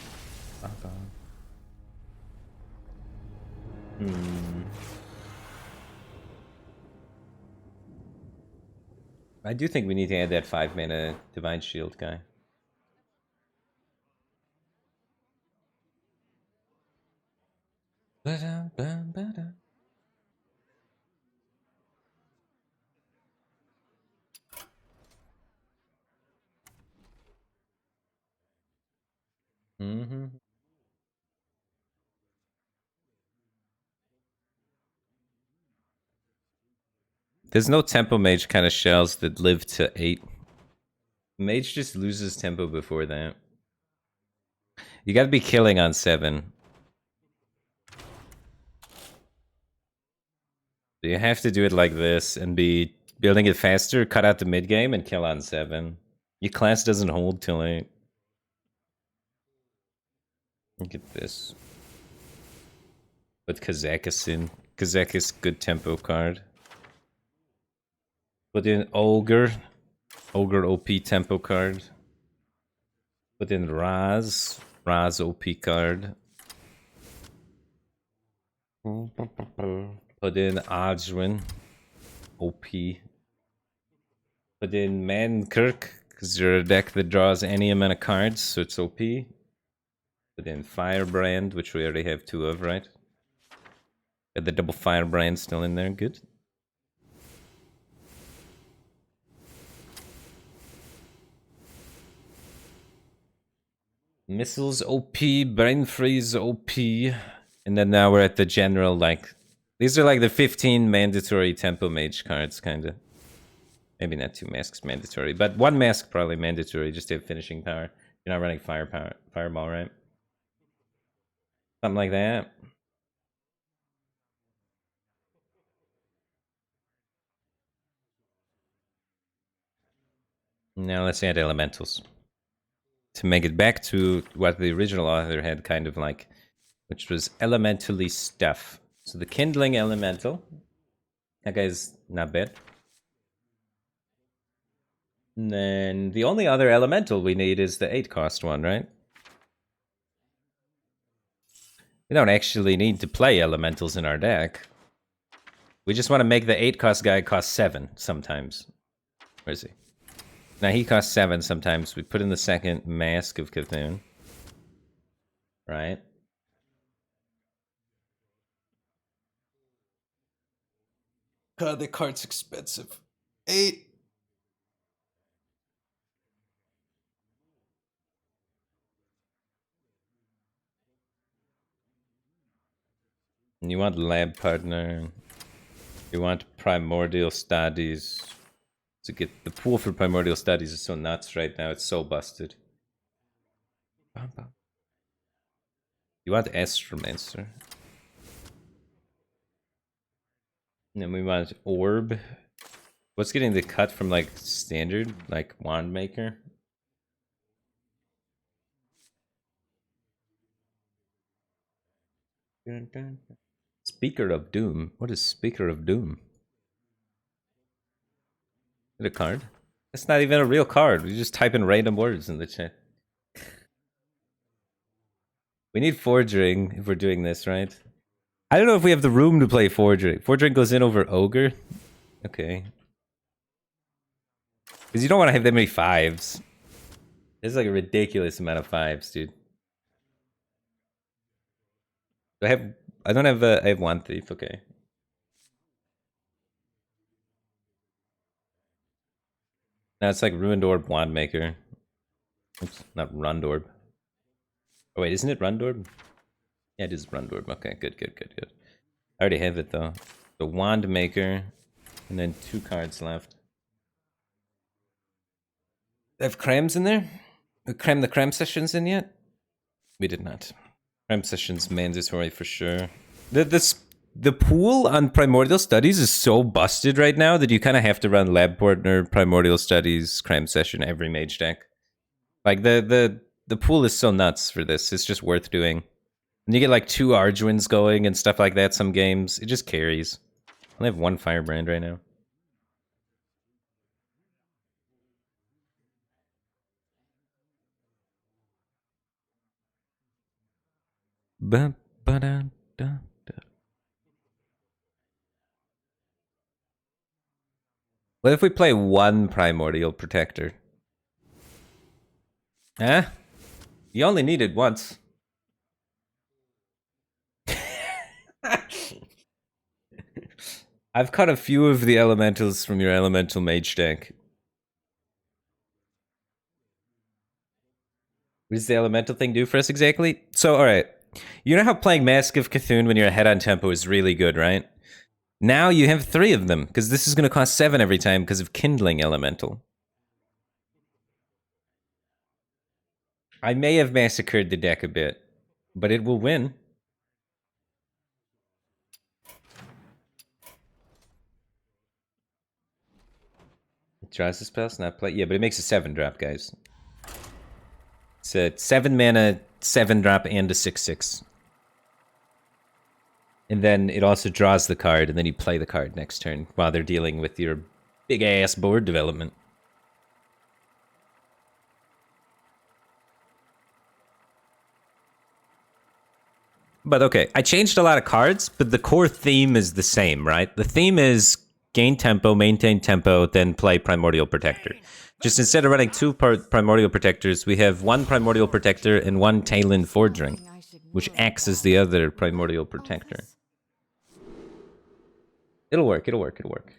I do think we need to add that 5-mana Divine Shield guy. Mm-hmm. There's no tempo mage kind of shells that live to 8. Mage just loses tempo before that. You gotta be killing on 7. So you have to do it like this and be building it faster, cut out the mid game, and kill on 7. Your class doesn't hold till 8. Look at this. Put Kazakis in. Kazakis, good tempo card. Put in Ogre. Ogre OP tempo card. Put in Raz. Raz OP card. Put in Ajwin. OP. Put in Mankirk, because you're a deck that draws any amount of cards, so it's OP. Put in Firebrand, which we already have 2 of, right? Got the double Firebrand still in there, good. Missiles OP, Brain Freeze OP. And then now we're at the general, like... These are like the 15 mandatory Tempo Mage cards, kinda. Maybe not 2 masks mandatory, but 1 mask probably mandatory, just to have finishing power. You're not running Fireball, right? Something like that. Now let's add elementals. To make it back to what the original author had kind of like, which was elementally stuff. So the Kindling Elemental. That guy's not bad. And then the only other elemental we need is the 8-cost one, right? We don't actually need to play elementals in our deck. We just want to make the 8-cost guy cost 7 sometimes. Where is he? Now he costs 7 sometimes. We put in the second Mask of Cthulhu. Right? God, the card's expensive. 8. And you want Lab Partner. You want Primordial Studies. To get the pool for Primordial Studies is so nuts right now. It's so busted. You want Astromancer. And then we want Orb. What's getting the cut from like standard? Like Wand Maker? Speaker of Doom. What is Speaker of Doom? Is it a card? That's not even a real card. We just type in random words in the chat. We need Forging if we're doing this, right? I don't know if we have the room to play Forging. Forging goes in over Ogre. Okay. Because you don't want to have that many 5s. There's like a ridiculous amount of 5s, dude. I have 1 thief, okay. Now it's like Ruined Orb, Wand Maker. Oops, not Rund Orb. Oh wait, isn't it Rund Orb? Yeah, it is Rund Orb. Okay, good. I already have it though. The Wand Maker, and then 2 cards left. I have Crams in there? We crammed the Cram sessions in yet? We did not. Cram sessions mandatory for sure. The pool on Primordial Studies is so busted right now that you kind of have to run Lab Partner, Primordial Studies, Cram Session every mage deck. Like the pool is so nuts for this. It's just worth doing. And you get like 2 Arduins going and stuff like that some games. It just carries. I only have 1 Firebrand right now. Ba-ba-da-da-da. What if we play 1 Primordial Protector? Huh? You only need it once. I've caught a few of the elementals from your elemental mage deck. What does the elemental thing do for us exactly? So, alright. You know how playing Mask of Cthulhu when you're ahead on tempo is really good, right? Now you have 3 of them, because this is going to cost 7 every time because of Kindling Elemental. I may have massacred the deck a bit, but it will win. It draws the spells, not play. Yeah, but it makes a 7-drop, guys. It's a 7 mana, 7-drop, and a 6/6. And then it also draws the card, and then you play the card next turn while they're dealing with your big-ass board development. But okay, I changed a lot of cards, but the core theme is the same, right? The theme is gain tempo, maintain tempo, then play Primordial Protector. Just instead of running 2 Primordial Protectors, we have 1 Primordial Protector and 1 Talon Forging, which acts as the other Primordial Protector. It'll work, it'll work, it'll work.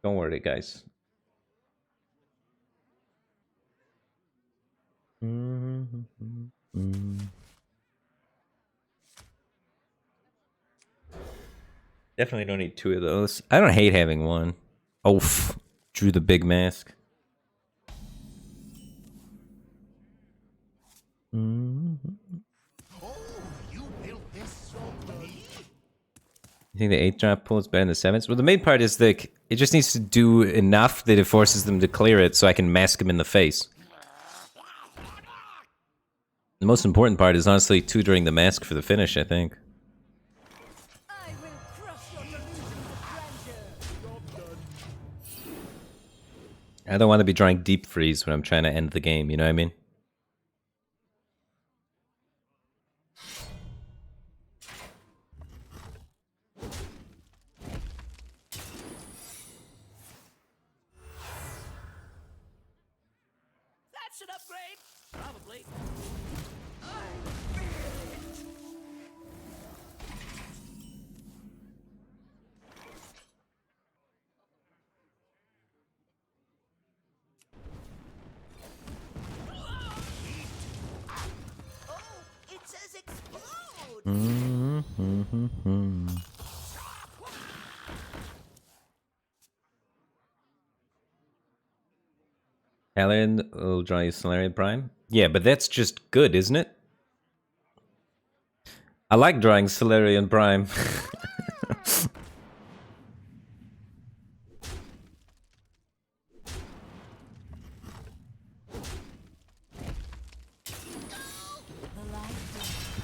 Don't worry, guys. Definitely don't need 2 of those. I don't hate having 1. Oh, drew the big mask. Oh, you built this for me? You think the 8-drop pool is better than the 7s? Well, the main part is that it just needs to do enough that it forces them to clear it so I can mask them in the face. The most important part is honestly tutoring the mask for the finish, I think. I will crush your delusions of grandeur. I don't want to be drawing deep freeze when I'm trying to end the game, you know what I mean? That should upgrade. Probably. Oh, it says explode. Alan will draw you Solarian Prime. Yeah, but that's just good, isn't it? I like drawing Solarian Prime.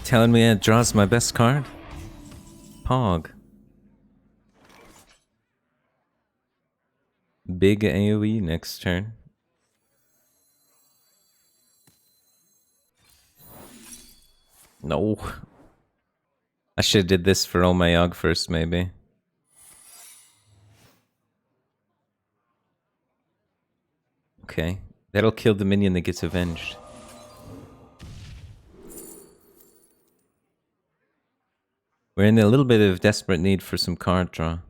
Telling me it draws my best card? Pog. Big AoE next turn. No. I should have did this for Omayog first, maybe. Okay. That'll kill the minion that gets avenged. We're in a little bit of desperate need for some card draw.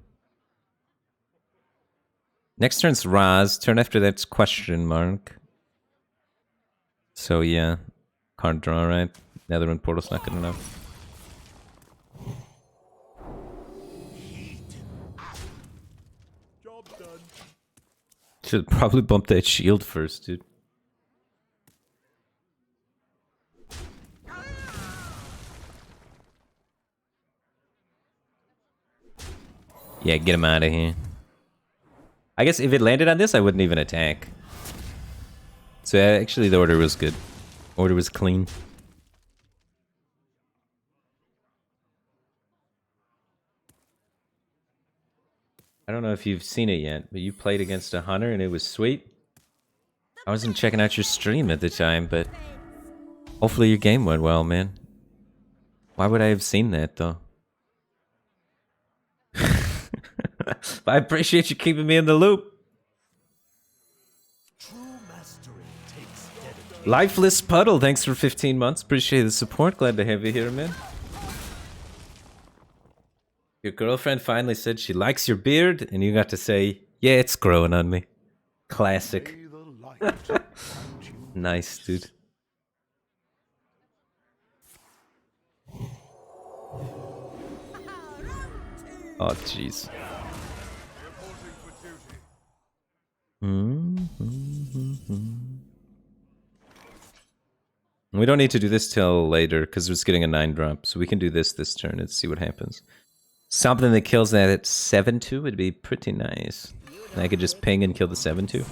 Next turn's Raz. Turn after that's question mark. So yeah. Card draw, right? Netherwind Portal's not good enough. Job done. Should probably bump that shield first, dude. Yeah, get him out of here. I guess if it landed on this, I wouldn't even attack. So actually the order was good. Order was clean. I don't know if you've seen it yet, but you played against a hunter and it was sweet. I wasn't checking out your stream at the time, but hopefully your game went well, man. Why would I have seen that, though? But I appreciate you keeping me in the loop. True mastery takes dedication. Lifeless Puddle, thanks for 15 months. Appreciate the support. Glad to have you here, man. Your girlfriend finally said she likes your beard, and you got to say, yeah, it's growing on me. Classic. May the light find you. Nice, dude. Oh, jeez. We don't need to do this till later because it's getting a 9-drop, so we can do this turn and see what happens. Something that kills that at 7-2 would be pretty nice. And I could just ping and kill the 7-2.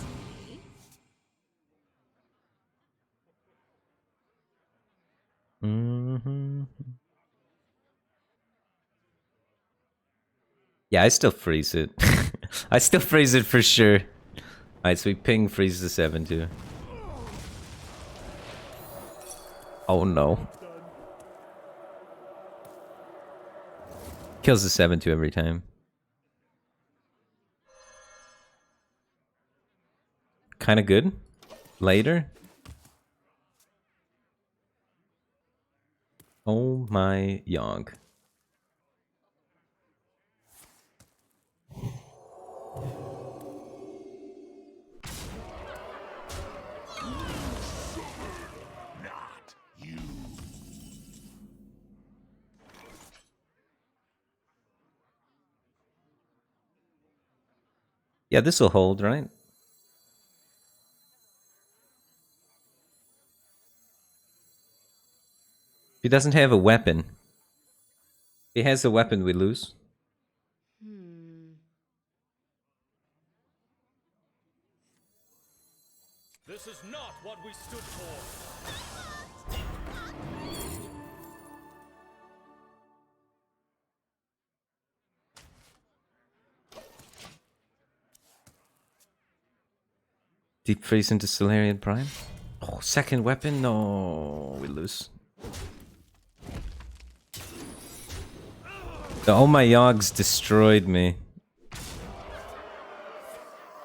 Yeah, I still freeze it. I still freeze it for sure. Alright, so we ping freeze the 7-2. Oh no. Kills the 7-2 every time. Kinda good. Later. Oh my yonk. Not you. Yeah, this will hold, right? He doesn't have a weapon. If he has a weapon, we lose. This is not what we stood for. Deep freeze into Solarian Prime. Oh, second weapon? No, we lose. The Oh My Yogs destroyed me.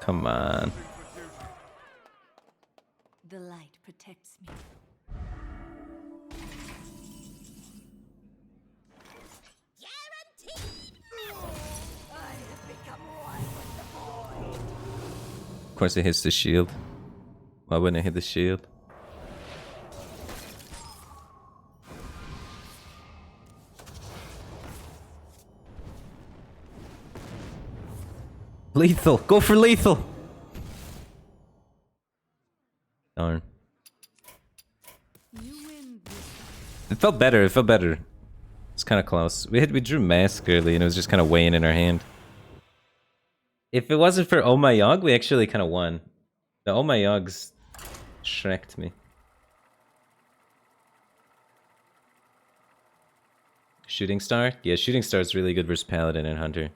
Come on. The light protects me. Guaranteed! I have become one with the void. Of course it hits the shield. Why wouldn't it hit the shield? Lethal! Go for lethal! Darn. You win this. It felt better, it felt better. It's kind of close. We drew Mask early and it was just kind of weighing in our hand. If it wasn't for Oh My Yog, we actually kind of won. The Oh My Yogs shreked me. Shooting Star? Yeah, Shooting Star is really good versus Paladin and Hunter.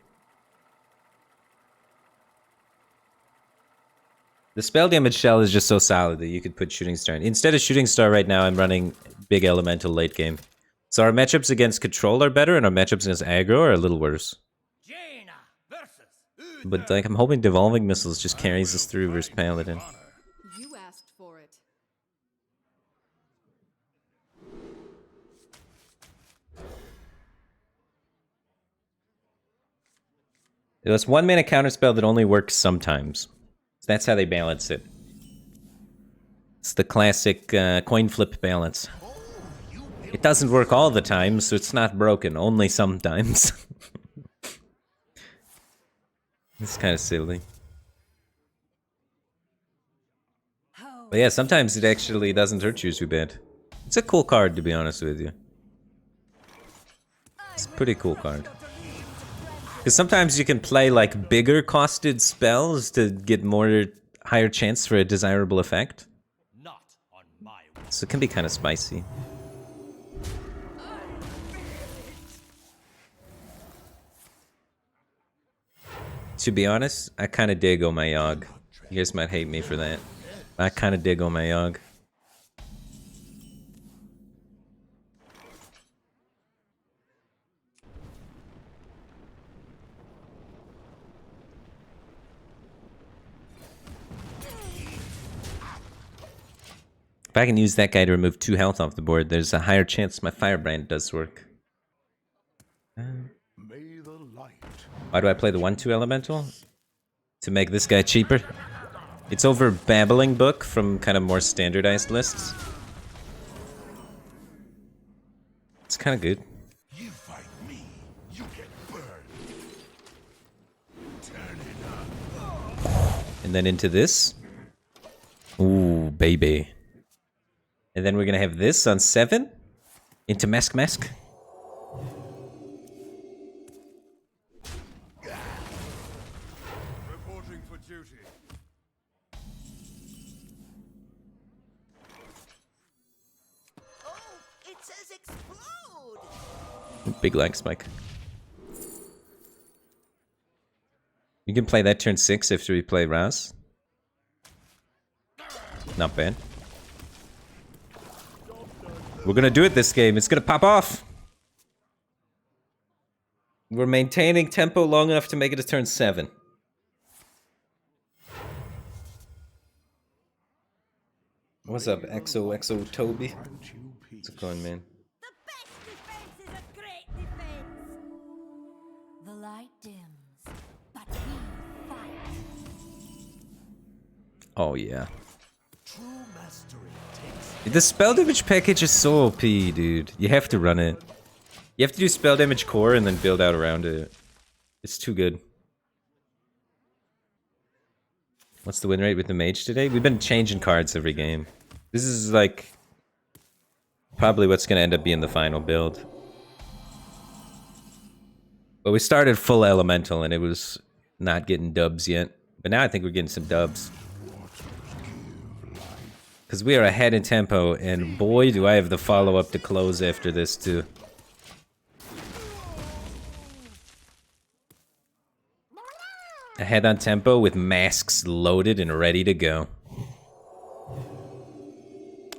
The spell damage shell is just so solid that you could put Shooting Star in. Instead of Shooting Star right now, I'm running Big Elemental late game. So our matchups against Control are better, and our matchups against Aggro are a little worse. Jaina versus But like, I'm hoping Devolving Missiles just carries us through versus Paladin. You asked for it. It was 1-mana counterspell that only works sometimes. So that's how they balance it. It's the classic coin flip balance. It doesn't work all the time, so it's not broken, only sometimes. It's kind of silly. But yeah, sometimes it actually doesn't hurt you too bad. It's a cool card, to be honest with you. It's a pretty cool card. Because sometimes you can play like bigger costed spells to get higher chance for a desirable effect. Not on my watch. So it can be kind of spicy. To be honest, I kind of dig Oh My Yog. You guys might hate me for that. I kind of dig Oh My Yog. If I can use that guy to remove 2 health off the board, there's a higher chance my Firebrand does work. May the light. Why do I play the 1-2 Elemental? To make this guy cheaper. It's over Babbling Book from kind of more standardized lists. It's kind of good. You fight me, you get burned. And then into this. Ooh, baby. And then we're gonna have this on 7. Into Mask Mask. Reporting for duty. Oh, it says explode! Big lag spike. You can play that turn 6 after we play Raz. Not bad. We're gonna do it this game. It's gonna pop off. We're maintaining tempo long enough to make it a turn 7. What's up, XO Toby? How's it going, man? The best defense is a great defense. The light dims, but we fight. Oh yeah. True mastery takes The spell damage package is so OP, dude. You have to run it. You have to do spell damage core and then build out around it. It's too good. What's the win rate with the mage today? We've been changing cards every game. This is like probably what's going to end up being the final build. But we started full elemental and it was not getting dubs yet. But now I think we're getting some dubs. Because we are ahead in tempo, and boy do I have the follow-up to close after this too. Ahead on tempo with masks loaded and ready to go.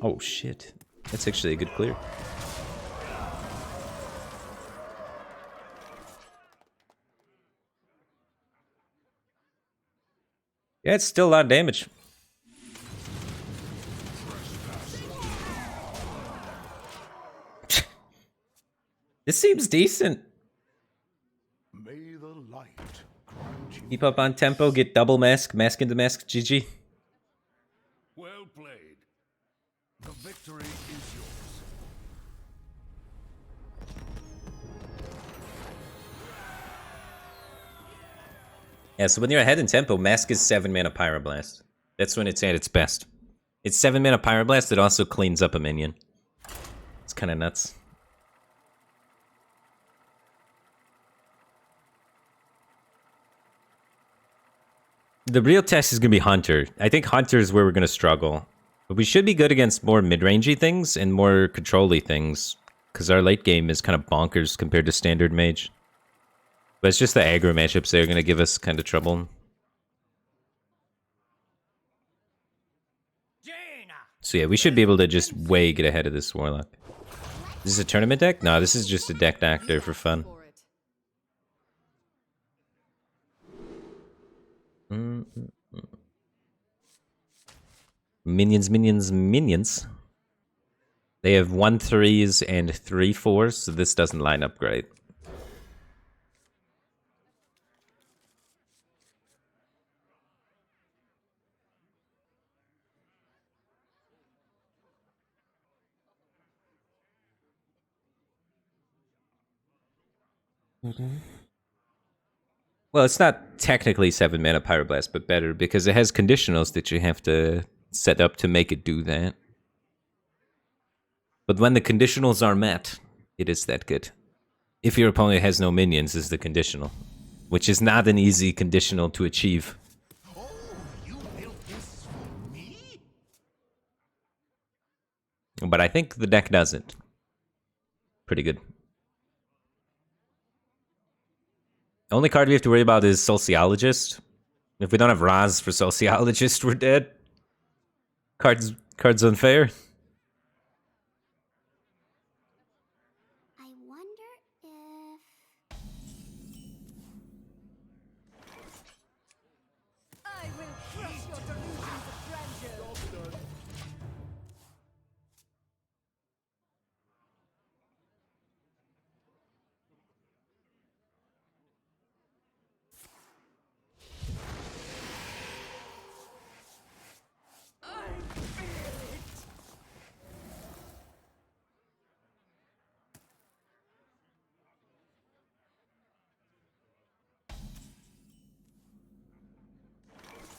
Oh shit. That's actually a good clear. Yeah, it's still a lot of damage. This seems decent. may the light grant you. Keep up on tempo, get double mask, mask into mask, GG. Well played. The victory is yours. Yeah, so when you're ahead in tempo, mask is 7 mana Pyroblast. That's when it's at its best. It's 7 mana Pyroblast, it also cleans up a minion. It's kind of nuts. The real test is going to be Hunter. I think Hunter is where we're going to struggle. But we should be good against more mid-rangey things and more control-y things. Because our late game is kind of bonkers compared to standard mage. But it's just the aggro matchups that are going to give us kind of trouble. So yeah, we should be able to just way get ahead of this Warlock. Is this a tournament deck? No, this is just a deck actor for fun. Minions, minions, minions. They have 1/3s and 3/4s, so this doesn't line up great. Well, it's not technically 7 mana Pyroblast, but better because it has conditionals that you have to set up to make it do that. But when the conditionals are met, it is that good. If your opponent has no minions, is the conditional, which is not an easy conditional to achieve. Oh, you built this for me? But I think the deck does it. Pretty good. The only card we have to worry about is Sociologist. If we don't have Raz for Sociologist, we're dead. Cards unfair. I wonder if I will crush your delusions of grandeur.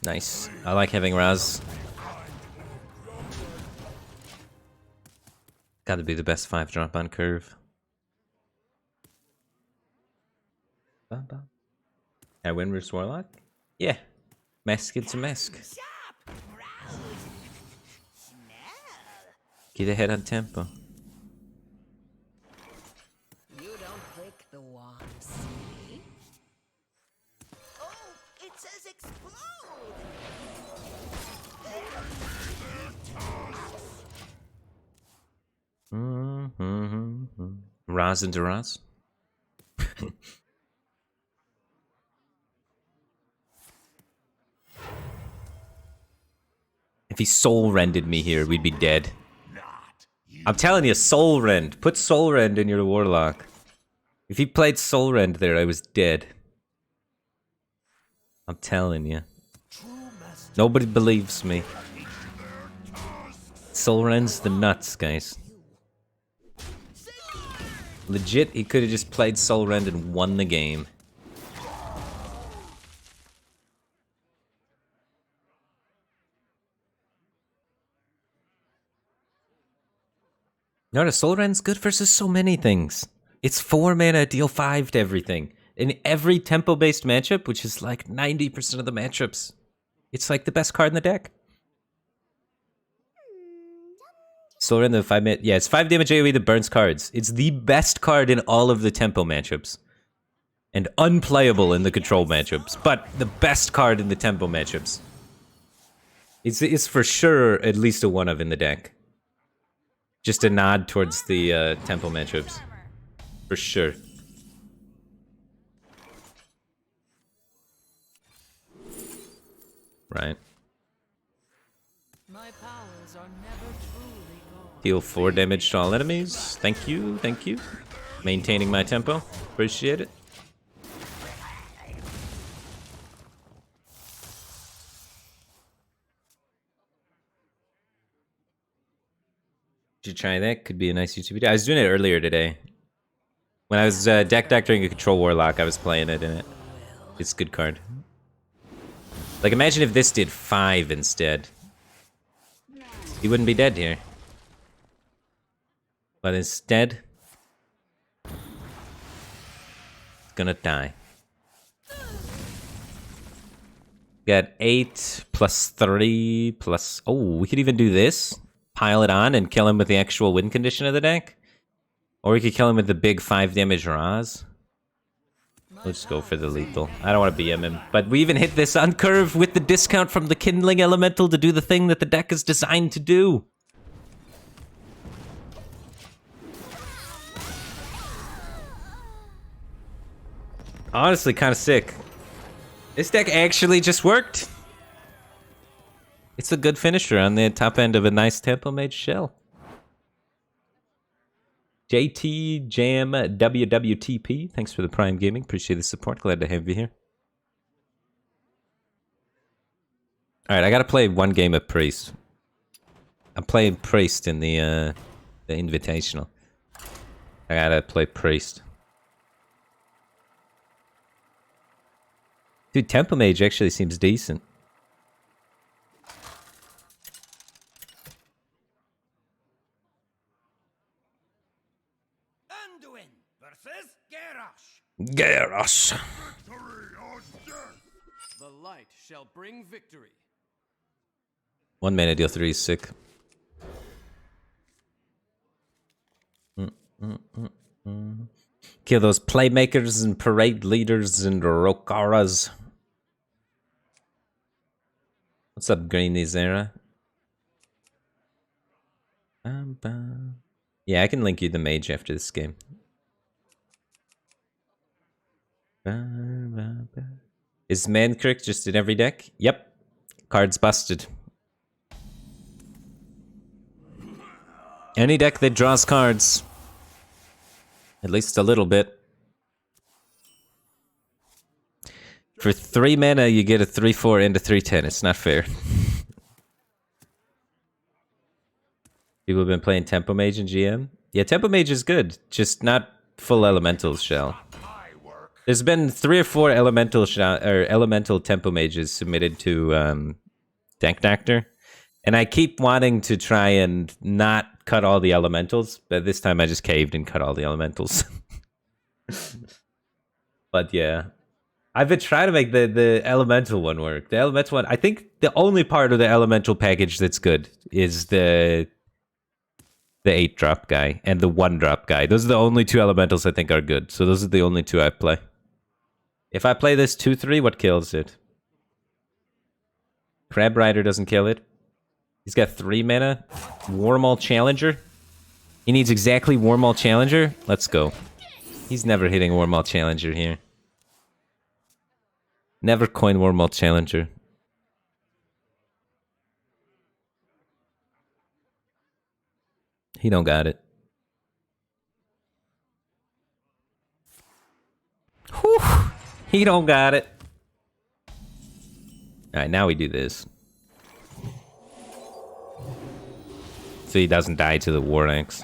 Nice. I like having Raz. Gotta be the best 5-drop on curve. I win versus Warlock? Yeah. Mask into mask. Sharp, round, smell. Get ahead on tempo. You don't click the wand, see? Oh, it says explode. Raz into Raz. If he soul rended me here, we'd be dead. I'm telling you, soul rend. Put soul rend in your Warlock. If he played soul rend there, I was dead. I'm telling you. Nobody believes me. Soul rend's the nuts, guys. Legit, he could have just played soul rend and won the game. No, Soul Rend's good versus so many things. It's 4 mana, deal 5 to everything. In every tempo-based matchup, which is like 90% of the matchups, it's like the best card in the deck. Soul Rend, the 5 mana, yeah, it's 5 damage AoE that burns cards. It's the best card in all of the tempo matchups. And unplayable in the control matchups, but the best card in the tempo matchups. It's for sure at least a 1-of in the deck. Just a nod towards the tempo matchups. For sure. Right. My powers are never truly gone. Deal 4 damage to all enemies. Thank you, thank you. Maintaining my tempo. Appreciate it. Did you try that? Could be a nice YouTube video. I was doing it earlier today. When I was deck doctoring a control Warlock, I was playing it in it. It's a good card. Like, imagine if this did 5 instead. He wouldn't be dead here. But instead, he's gonna die. Got 8 plus 3 plus... Oh, we could even do this. Pile it on and kill him with the actual win condition of the deck. Or we could kill him with the big 5 damage Raz. We'll just go for the lethal. I don't want to BM him. But we even hit this on curve with the discount from the Kindling Elemental to do the thing that the deck is designed to do. Honestly, kind of sick. This deck actually just worked. It's a good finisher on the top end of a nice tempo mage shell. JT Jam WWTP, thanks for the Prime Gaming. Appreciate the support. Glad to have you here. All right, I gotta play one game of Priest. I'm playing Priest in the Invitational. I gotta play Priest. Dude, Tempo Mage actually seems decent. Anduin versus Garrosh. Garrosh. Victory or death! The light shall bring victory. 1 mana, deal 3 is sick. Kill those playmakers and parade leaders and Rokaras. What's up, Greeny Zera? Yeah, I can link you the mage after this game. Is Mankirk just in every deck? Yep. Cards busted. Any deck that draws cards. At least a little bit. For 3 mana, you get a 3/4 and a 3/10. It's not fair. People have been playing Tempo Mage and GM. Yeah, Tempo Mage is good. Just not full elementals shell. My work. There's been 3 or 4 elemental elemental tempo mages submitted to Deck Doctor, and I keep wanting to try and not cut all the elementals, but this time I just caved and cut all the elementals. But yeah, I've been trying to make the elemental one work. The elemental one, I think the only part of the elemental package that's good is the 8-drop guy and the 1-drop guy. Those are the only 2 elementals I think are good. So those are the only 2 I play. If I play this 2-3, what kills it? Crab Rider doesn't kill it. He's got 3 mana. Warmaul Challenger. He needs exactly Warmaul Challenger. Let's go. He's never hitting Warmaul Challenger here. Never coin Warmaul Challenger. He don't got it. Whew. He don't got it. Alright, now we do this. So he doesn't die to the War Axe.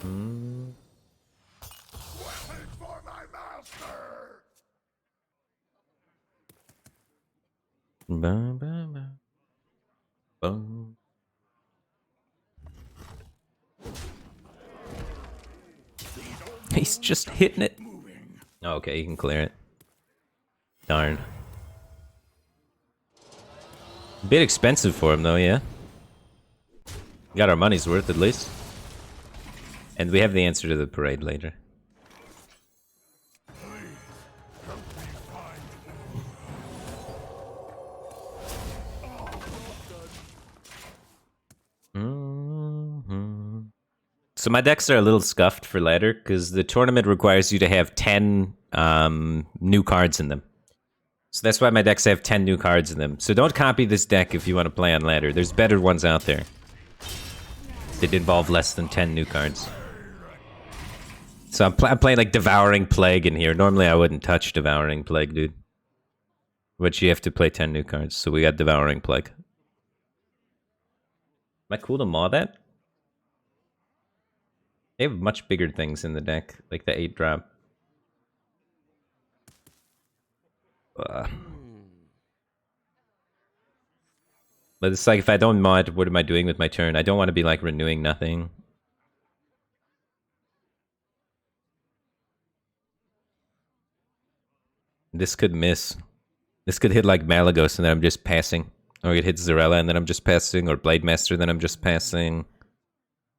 Weapons for my master! Ba, ba, ba. Boom. He's just hitting it. Okay, you can clear it. Darn. A bit expensive for him though, yeah. Got our money's worth at least. And we have the answer to the parade later. So my decks are a little scuffed for ladder because the tournament requires you to have 10 new cards in them. So that's why my decks have 10 new cards in them. So don't copy this deck if you want to play on ladder. There's better ones out there that involve less than 10 new cards. So I'm playing like Devouring Plague in here. Normally I wouldn't touch Devouring Plague, dude. But you have to play 10 new cards. So we got Devouring Plague. Am I cool to maw that? They have much bigger things in the deck, like the 8-drop. But it's like, if I don't mod, what am I doing with my turn? I don't want to be like renewing nothing. This could miss. This could hit like Malagos and then I'm just passing. Or it hits Zarella and then I'm just passing. Or Blade Master and then I'm just passing.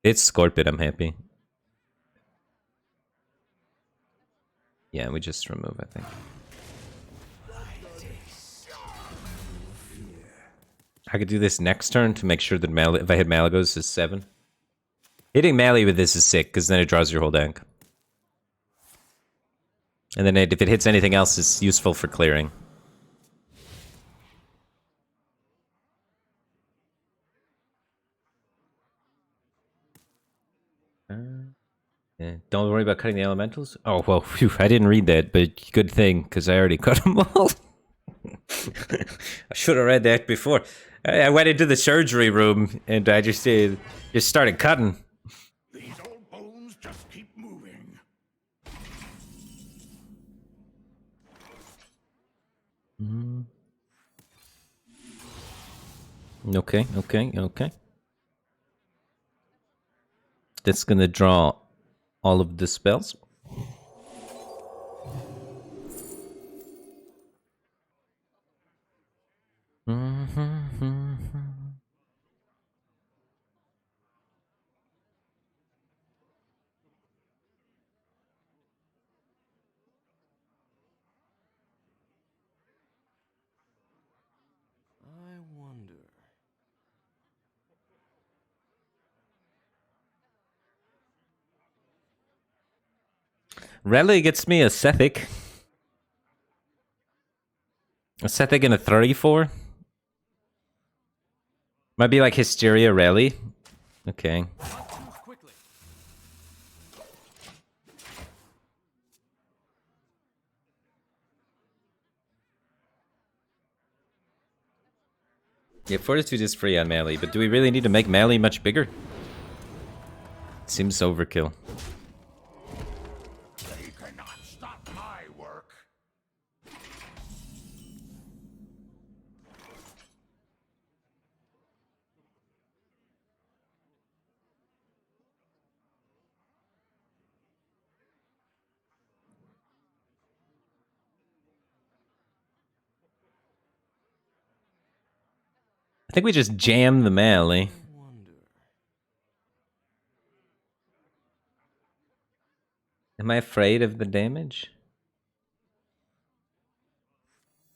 It's Scorpion, I'm happy. Yeah, we just remove, I think. I could do this next turn to make sure that if I hit Malagos is 7. Hitting Mally with this is sick, because then it draws your whole deck. And then if it hits anything else, it's useful for clearing. Yeah. Don't worry about cutting the elementals. Oh, well, phew, I didn't read that, but good thing, because I already cut them all. I should have read that before. I went into the surgery room, and I just started cutting. These old bones just keep moving. Okay. That's gonna draw all of the spells. I wonder. Rally gets me a Sethic. A Sethic and a 34. Might be like Hysteria Rally. Okay. Quickly. Yeah, Fortitude is free on Mally, but do we really need to make Mally much bigger? Seems overkill. think we just jam the melee. Am I afraid of the damage?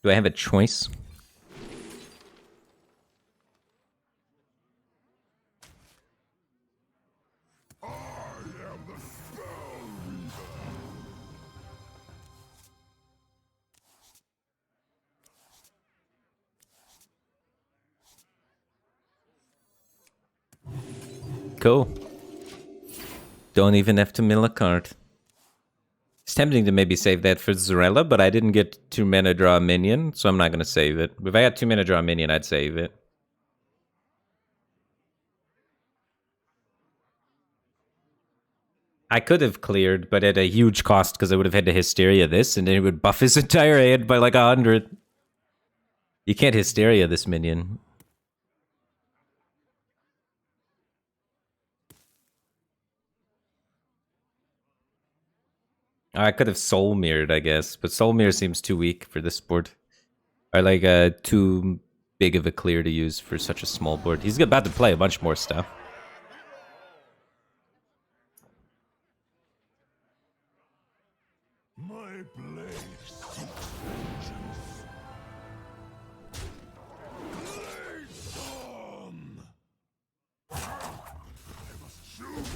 Do I have a choice? Cool. Don't even have to mill a card. It's tempting to maybe save that for Zarella, but I didn't get 2 mana draw a minion, so I'm not going to save it. If I got 2 mana draw a minion, I'd save it. I could have cleared, but at a huge cost because I would have had to Hysteria this, and then it would buff his entire hand by like 100. You can't Hysteria this minion. I could have Soul Mirrored, I guess, but Soul Mirror seems too weak for this board. Or like too big of a clear to use for such a small board. He's about to play a bunch more stuff. My blade seeks vengeance. Blade storm! I must choose.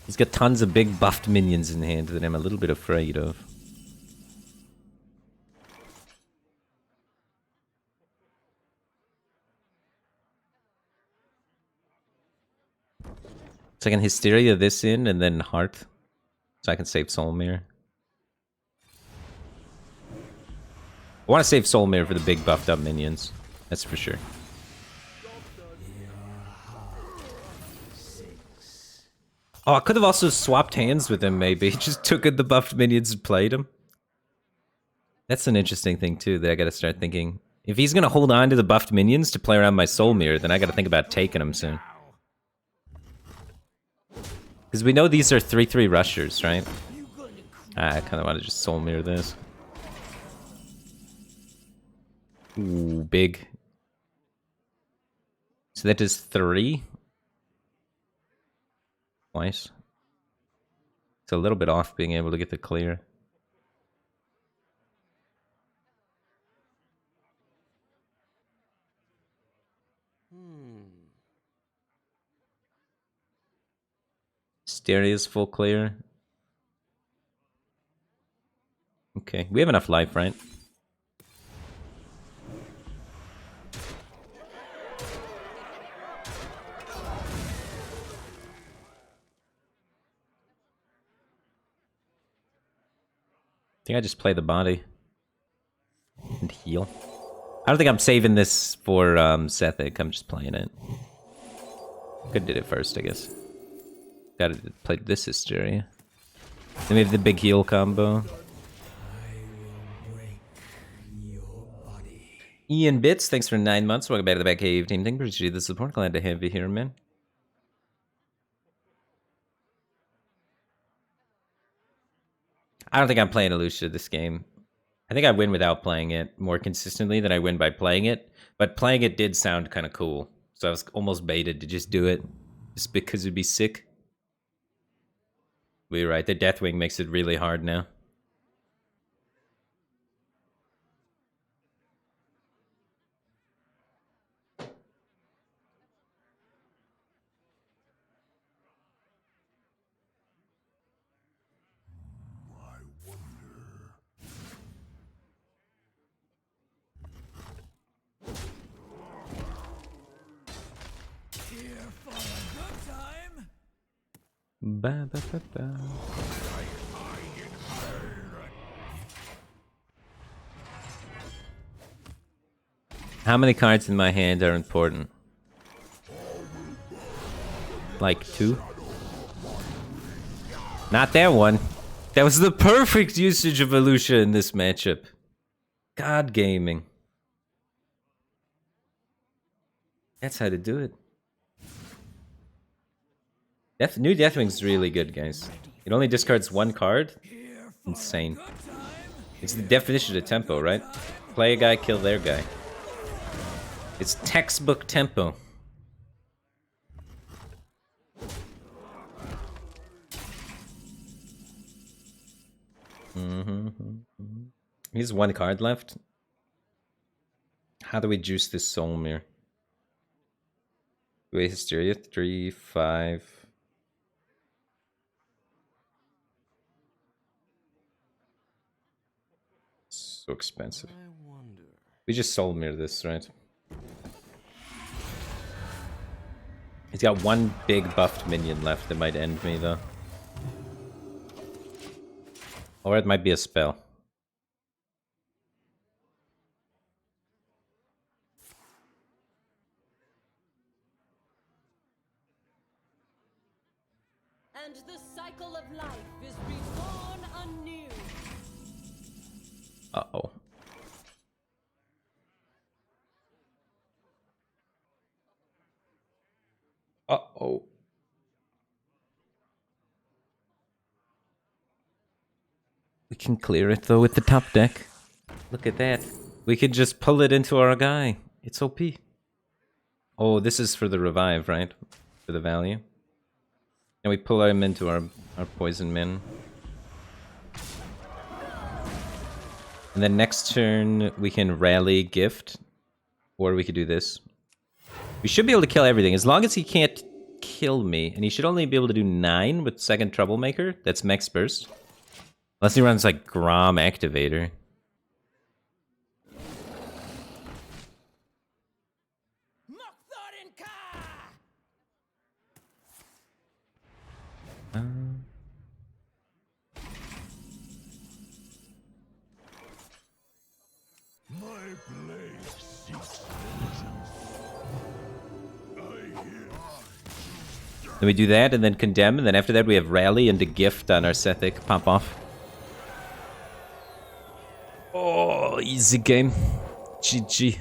He's got tons of big buffed minions in hand that I'm a little bit afraid of. So I can Hysteria this in and then Heart. So I can save Soul Mirror. I want to save Soul Mirror for the big buffed up minions. That's for sure. Oh, I could have also swapped hands with him, maybe. Just took in the buffed minions and played him. That's an interesting thing, too, that I gotta start thinking. If he's gonna hold on to the buffed minions to play around my Soul Mirror, then I gotta think about taking him soon. Because we know these are 3/3 rushers, right? I kind of want to just Soul Mirror this. Ooh, big. So that does 3. Twice. It's a little bit off being able to get the clear. Stereo's full clear. Okay, we have enough life, right? I think I just play the body and heal. I don't think I'm saving this for Sethic. I'm just playing it. Could did it first, I guess. Gotta play this Hysteria. Then we have the big heal combo. Ian Bits, thanks for 9 months. Welcome back to the Back Cave team. Thank you for the support. Glad to have you here, man. I don't think I'm playing Elucia this game. I think I win without playing it more consistently than I win by playing it. But playing it did sound kind of cool. So I was almost baited to just do it. Just because it'd be sick. We're right. The Deathwing makes it really hard now. Ba, ba, ba, ba. How many cards in my hand are important? Like 2? Not that one. That was the perfect usage of Elucia in this matchup. God gaming. That's how to do it. New Deathwing's really good, guys. It only discards 1 card. Insane. It's the definition of tempo, right? Play a guy, kill their guy. It's textbook tempo. He has one card left. How do we juice this soul mirror? Wait, Hysteria 3, 5. So expensive. We just soul mirror this, right? He's got one big buffed minion left that might end me, though. Or it might be a spell. And the cycle of life is reborn anew. Uh-oh. Uh-oh. We can clear it, though, with the top deck. Look at that. We could just pull it into our guy. It's OP. Oh, this is for the revive, right? For the value. And we pull him into our poison min. And then next turn, we can rally gift. Or we could do this. We should be able to kill everything. As long as he can't kill me. And he should only be able to do 9 with second Troublemaker. That's max burst. Unless he runs like Grom Activator. My blade seeks vengeance. I hear. Then we do that and then Condemn. And then after that we have Rally and a Gift on our Sethic. Pop off. Oh, easy game. GG.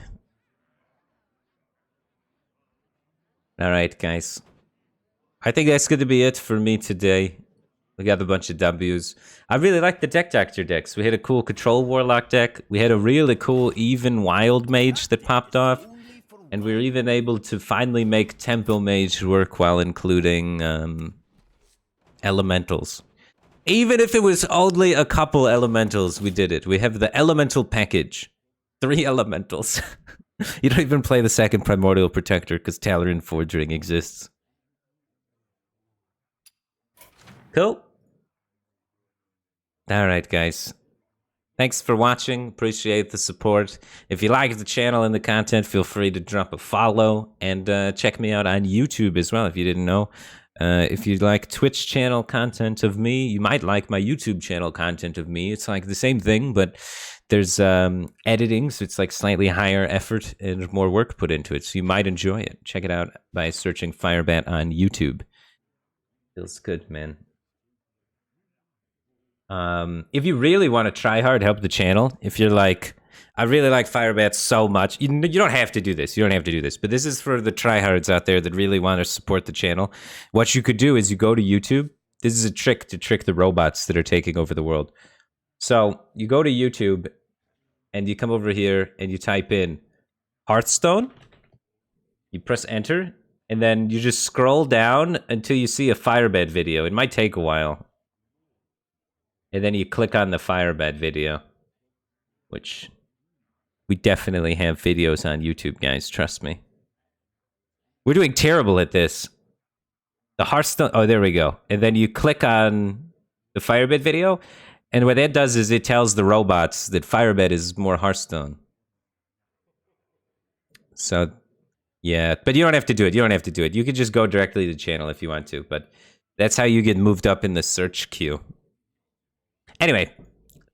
Alright, guys. I think that's going to be it for me today. We got a bunch of W's. I really like the Deck Doctor decks. We had a cool Control Warlock deck. We had a really cool Even Wild Mage that popped off. And we were even able to finally make Tempo Mage work while including Elementals. Even if it was only a couple Elementals, we did it. We have the Elemental package. 3 Elementals. You don't even play the second Primordial Protector because Talon Forging exists. Cool. Alright, guys. Thanks for watching. Appreciate the support. If you like the channel and the content, feel free to drop a follow. And check me out on YouTube as well, if you didn't know. If you like Twitch channel content of me, you might like my YouTube channel content of me. It's like the same thing, but there's editing, so it's like slightly higher effort and more work put into it. So you might enjoy it. Check it out by searching Firebat on YouTube. Feels good, man. If you really want to try hard, help the channel. If you're like, I really like Firebat so much, you don't have to do this. You don't have to do this. But this is for the tryhards out there that really want to support the channel. What you could do is you go to YouTube. This is a trick to trick the robots that are taking over the world. So you go to YouTube and you come over here and you type in Hearthstone. You press enter and then you just scroll down until you see a Firebat video. It might take a while. And then you click on the Firebat video, which we definitely have videos on YouTube, guys. Trust me. We're doing terrible at this. The Hearthstone. Oh, there we go. And then you click on the Firebat video. And what that does is it tells the robots that Firebat is more Hearthstone. So, yeah. But you don't have to do it. You don't have to do it. You could just go directly to the channel if you want to. But that's how you get moved up in the search queue. Anyway,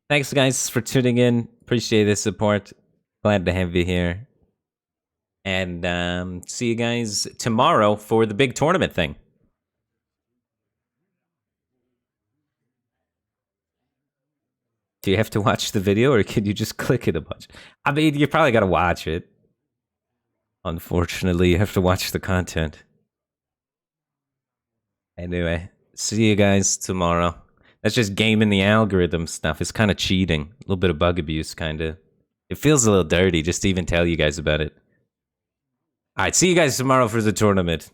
thanks guys for tuning in. Appreciate the support. Glad to have you here. And see you guys tomorrow for the big tournament thing. Do you have to watch the video or can you just click it a bunch? I mean, you probably got to watch it. Unfortunately, you have to watch the content. Anyway, see you guys tomorrow. That's just gaming the algorithm stuff. It's kind of cheating. A little bit of bug abuse, kind of. It feels a little dirty just to even tell you guys about it. All right, see you guys tomorrow for the tournament.